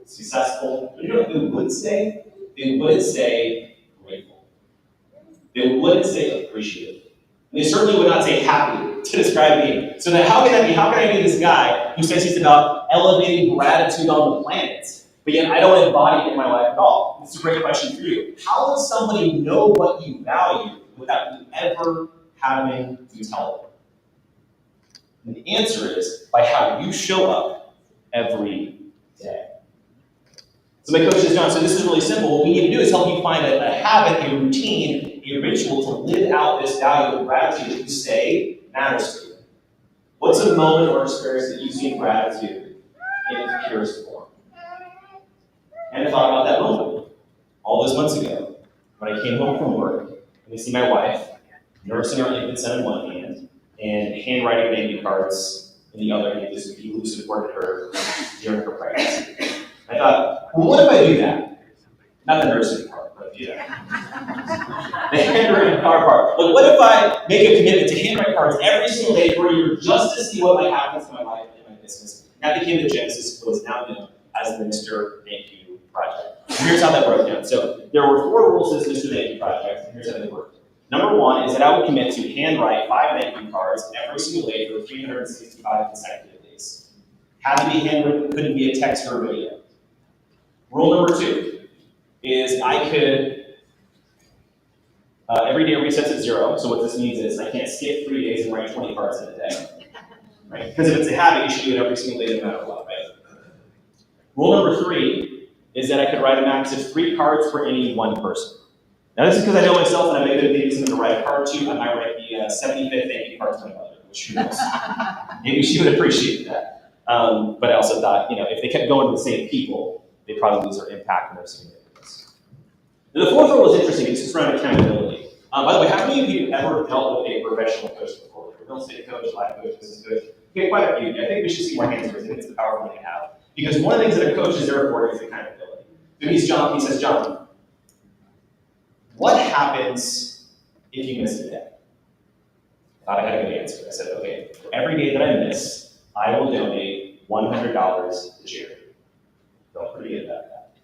successful. But you know what they would say? They wouldn't say grateful. They wouldn't say appreciative. And they certainly would not say happy to describe me. So then how can that be? How can I be this guy who says he's about elevating gratitude on the planet, but yet I don't embody it in my life at all? This is a great question for you. How does somebody know what you value without you ever having to tell them? And the answer is by how you show up every day. So my coach says, John, so this is really simple. What we need to do is help you find a habit, a routine, a ritual to live out this value of gratitude that you say matters to you. What's a moment or experience that you've seen gratitude in its purest form? And I thought about that moment all those months ago when I came home from work and I see my wife nursing our infant son in one hand and handwriting baby cards in the other hand as people who supported her during her pregnancy. I thought, well, what if I do that? Not the nursing part, but the handwriting card part. Like, what if I make a commitment to handwrite cards every single day for a year just to see what might happen to my life and my business? That became the genesis of what is now known as the Mr. Thank You Project. And here's how that broke down. So there were 4 rules to this Mr. Thank You Project, and here's how they worked. Number 1 is that I would commit to handwrite 5 thank you cards every single day for 365 consecutive days. Had to be handwritten, couldn't be a text or a video. Rule number 2 is I could, every day resets at 0. So what this means is I can't skip 3 days and write 20 cards in a day. Right? Because if it's a habit, you should do it every single day no matter what, right? Rule number 3 is that I could write a max of 3 cards for any one person. Now this is because I know myself and I make good things to write a card to. I might write the 75th thank you card to my mother, which who knows? Maybe she would appreciate that. But I also thought, if they kept going to the same people, they'd probably lose their impact and their significance. Now, the 4th rule is interesting. It's just around accountability. By the way, how many of you have ever dealt with a professional coach before? Like a real estate coach, life coach, business coach? Okay, quite a few. I think we should see more hands raised. I think it's the powerful thing to have. Because one of the things that a coach is there for is accountability. So he says, John, what happens if you miss a day? I thought I had a good answer. I said, okay, for every day that I miss, I will donate $100 to charity. Don't forget about that.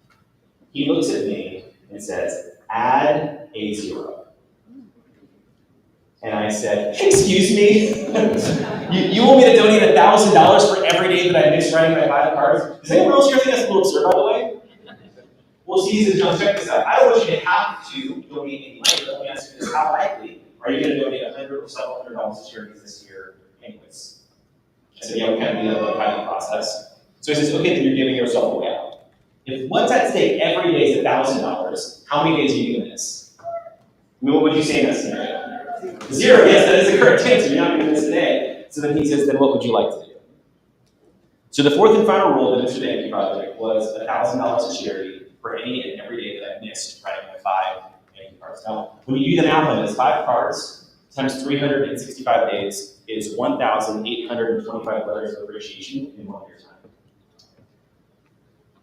He looks at me and says, add a 0. And I said, excuse me? you want me to donate $1,000 for every day that I miss writing my 5 cards? Does anyone else here think that's a little absurd, by the way? Well, see, he says, John, check this out. I don't want you to have to donate any money, but let me ask you this. How likely are you going to donate $100 or several $100 to charities this year anyways? I said, yeah, we kind of do that in the pilot process. So he says, okay, then you're giving yourself away out. If what's at stake every day is $1,000, how many days are you going to miss? I mean, what would you say in that scenario? 0, yes, that is the correct answer. You're not going to miss a day. So then he says, then what would you like to do? So the fourth and final rule of the Mr. Banky project was $1,000 to charity for any and every day that I missed writing my 5 Banky cards. Now, when you do the math on this, 5 cards times 365 days is 1,825 letters of appreciation in 1 year's time.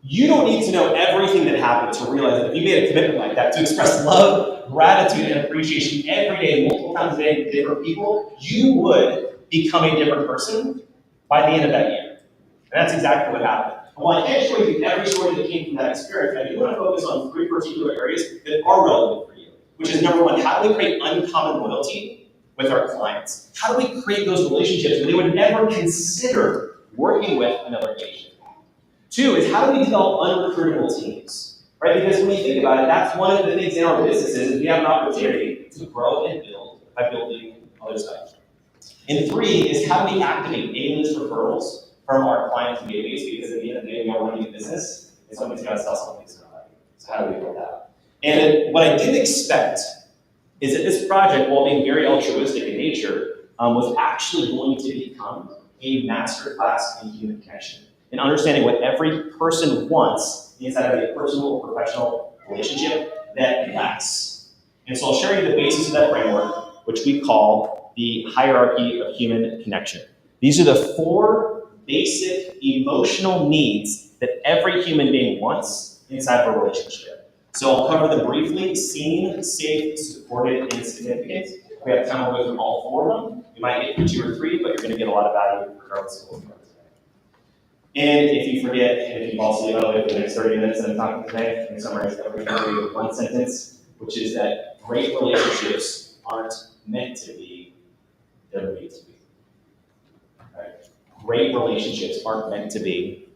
You don't need to know everything that happened to realize that if you made a commitment like that to express love, gratitude, and appreciation every day, multiple times a day to different people, you would become a different person by the end of that year. And that's exactly what happened. And while I can't show you every story that came from that experience, I do want to focus on 3 particular areas that are relevant for you, which is number 1, how do we create uncommon loyalty with our clients? How do we create those relationships where they would never consider working with another agent? 2 is how do we develop unrecruitable teams, right? Because when you think about it, that's one of the things in our businesses is we have an opportunity to grow and build by building other stuff. And 3 is how do we activate A-list referrals from our client database, because at the end of the day, we are running a business, and somebody's got to sell something to somebody. So how do we build that? And what I didn't expect is that this project, while being very altruistic in nature, was actually going to become a masterclass in human connection and understanding what every person wants inside of a personal or professional relationship that lasts. And so I'll share you the basis of that framework, which we call the hierarchy of human connection. These are the 4 basic emotional needs that every human being wants inside of a relationship. So I'll cover them briefly: seen, safe, supported, and significant. We have time to go through all 4 of them. You might get 2 or 3, but you're going to get a lot of value regardless of what you want. And if you forget, and if you fall asleep out for the next 30 minutes that I'm talking today, I'm going to summarize everything with 1 sentence, which is that great relationships aren't meant to be, they're made to be. Right? Great relationships aren't meant to be,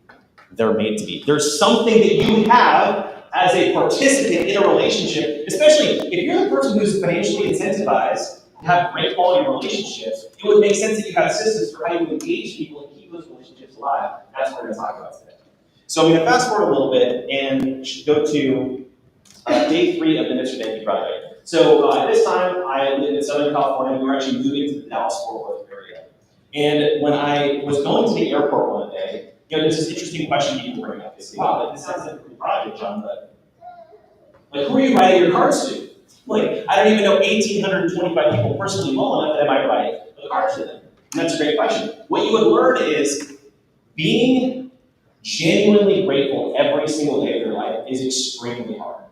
they're made to be. There's something that you have as a participant in a relationship, especially if you're the person who's financially incentivized to have great quality relationships, it would make sense that you have systems for how you engage people and keep those relationships alive. That's what we're going to talk about today. So I'm going to fast forward a little bit and go to day 3 of the Mr. Banky project. So at this time, I lived in Southern California. We were actually moving to the Dallas-Fort Worth area. And when I was going to the airport one day, there's this interesting question people bring up. They say, wow, this sounds like a cool project, John, but who are you writing your cards to? I don't even know 1,825 people personally well enough that I might write a card to them. And that's a great question. What you would learn is being genuinely grateful every single day of your life is extremely hard.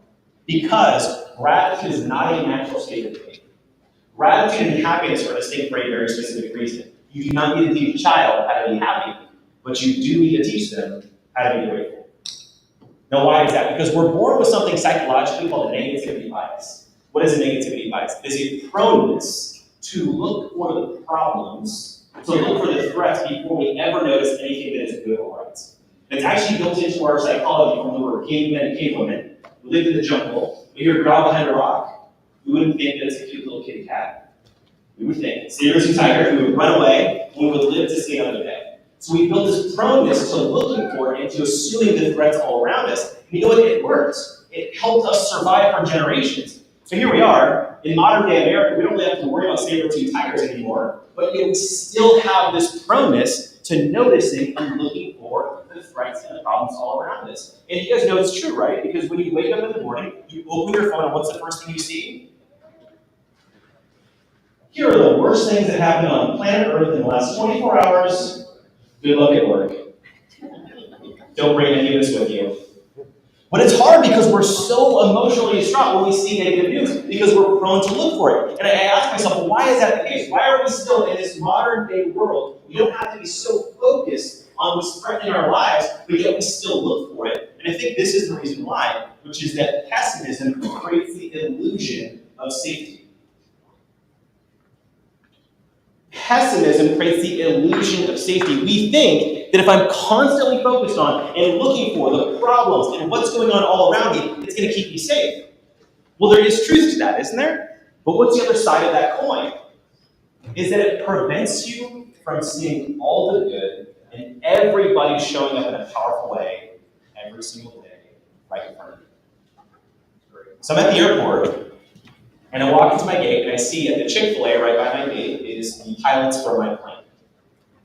Because gratitude is not a natural state of being. Gratitude and happiness are distinct for a very specific reason. You do not need to teach a child how to be happy, but you do need to teach them how to be grateful. Now, why is that? Because we're born with something psychologically called a negativity bias. What is a negativity bias? It is a proneness to look for the problems, to look for the threats before we ever notice anything that is good or right. And it's actually built into our psychology from when we were cavemen and cavewomen. We lived in the jungle. We hear a growl behind a rock. We wouldn't think that it's a cute little kitty cat. We would think sabers and tigers. We would run away, and we would live to see another day. So we built this proneness to looking for it and to assuming the threats all around us. And you know what? It worked. It helped us survive for generations. So here we are, in modern day America, we don't really have to worry about saber-toothed tigers anymore, but yet we still have this proneness to noticing and looking for the threats and the problems all around us. And you guys know it's true, right? Because when you wake up in the morning, you open your phone, and what's the first thing you see? Here are the worst things that happened on planet Earth in the last 24 hours. Good luck at work. Don't bring any of this with you. But it's hard because we're so emotionally distraught when we see negative news, because we're prone to look for it. And I ask myself, well, why is that the case? Why are we still in this modern day world? We don't have to be so focused on what's threatening our lives, but yet we still look for it. And I think this is the reason why, which is that pessimism creates the illusion of safety. Pessimism creates the illusion of safety. We think that if I'm constantly focused on and looking for the problems and what's going on all around me, it's going to keep me safe. Well, there is truth to that, isn't there? But what's the other side of that coin? Is that it prevents you from seeing all the good and everybody showing up in a powerful way every single day right in front of you. So I'm at the airport, and I walk into my gate, and I see at the Chick-fil-A right by my gate is the pilots for my plane.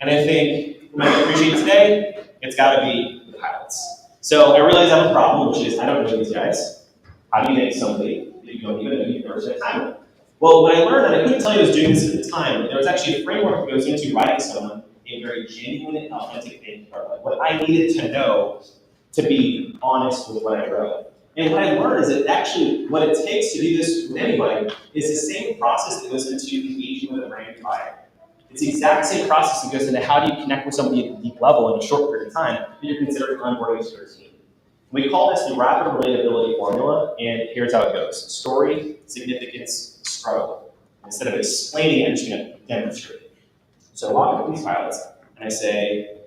And I think, who might appreciate today, it's gotta be the pilots. So I realize I have a problem, which is I don't know these guys. How do you make somebody that you don't even know you've never spent time with? Well, when I learned that, I couldn't tell you I was doing this at the time, but there was actually a framework that goes into writing someone a very genuine and authentic thank you card, like what I needed to know to be honest with what I wrote. And what I learned is that actually what it takes to do this with anybody is the same process that goes into engaging with a brand new buyer. It's the exact same process that goes into how do you connect with somebody at a deep level in a short period of time that you're considering onboarding to your team. We call this the rapid relatability formula, and here's how it goes. Story, significance, struggle. Instead of explaining it, I'm just going to demonstrate it. So I walk up to these pilots, and I say,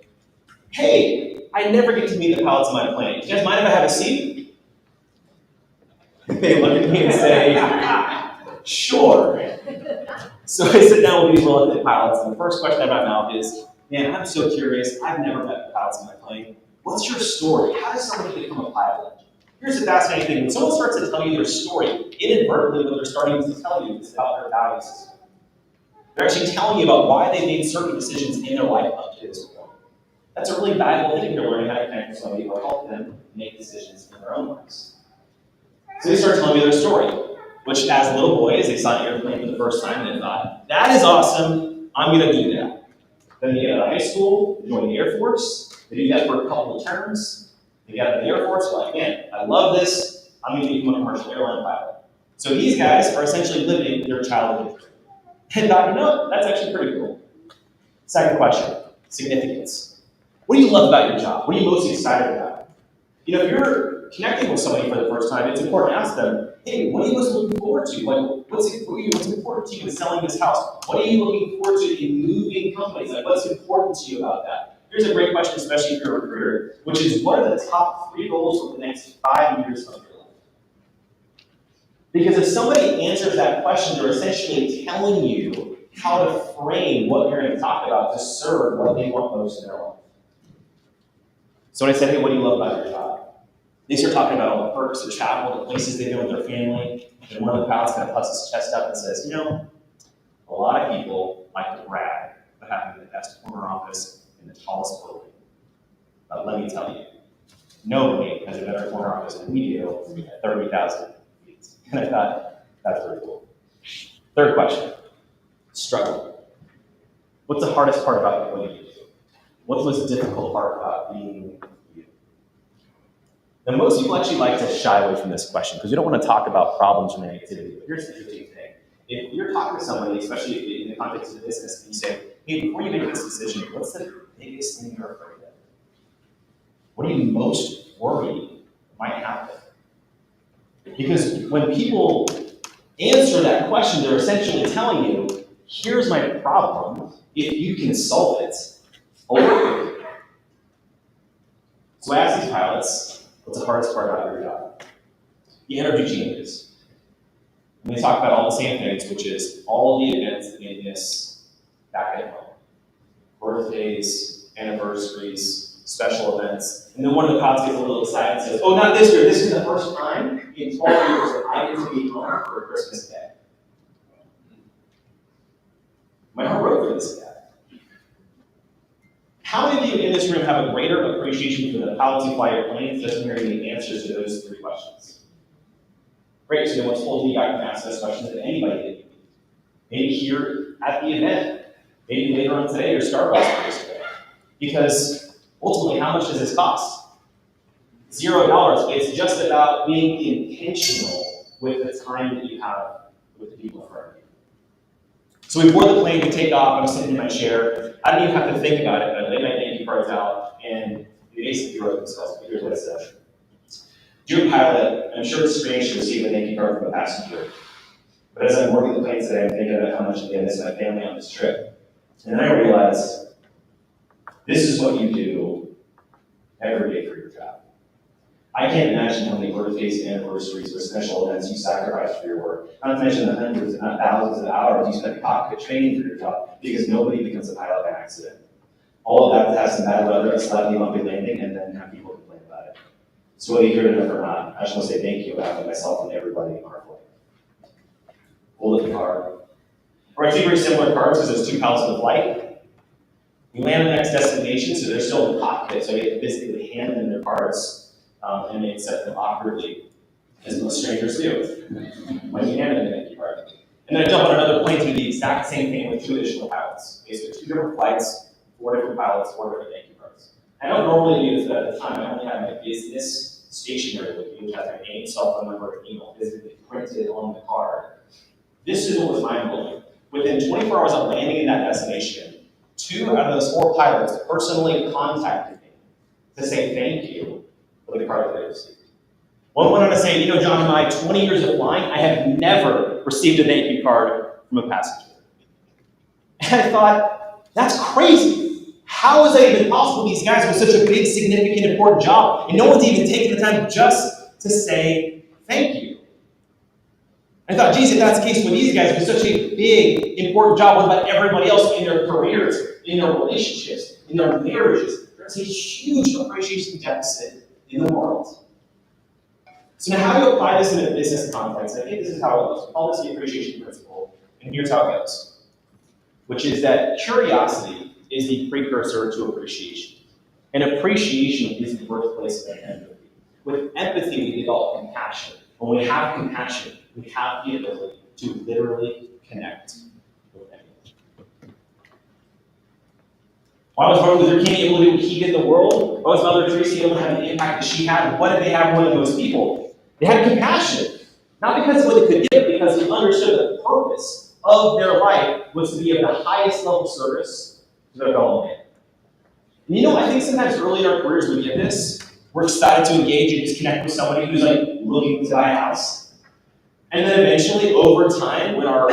hey, I never get to meet the pilots on my plane. Do you guys mind if I have a seat? They look at me and say, sure. So I sit down with these reluctant pilots, and the first question out of my mouth is, man, I'm so curious. I've never met the pilots on my plane. What's your story? How does somebody become a pilot? Here's the fascinating thing. When someone starts to tell you their story, inadvertently what they're starting to tell you is about their value system. They're actually telling you about why they made certain decisions in their life up to this point. That's a really valuable thing if you're learning how to connect with somebody or help them make decisions in their own lives. So they start telling me their story, which as little boys, they saw an airplane for the first time and they thought, that is awesome, I'm gonna do that. Then they get out of high school, they join the Air Force, they do that for a couple of terms, they get out of the Air Force, they're like, man, I love this, I'm gonna become a commercial airline pilot. So these guys are essentially living their childhood dream. And thought, you know, that's actually pretty cool. Second question, significance. What do you love about your job? What are you most excited about? You know, if you're connecting with somebody for the first time, it's important to ask them, hey, what are you most looking forward to? Like, what's important to you in selling this house? What are you looking forward to in moving companies? Like, what's important to you about that? Here's a great question, especially if you're a recruiter, which is, what are the top 3 goals for the next 5 years of your life? Because if somebody answers that question, they're essentially telling you how to frame what you're going to talk about to serve what they want most in their life. So when I said, hey, what do you love about your job? They start talking about all the perks, the travel, the places they've been with their family. And one of the pilots kind of puffs his chest up and says, you know, a lot of people like to brag about having the best corner office in the tallest building. But let me tell you, nobody has a better corner office than we do at 30,000 feet. And I thought, that's pretty cool. Third question, struggle. What's the hardest part about what you do? What's the most difficult part about being you? Now, most people actually like to shy away from this question because we don't want to talk about problems or negativity. But here's the interesting thing. If you're talking to somebody, especially in the context of business, and you say, hey, before you make this decision, what's the biggest thing you're afraid of? What are you most worried might happen? Because when people answer that question, they're essentially telling you, here's my problem. If you can solve it, I'll work with you. So I ask these pilots, what's the hardest part about your job? The energy changes. And they talk about all the same things, which is all the events that they miss back at home. Birthdays, anniversaries, special events. And then one of the pilots gets a little excited and says, oh, not this year. This is the first time in 12 years that I get to be home for a Christmas day. My heart broke for this guy. How many of you in this room have a greater appreciation for the pilots who fly your planes just hearing the answers to those 3 questions? Great, so no one's told me I can ask those questions to anybody that you meet. Maybe here at the event, maybe later on today or Starbucks today. Because ultimately, how much does this cost? $0. It's just about being intentional with the time that you have with the people in front of you. So we board the plane, we take off, I'm sitting in my chair. I don't even have to think about it, but I lay my thank you cards out, and they basically wrote themselves. Here's what it said. Dear pilot, I'm sure it's strange to receive a thank you card from a passenger. But as I'm boarding the plane today, I'm thinking about how much I miss my family on this trip. And then I realized, this is what you do every day for your job. I can't imagine how many birthdays, anniversaries, or special events you sacrifice for your work. Not to mention the hundreds, if not thousands of hours you spend cockpit training for your job, because nobody becomes a pilot by accident. All of that has some bad weather, a slightly lumpy landing, and then have people complain about it. So whether you hear it enough or not, I just want to say thank you on behalf of myself and everybody on our flight. We'll look at the card. We're actually very similar cards because there's 2 pilots on the flight. We land in the next destination, so they're still in the cockpit, so I get to basically hand them their cards, and they accept them awkwardly, as most strangers do, when you hand them the thank you card. And then I jump on another plane to do the exact same thing with 2 additional pilots. Basically, 2 different flights, 4 different pilots, 4 different thank you cards. I don't normally do this, but at the time, I only had my business stationery with me, which has my name, cell phone number, and email physically printed on the card. This is what was mind-blowing. Within 24 hours of landing in that destination, 2 out of those 4 pilots personally contacted me to say thank you for the card that they received. One went on to say, John, in my 20 years of flying, I have never received a thank you card from a passenger. And I thought, that's crazy. How is that even possible? These guys have such a big, significant, important job, and no one's even taking the time just to say thank you. I thought, geez, if that's the case with these guys, with such a big, important job, what about everybody else in their careers, in their relationships, in their marriages? There's a huge appreciation deficit in the world. So now how do you apply this in a business context? I think this is how it goes. We call this the appreciation principle, and here's how it goes, which is that curiosity is the precursor to appreciation. And appreciation is the birthplace of empathy. With empathy, we develop compassion. When we have compassion, we have the ability to literally connect with anyone. Why was Martin Luther King able to do what he did in the world? Why was Mother Teresa able to have the impact that she had? What did they have one of those people? They had compassion. Not because of what they could give, because they understood the purpose of their life was to be of the highest level service to their fellow man. And I think sometimes early in our careers we get this. We're excited to engage and just connect with somebody who's looking to buy a house. And then eventually, over time, when our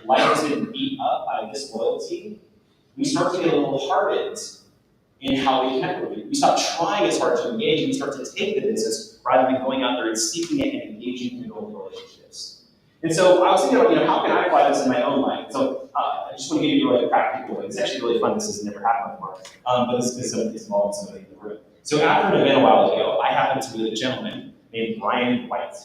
life has been beat up by disloyalty, we start to get a little hardened in how we connect with people. We stop trying as hard to engage, and we start to take the business rather than going out there and seeking it and engaging in building relationships. And so I was thinking about, how can I apply this in my own life? So I just want to give you a practical way. It's actually really fun. This has never happened before, but this is involving somebody in the room. So after an event a while ago, I happened to meet a gentleman named Brian White.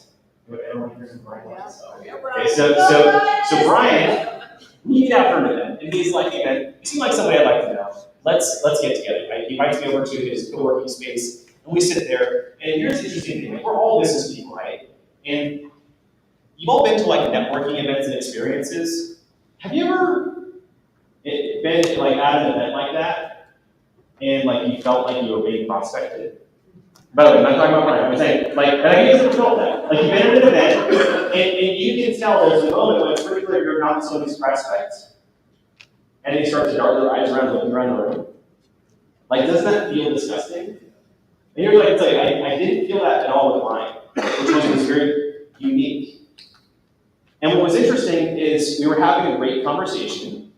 Everyone here is Brian White. Okay, so Brian, we meet after an event, and he's like, hey man, you seem like somebody I'd like to know. Let's get together. Right? He invites me over to his co-working space, and we sit there. And here's the interesting thing: we're all business people, right? And you've all been to networking events and experiences. Have you ever been at an event like that, and you felt like you were being prospected? By the way, I'm not talking about Brian. I'm saying, and I guess you felt that. You've been at an event, and you can tell there's a moment when it's pretty clear you're not somebody's prospect, and they start to dart their eyes around, looking around the room. Doesn't that feel disgusting? And you're I didn't feel that at all with Brian, which was very unique. And what was interesting is we were having a great conversation,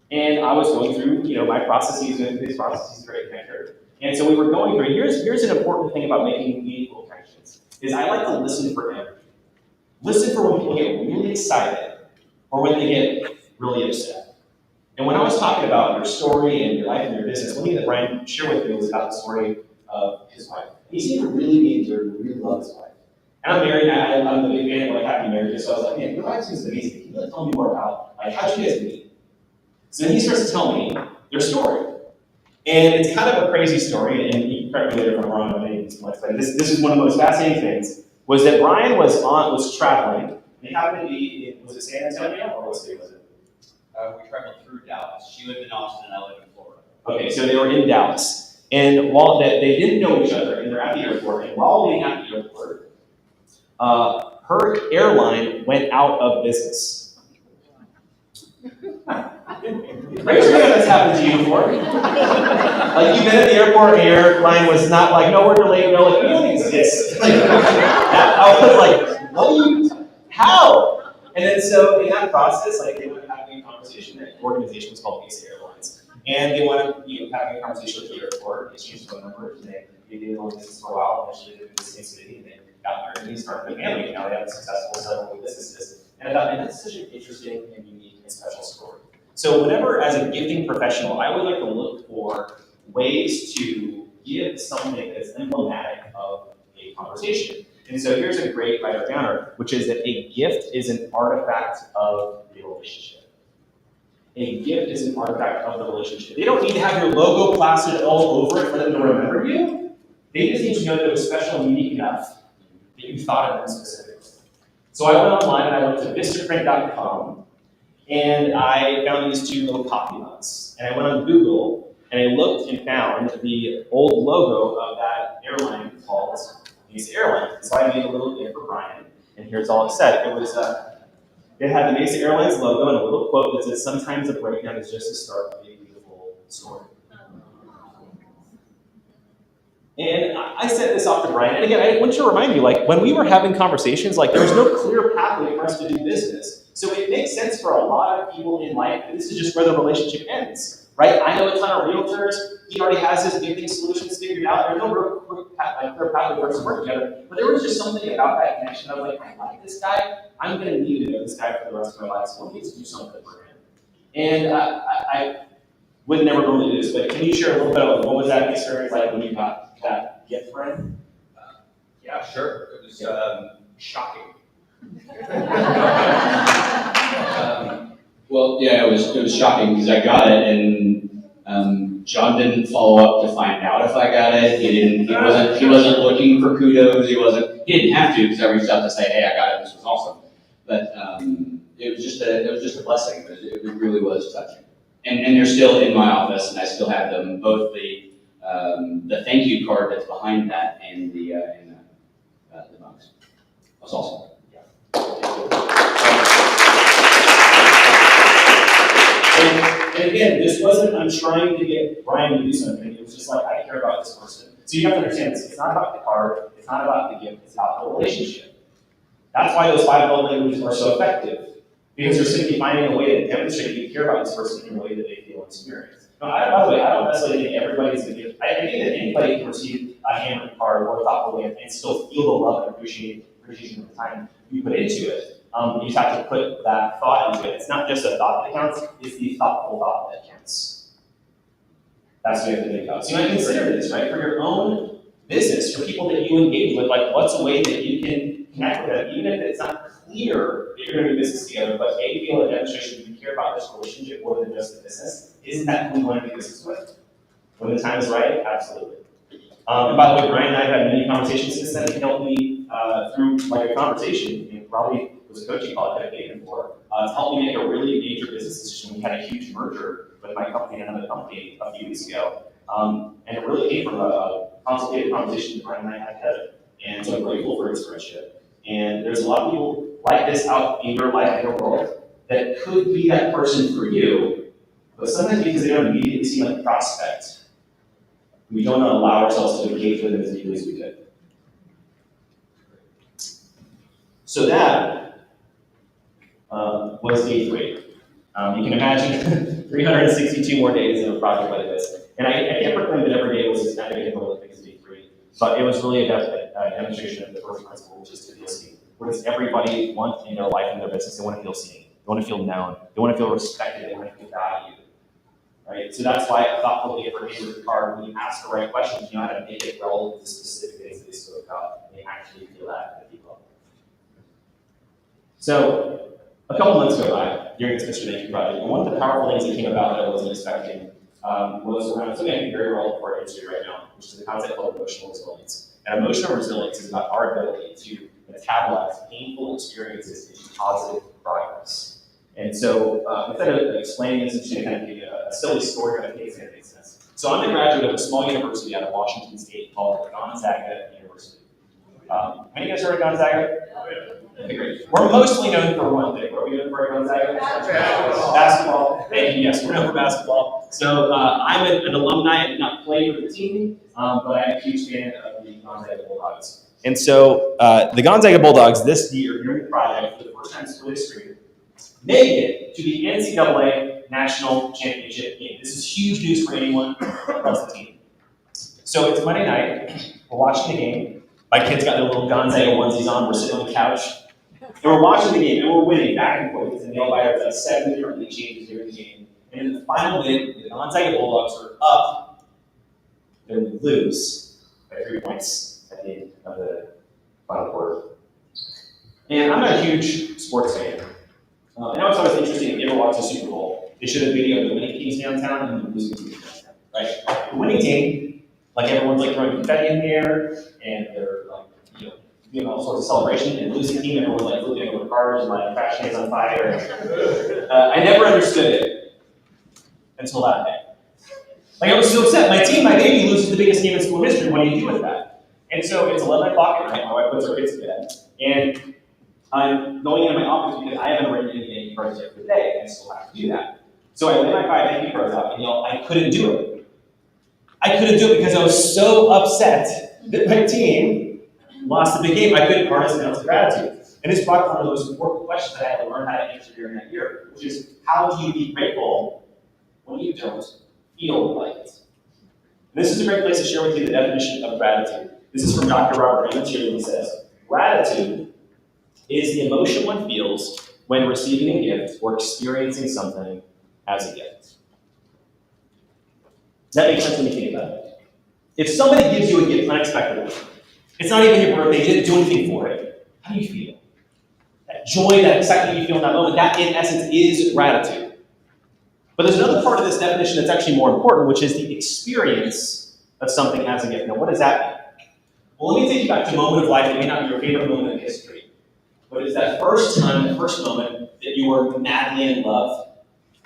and I was going through, my processes, and his processes are very connected. And so we were going through, here's an important thing about making meaningful connections, is I like to listen for energy. Listen for when people get really excited, or when they get really upset. And when I was talking about your story and your life and your business, one thing that Brian shared with me was about the story of his wife. He seemed to really be endeared, really love his wife. And I'm married, and I'm a big fan of happy marriages, so I was like, man, your wife seems amazing. Can you tell me more about, how'd you guys meet? So then he starts to tell me their story. And it's kind of a crazy story, and you can correct me later if I'm wrong about anything too much, but this is one of the most fascinating things, was that Brian was traveling, and he happened to be was it San Antonio, or what state was it? We traveled through Dallas. She lived in Austin, and I lived in Florida. Okay, so they were in Dallas. And while they didn't know each other, and they're at the airport, and while being at the airport, her airline went out of business. Raise your hand if that's happened to you before. You've been at the airport and your airline was not no, we're delayed, no, we don't exist. I was what? How? And then so in that process, they were having a conversation. The organization was called Visa Airlines. And they wound up having a conversation with the airport, exchanged phone numbers, and they did long distance for a while, eventually they lived in the same city, and they got married, and they started a family, and now they have successful several businesses. And that's such an interesting and unique and special story. So whenever, as a gifting professional, I would like to look for ways to give something that's emblematic of a conversation. And so here's a great writer-downer, which is that a gift is an artifact of the relationship. A gift is an artifact of the relationship. They don't need to have your logo plastered all over it for them to remember you. They just need to know that it was special and unique enough that you thought of them specifically. So I went online and I went to vistaprint.com and I found these two little copy mugs. And I went on Google and I looked and found the old logo of that airline called Mesa Airlines. So I made a little gift for Brian, and here's all it said. It had the Mesa Airlines logo and a little quote that says, "Sometimes a breakdown is just the start of a beautiful story." And I sent this off to Brian, and again, I want to remind you, like, when we were having conversations, like, there was no clear pathway for us to do business. So it makes sense for a lot of people in life that this is just where the relationship ends, right? I know a ton of realtors. He already has his gifting solutions figured out. There's no real clear pathway for us to work together. But there was just something about that connection. I was like, I like this guy. I'm going to need to know this guy for the rest of my life. So I need to do something for him. And I would never normally do this, but can you share a little bit of what was that experience like when you got that gift for him? Yeah, sure. It was shocking. Well, yeah, it was shocking because I got it, and John didn't follow up to find out if I got it. He wasn't looking for kudos. He didn't have to because I reached out to say, hey, I got it. This was awesome. But it was just a blessing. It really was touching. And they're still in my office, and I still have them, both the thank you card that's behind that and the mugs. That's awesome. And again, this wasn't, I'm trying to get Brian to do something. It was just like, I care about this person. So you have to understand this. It's not about the card. It's not about the gift. It's about the relationship. That's why those 5 love languages are so effective. Because you're simply finding a way to demonstrate you care about this person in a way that they feel experienced. Now, by the way, I don't necessarily think everybody's going to give. I think that anybody can receive a handwritten card or a thoughtful gift and still feel the love and appreciation of the time you put into it. You just have to put that thought into it. It's not just a thought that counts, it's the thoughtful thought that counts. That's what you have to think about. So you might consider this, right? For your own business, for people that you engage with, like what's a way that you can connect with them, even if it's not clear that you're going to do business together, but you feel a demonstration that you care about this relationship more than just the business. Isn't that who you want to do business with? When the time is right? Absolutely. And by the way, Brian and I have had many conversations since then. He helped me through like a conversation, and probably was a coaching call I had taken for, to help me make a really major business decision. We had a huge merger with my company and another company a few weeks ago. And it really came from a consultative conversation that Brian and I had together. And so I'm grateful for his friendship. And there's a lot of people like this out in your life, in your world, that could be that person for you, but sometimes because they don't immediately seem like a prospect, we don't allow ourselves to engage with them as deeply as we could. So that was day 3. You can imagine 362 more days of a project like this. And I can't proclaim that every day was as epic as day 3, but it was really a demonstration of the first principle, which is to feel seen. What does everybody want in their life and their business? They want to feel seen. They want to feel known. They want to feel respected. They want to feel valued. Right? So that's why a thoughtful gift for handwritten card, when you ask the right questions, you know how to make it relevant to specific things that they spoke about, and they actually feel that at the people. So a couple months go by during this Mr. Thank You project, and one of the powerful things that came about that I wasn't expecting was around something I think very relevant for our industry right now, which is the concept called emotional resilience. And emotional resilience is about our ability to metabolize painful experiences into positive progress. And so instead of explaining this, I'm just going to kind of give you a silly story that I think is going to make sense. So I'm a graduate of a small university out of Washington State called Gonzaga University. How many of you guys heard of Gonzaga? Okay, great. We're mostly known for one thing. What are we known for at Gonzaga? Basketball. Thank you. Yes, we're known for basketball. So I'm an alumni. I did not play for the team, but I'm a huge fan of the Gonzaga Bulldogs. And so the Gonzaga Bulldogs this year, during the project, for the first time in school history, made it to the NCAA National Championship game. This is huge news for anyone across the team. So it's Monday night. We're watching the game. My kids got their little Gonzaga onesies on. We're sitting on the couch. And we're watching the game, and we're winning back and forth. And nail biters like 7 different league changes during the game. And in the final minute, the Gonzaga Bulldogs are up. Then we lose by 3 points at the end of the final quarter. And I'm not a huge sports fan. And I was always interested if you ever watch the Super Bowl. They showed a video of the winning teams downtown and the losing teams downtown, right? The winning team, like everyone's like throwing confetti in the air, and they're like, doing all sorts of celebration, and the losing team, everyone's like flipping over cars and like trash cans on fire. I never understood it until that day. Like I was so upset. My team, my baby, loses the biggest game in school history. What do you do with that? And so it's 11 o'clock at night. My wife puts her kids to bed, and I'm going into my office because I haven't written any thank you cards yet for the day, and I still have to do that. So I lay my 5 thank you cards out, and I couldn't do it. I couldn't do it because I was so upset that my team lost the big game. I couldn't harness an ounce of gratitude. And this brought up one of those important questions that I had to learn how to answer during that year, which is how do you be grateful when you don't feel like it? And this is a great place to share with you the definition of gratitude. This is from Dr. Robert Emmons. Here he says, gratitude is the emotion one feels when receiving a gift or experiencing something as a gift. Does that make sense when you think about it? If somebody gives you a gift unexpectedly, it's not even your birthday, you didn't do anything for it, how do you feel? That joy, that excitement you feel in that moment, that in essence is gratitude. But there's another part of this definition that's actually more important, which is the experience of something as a gift. Now, what does that mean? Well, let me take you back to a moment of life that may not be your favorite moment in history, but it's that first time, that first moment that you were madly in love.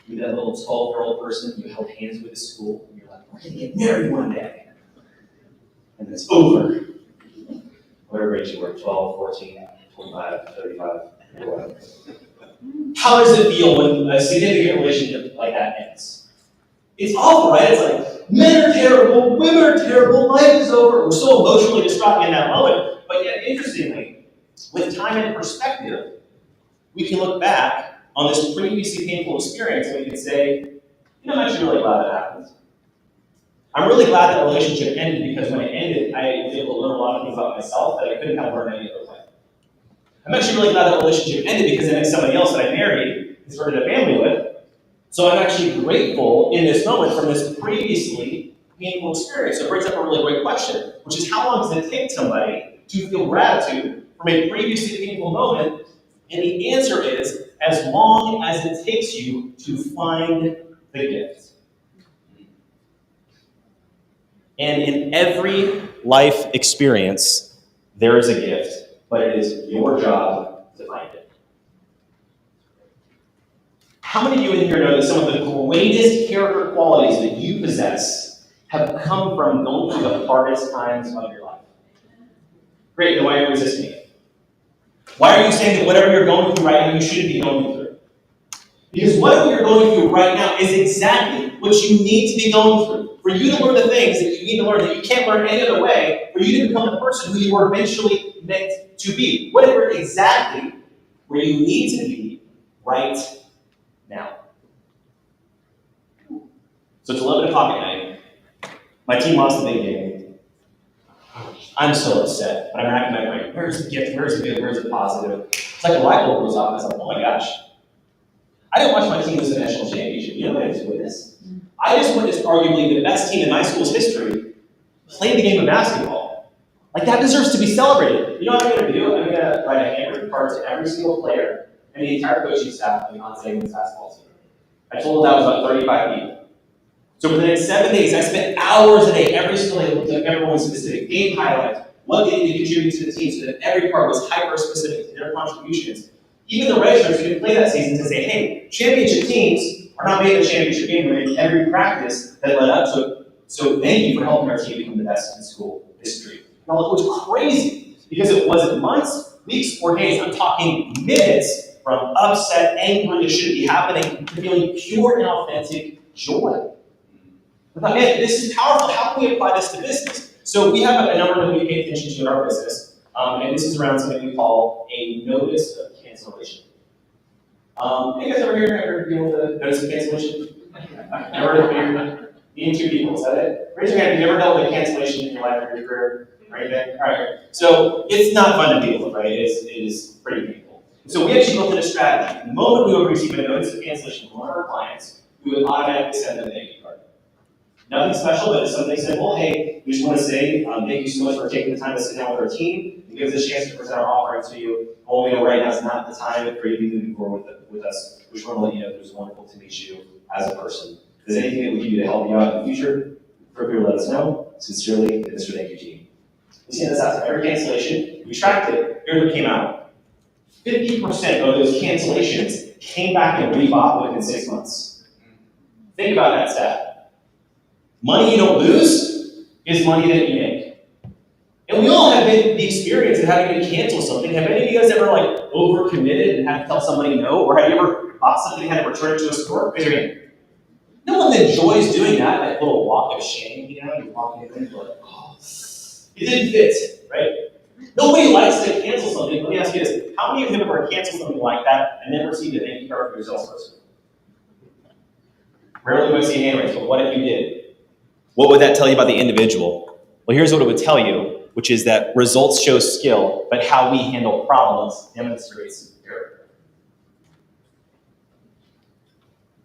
You're that little 12-year-old person, you held hands with at school, and you're like, we're going to get married one day. And it's over. Whatever age you were, 12, 14, 25, 35, whatever. How does it feel when a significant relationship like that ends? It's awful, right? It's like, men are terrible, women are terrible, life is over. We're so emotionally distraught in that moment. But yet, interestingly, with time and perspective, we can look back on this previously painful experience and we can say, I'm actually really glad that happened. I'm really glad that relationship ended because when it ended, I was able to learn a lot of things about myself that I couldn't have learned any other way. I'm actually really glad that relationship ended because I met somebody else that I married and started a family with. So I'm actually grateful in this moment from this previously painful experience. So it brings up a really great question, which is how long does it take somebody to feel gratitude from a previously painful moment? And the answer is as long as it takes you to find the gift. And in every life experience, there is a gift, but it is your job to find it. How many of you in here know that some of the greatest character qualities that you possess have come from going through the hardest times of your life? Great, then why are you resisting it? Why are you saying that whatever you're going through right now, you shouldn't be going through? Because whatever you're going through right now is exactly what you need to be going through. For you to learn the things that you need to learn that you can't learn any other way, for you to become the person who you were eventually meant to be. Whatever exactly where you need to be right now. So it's 11 o'clock at night. My team lost the big game. I'm so upset, but I'm racking my brain. Where's the gift? Where's the good? Where's the positive? It's like a light bulb goes off. It's like, oh my gosh. I didn't watch my team lose the national championship. You know what I just witnessed? I just witnessed arguably the best team in my school's history play the game of basketball. Like, that deserves to be celebrated. You know what I'm going to do? I'm going to write a handwritten card to every single player and the entire coaching staff of the Wisconsin women's basketball team. I told them that was about 35 people. So for the next 7 days, I spent hours a day, every single day, looking at everyone's specific game highlights, what they did to contribute to the team, so that every part was hyper-specific to their contributions. Even the registrars who didn't play that season to say, hey, championship teams are not made a championship game, they're made every practice that led up to it. So thank you for helping our team become the best in school history. Now, it was crazy, because it wasn't months, weeks, or days. I'm talking minutes from upset, anger that shouldn't be happening, to feeling pure and authentic joy. I thought, man, this is powerful. How can we apply this to business? So we have a number that we pay attention to in our business, and this is around something we call a notice of cancellation. You guys ever deal with a notice of cancellation? Ever being two people, is that it? Raise your hand if you ever dealt with a cancellation in your life or your career or anything. All right. So it's not fun to deal with, right? It is pretty painful. So we actually built in a strategy. The moment we would receive a notice of cancellation from one of our clients, we would automatically send them a thank you card. Nothing special, but it's something simple. Hey, we just want to say thank you so much for taking the time to sit down with our team and give us a chance to present our offering to you. All we know right now is not the time for you to be moving forward with us. We just want to let you know it was wonderful to meet you. as a person. If there's anything that we can do to help you out in the future, feel free to let us know. Sincerely, Mr. Thank You Team. We see this after every cancellation. We tracked it. Here's what came out. 50% of those cancellations came back and rebought within 6 months. Think about that stat. Money you don't lose is money that you make. And we all have the experience of having to cancel something. Have any of you guys ever overcommitted and had to tell somebody no? Or have you ever bought something and had to return it to a store? Raise your hand. No one enjoys doing that little walk of shame, you're walking in and you're like, oh, it didn't fit, right? Nobody likes to cancel something. Let me ask you this. How many of you have ever canceled something like that and then received a thank you card from your salesperson? Rarely do I see hand raised, but what if you did? What would that tell you about the individual? Well, here's what it would tell you, which is that results show skill, but how we handle problems demonstrates character.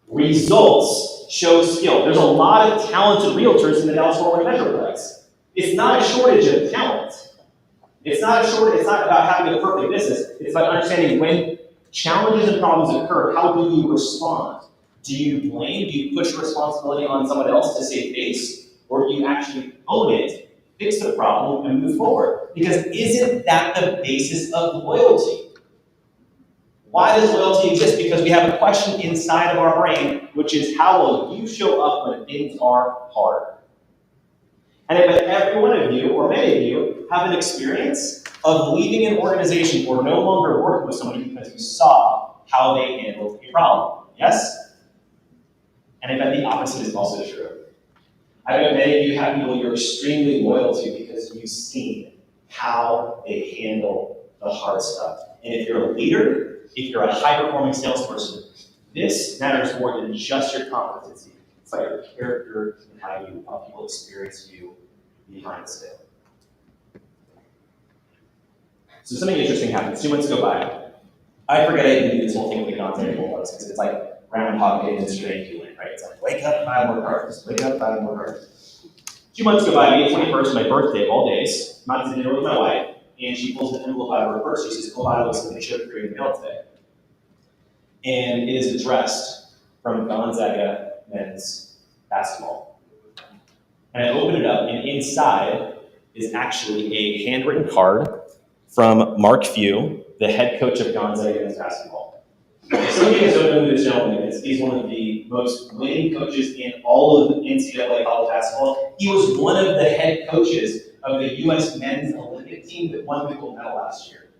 Results show skill. There's a lot of talented realtors in the Dallas-Fort Worth Metroplex. It's not a shortage of talent. It's not about having a perfect business. It's about understanding when challenges and problems occur, how do you respond? Do you blame? Do you push responsibility on someone else to save face? Or do you actually own it, fix the problem, and move forward? Because isn't that the basis of loyalty? Why does loyalty exist? Because we have a question inside of our brain, which is how will you show up when things are hard? And if every one of you, or many of you, have an experience of leaving an organization or no longer working with somebody because you saw how they handled a problem. Yes? And I bet the opposite is also true. I bet many of you have people you're extremely loyal to because you've seen how they handle the hard stuff. And if you're a leader, if you're a high-performing salesperson, this matters more than just your competency. It's about your character and how people experience you behind the sale. So something interesting happens. 2 months go by. I forget I even do this whole thing with the content because it's like Groundhog Day and straight healing, right? It's like, wake up, 5 more cards. Wake up, 5 more cards. 2 months go by, May 21st, my birthday, all days. I'm out to dinner with my wife, and she pulls an envelope out of her purse. She says, oh, by the way, something should appear in the mail today. And it is addressed from Gonzaga men's basketball. And I open it up, and inside is actually a handwritten card from Mark Few, the head coach of Gonzaga men's basketball. Some of you guys don't know who this gentleman is. He's one of the most winning coaches in all of NCAA college basketball. He was one of the head coaches of the U.S. men's Olympic team that won the gold medal last year.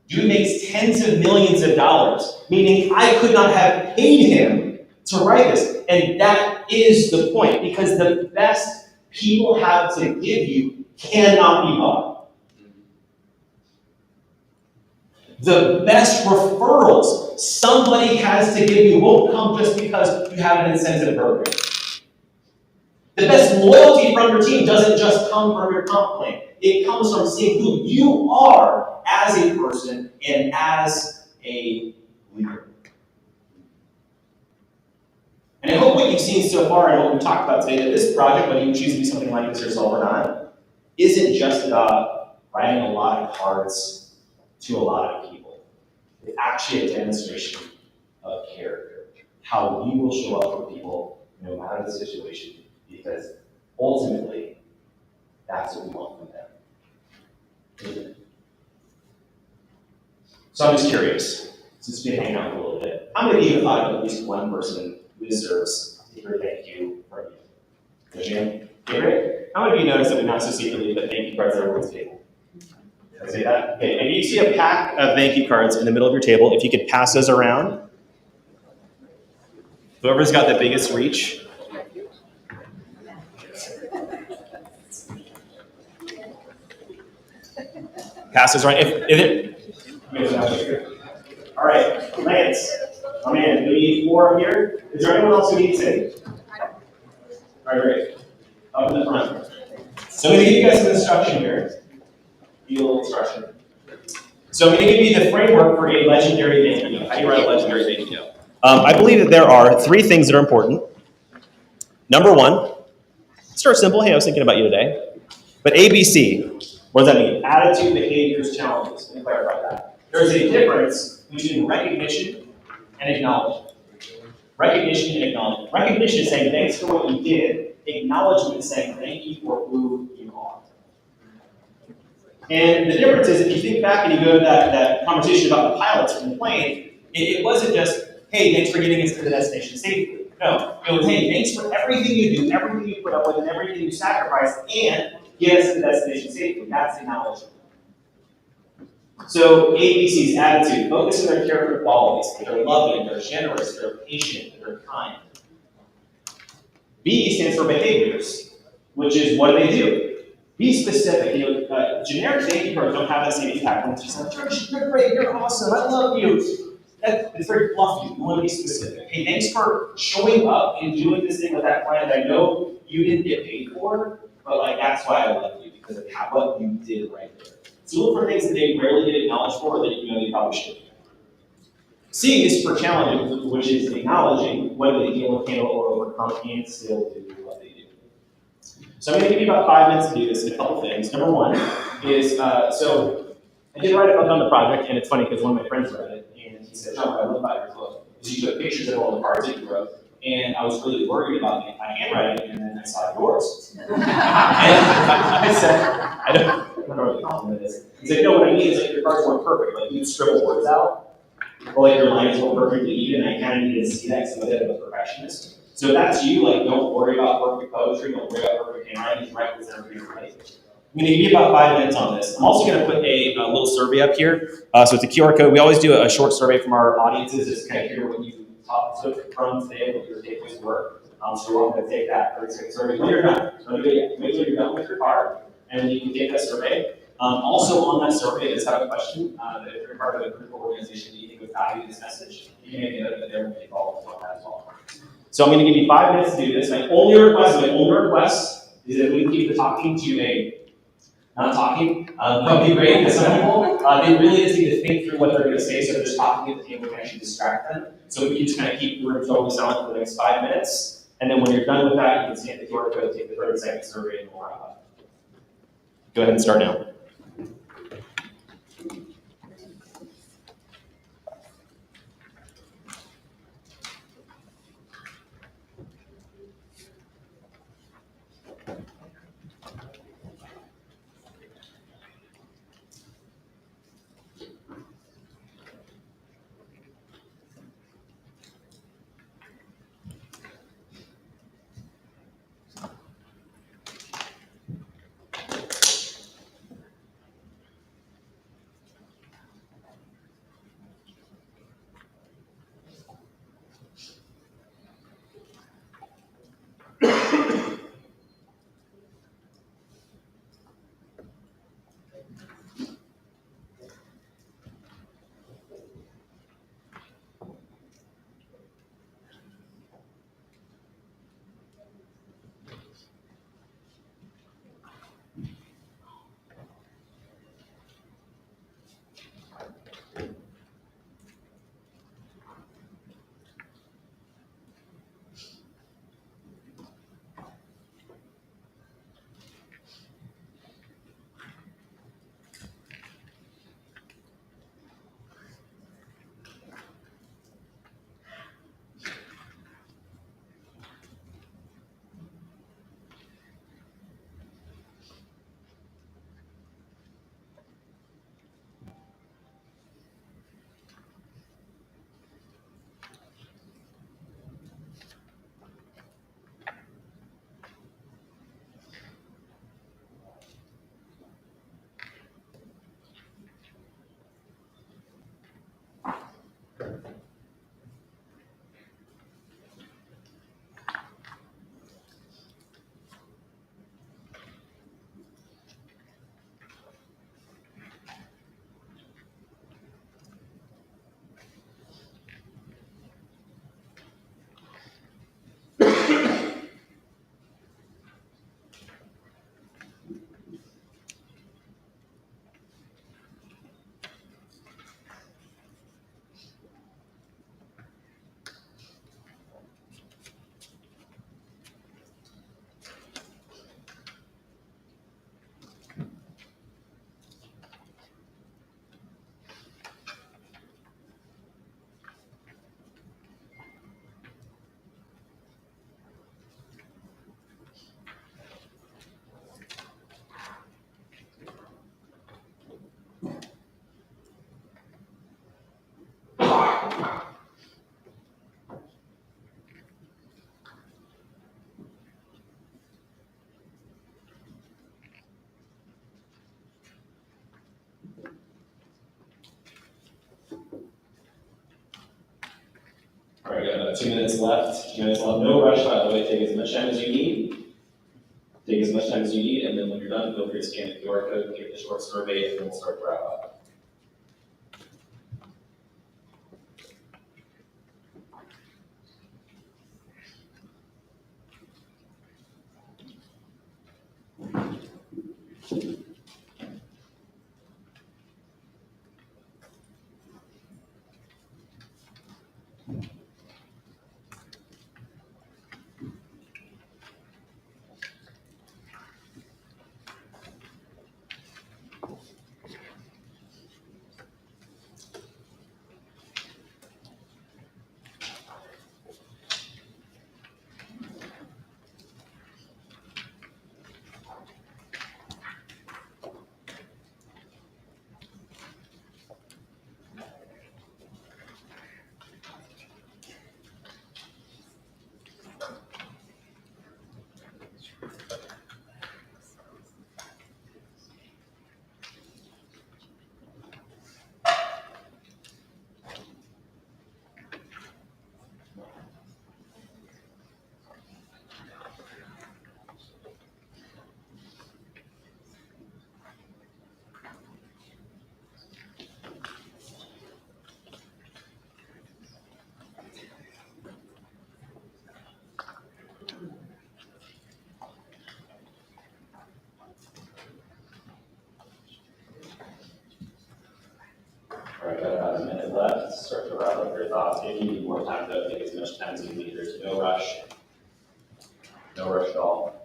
Dude makes tens of millions of dollars, meaning I could not have paid him to write this. And that is the point, because the best people have to give you cannot be bought. The best referrals somebody has to give you won't come just because you have an incentive program. The best loyalty from your team doesn't just come from your comp plan. It comes from seeing who you are as a person and as a leader. And I hope what you've seen so far and what we've talked about today, that this project, whether you choose to do something like this yourself or not, isn't just about writing a lot of cards to a lot of people. It's actually a demonstration of character, how you will show up for people no matter the situation, because ultimately, that's what we want from them. Isn't it? So I'm just curious, since we've been hanging out for a little bit, how many of you have thought of at least one person who deserves a secret thank you from you? Raise your hand. Okay, great. How many of you noticed that we not so secretly put thank you cards on everyone's table? Did I say that? Okay, and you see a pack of thank you cards in the middle of your table. If you could pass those around. Whoever's got the biggest reach. Pass those around. All right, Lance. Oh man, we need 4 here. Is there anyone else who needs it? All right, great. Up in the front. So I'm going to give you guys some instruction here. A little instruction. So I'm going to give you the framework for a legendary thank you. How do you write a legendary thank you? I believe that there are 3 things that are important. Number 1, start simple. Hey, I was thinking about you today. But ABC, what does that mean? Attitude, behaviors, challenges. Let me clarify that. There's a difference between recognition and acknowledgement. Recognition and acknowledgement. Recognition is saying thanks for what you did. Acknowledgement is saying thank you for who you are. And the difference is, if you think back and you go to that conversation about the pilots from the plane, it wasn't just, hey, thanks for getting us to the destination safely. No, it was, hey, thanks for everything you do, everything you put up with, and everything you sacrifice, and get us to the destination safely. That's acknowledgement. So ABC's attitude, focus on their character qualities. They're loving, they're generous, they're patient, they're kind. B stands for behaviors, which is what do they do? Be specific. Generic thank you cards don't have that same impact. When it's just like, George, you're great, you're awesome, I love you. It's very fluffy. You want to be specific. Hey, thanks for showing up and doing this thing with that client I know you didn't get paid for, but like that's why I love you, because of what you did right there. So look for things that they rarely get acknowledged for that you know they probably should. C is for challenging, which is acknowledging whether they deal with, handle, or overcome, and still do what they do. So I'm going to give you about 5 minutes to do this in a couple things. Number one is, so I did write a book on the project, and it's funny because one of my friends read it, and he said, John, I love about your book is you took pictures of all the cards that you wrote, and I was really worried about my handwriting, and then I saw yours. And I said, I don't know what the compliment is. He said, no, what I mean is like your cards weren't perfect. Like you'd scribble words out, or like your lines weren't perfectly even. I kind of needed to see that because I'm a bit of a perfectionist. So if that's you, like don't worry about perfect poetry, don't worry about perfect handwriting, just write what's ever you're writing. I'm going to give you about 5 minutes on this. I'm also going to put a little survey up here. So it's a QR code. We always do a short survey from our audiences, just to kind of hear what you took from today, what your takeaways were. So we're going to take that 30-second survey. When you're done, don't do it yet. Wait till you're done with your card, and you can take that survey. Also on that survey, just have a question that if you're part of a group or organization that you think would value this message, you can make it up that they're going to be involved with that as well. So I'm going to give you 5 minutes to do this. My only request is that we keep the talking to a not talking. That would be great because some people, they really just need to think through what they're going to say, so they're just talking at the table can actually distract them. So we can just kind of keep the room totally silent for the next 5 minutes, and then when you're done with that, you can scan the QR code, take the 30-second survey, and we'll wrap up. Go ahead and start now. 2 minutes left, 2 minutes left. No rush, by the way. Take as much time as you need. Take as much time as you need, and then when you're done, feel free to scan the QR code, take the short survey, and then we'll start to wrap up. All right, got about a minute left. Start to wrap up your thoughts. If you need more time, though, take as much time as you need. There's no rush. No rush at all.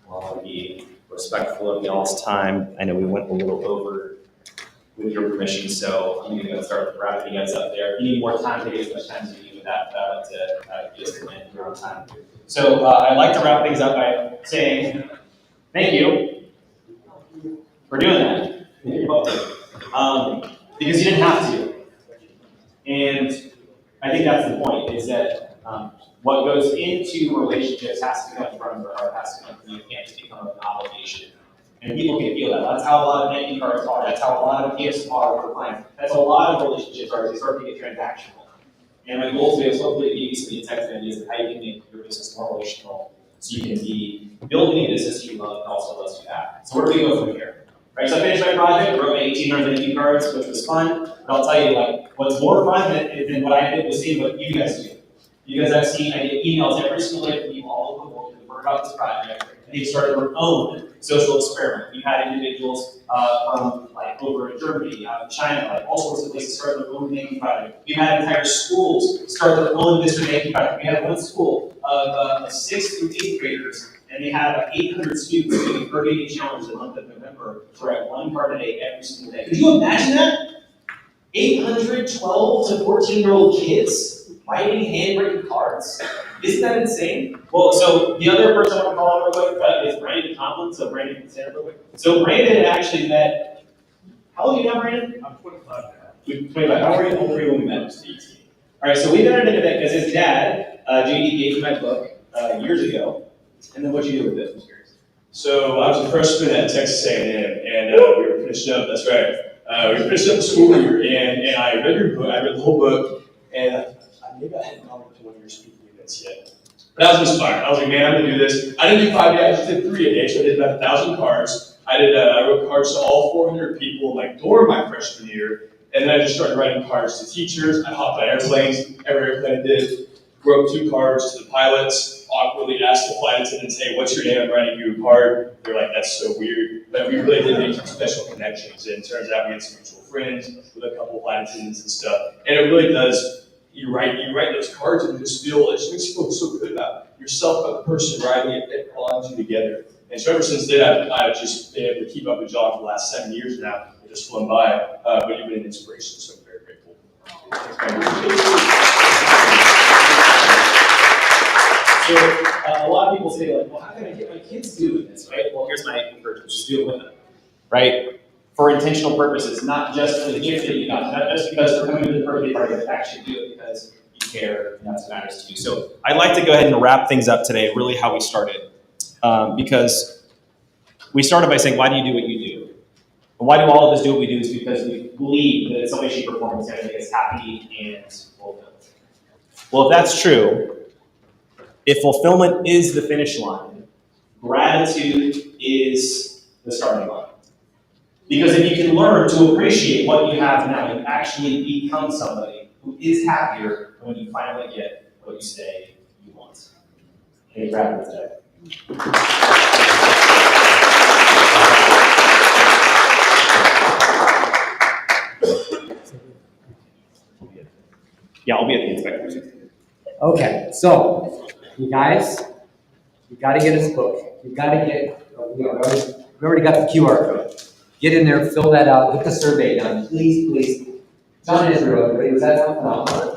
I'll be respectful of y'all's time. I know we went a little over with your permission, so I'm going to start wrapping you guys up there. If you need more time, take as much time as you need with that, to just end your own time. So I'd like to wrap things up by saying thank you for doing that. You're welcome. Because you didn't have to. And I think that's the point, is that what goes into relationships has to come from your heart, has to come from you. It can't just become an obligation. And people can feel that. That's how a lot of banking cards are. That's how a lot of gifts are for clients. That's how a lot of relationships are. They start to get transactional. And my goal today is hopefully to give you some insights and ideas of how you can make your business more relational, so you can be building a business you love and also lets you back. So where do we go from here? Right, so I finished my project, wrote my 1,800 thank you cards, which was fun. But I'll tell you, like, what's more fun than what I did was seeing what you guys do. Because I get emails every single day from people all over the world who heard about this project, and they've started their own social experiment. We've had individuals from like over in Germany, China, like all sorts of places start their own thank you project. We've had entire schools start their own Mr. Thank you project. We had one school of 6th through 8th graders, and they had 800 students doing 30-day challenge the month of November to write one card a day every single day. Could you imagine that? 800 12 to 14-year-old kids writing handwritten cards. Isn't that insane? Well, so the other person I want to call out real quick is Brandon Tomlin. So Brandon can stand up real quick. So Brandon actually met, how old are you now, Brandon? I'm 25 now. 25. How old were you when we met? 18. All right, so we met at an event because his dad, JD, gave me my book years ago. And then what'd you do with it? I'm curious. So I was a freshman at Texas A&M, and we were finishing up, that's right. We were finishing up the school year, and I read your book, I read the whole book, and maybe I hadn't gone to one of your speaking events yet. But I was inspired. I was like, man, I'm gonna do this. I didn't do 5 days, I just did 3 a day, so I did about 1,000 cards. I wrote cards to all 400 people in my dorm my freshman year, and then I just started writing cards to teachers. I hopped on airplanes, every airplane I did, wrote 2 cards to the pilots, awkwardly asked the flight attendants, hey, what's your name? I'm writing you a card. They're like, that's so weird. But we really did make some special connections. And it turns out we had some mutual friends with a couple of flight attendants and stuff. And it really does you write those cards and you just feel, it just makes you feel so good about yourself, about the person writing it, that bonds you together. And so ever since then, I've just been able to keep up with John for the last 7 years now. It just flown by, but you've been an inspiration, so I'm very grateful. So a lot of people say, like, well, how can I get my kids doing this, right? Well, here's my encouragement, just do it with them, right? For intentional purposes, not just for the gift that you got, not just because they're coming to the birthday party, but actually do it because you care and that's what matters to you. So I'd like to go ahead and wrap things up today, really how we started. Because we started by saying, why do you do what you do? And why do all of us do what we do is because we believe that in some way, shape, or form it's going to make us happy and fulfilled. Well, if that's true, if fulfillment is the finish line, gratitude is the starting line. Because if you can learn to appreciate what you have now, you actually become somebody who is happier when you finally get what you say you want. Hey, gratitude today. Yeah, I'll be at the inspector's. Okay, so you guys, you got to get his book. You got to get. We already got the QR code. Get in there, fill that out, get the survey done, please, please. John Israel, everybody, was that phenomenal?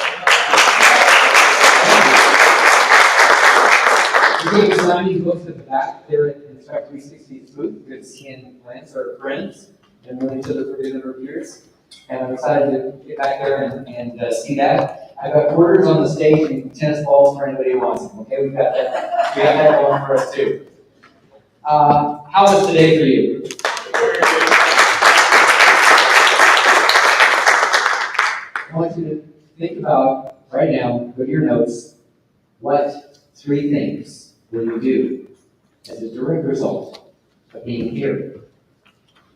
We gave signing books at the back there at Inspect 360's booth. Good seeing plants or friends and really each other for good of peers. And I'm excited to get back there and see that. I've got quarters on the stage and tennis balls for anybody who wants them. Okay, we got that. We got that going for us too. How was today for you? I want you to think about right now, go to your notes, what 3 things will you do as a direct result of being here?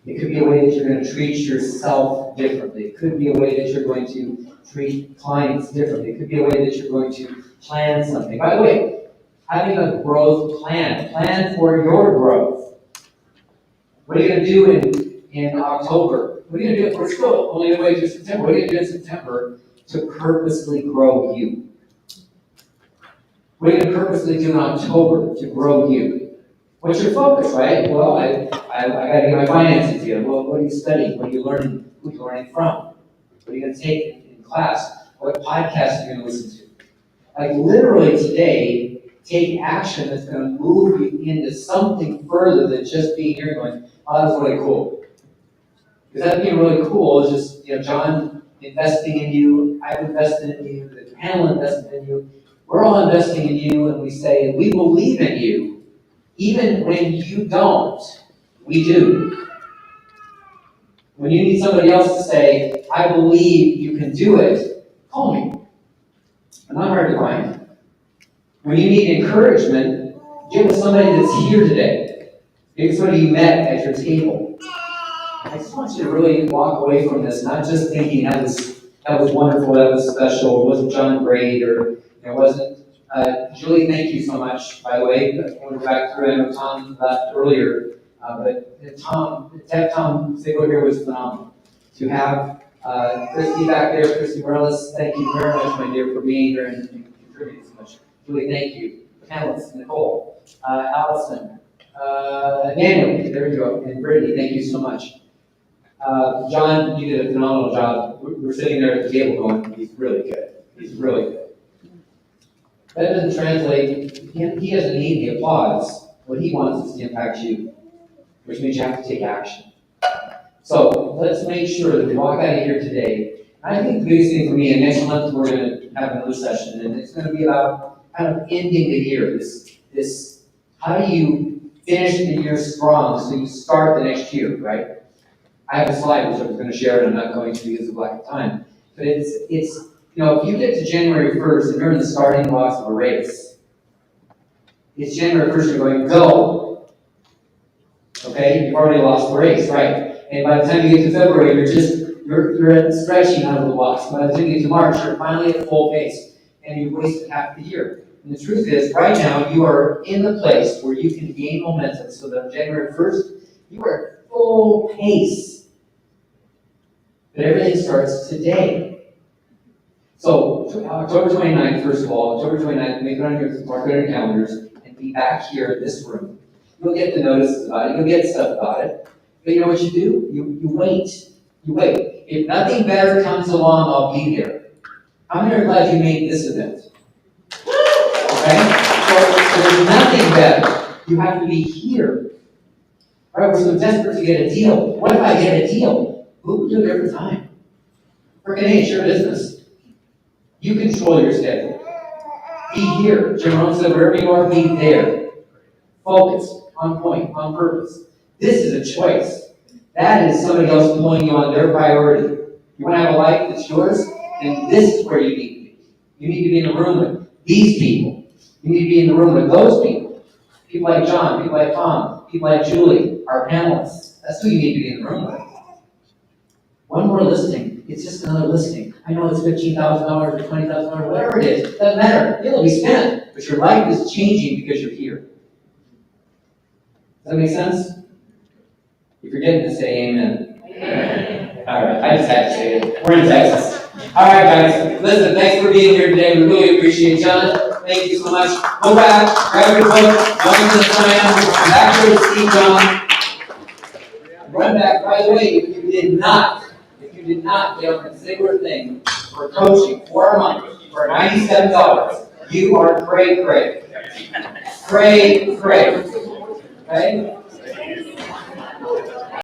It could be a way that you're going to treat yourself differently. It could be a way that you're going to treat clients differently. It could be a way that you're going to plan something. By the way, having a growth plan for your growth. What are you going to do in October? What are you going to do? We're still only away through September. What are you going to do in September to purposely grow you? What are you going to purposely do in October to grow you? What's your focus, right? Well, I got to get my finances together. Well, what are you studying? What are you learning? Who are you learning from? What are you going to take in class? What podcast are you going to listen to? Like literally today, take action that's going to move you into something further than just being here going, oh, that's really cool. Because that being really cool is just, John investing in you, I've invested in you, the panel invested in you. We're all investing in you, and we say, we believe in you. Even when you don't, we do. When you need somebody else to say, I believe you can do it, call me. I'm not hard to find. When you need encouragement, get with somebody that's here today. Maybe somebody you met at your table. I just want you to really walk away from this, not just thinking that was wonderful, that was special, it wasn't John great, or it wasn't Julie, thank you so much, by the way. I want to go back through, I know Tom left earlier, but to have Tom Ziegler here was phenomenal. To have Christy back there, Christy Morales, thank you very much, my dear, for being here and contributing so much. Julie, thank you. Panelists, Nicole, Allison, Daniel, there we go, and Brittany, thank you so much. John, you did a phenomenal job. We're sitting there at the table going, he's really good. He's really good. That doesn't translate, he doesn't need the applause. What he wants is to impact you, which means you have to take action. So let's make sure that we walk out of here today. I think the biggest thing for me, and next month we're going to have another session, and it's going to be about kind of ending the year. This how do you finish the year strong so you start the next year, right? I have a slide which I was going to share, and I'm not going to because of lack of time. But it's if you get to January 1st and you're in the starting blocks of a race, it's January 1st, you're going, go. Okay? You've already lost the race, right? And by the time you get to February, you're stretching out of the blocks. By the time you get to March, you're finally at full pace, and you've wasted half the year. And the truth is, right now, you are in the place where you can gain momentum so that on January 1st, you are at full pace. But everything starts today. So, October 29th, first of all, October 29th, make it on your, mark it on your calendars, and be back here in this room. You'll get the notices about it, you'll get stuff about it. But you know what you do? You wait. You wait. If nothing better comes along, I'll be there. How many are glad you made this event? Okay? So there's nothing better. You have to be here. Right? We're so desperate to get a deal. What if I get a deal? Who will do it every time? Freaking A, it's your business. You control your schedule. Be here. Jim Rohn said, wherever you are, be there. Focus, on point, on purpose. This is a choice. That is somebody else pulling you on their priority. You want to have a life that's yours? Then this is where you need to be. You need to be in the room with these people. You need to be in the room with those people. People like John, people like Tom, people like Julie, our panelists. That's who you need to be in the room with. One more listing. It's just another listing. I know it's $15,000 or $20,000, whatever it is. Doesn't matter. It'll be spent. But your life is changing because you're here. Does that make sense? If you're getting to say amen. Amen. All right, I just had to say it. We're in Texas. All right, guys. Listen, thanks for being here today. We really appreciate it. John, thank you so much. Go back, grab your book, join the plan, back here to see John. Run back. By the way, if you did not get on a single thing for coaching for a month for $97, you are cray. Okay?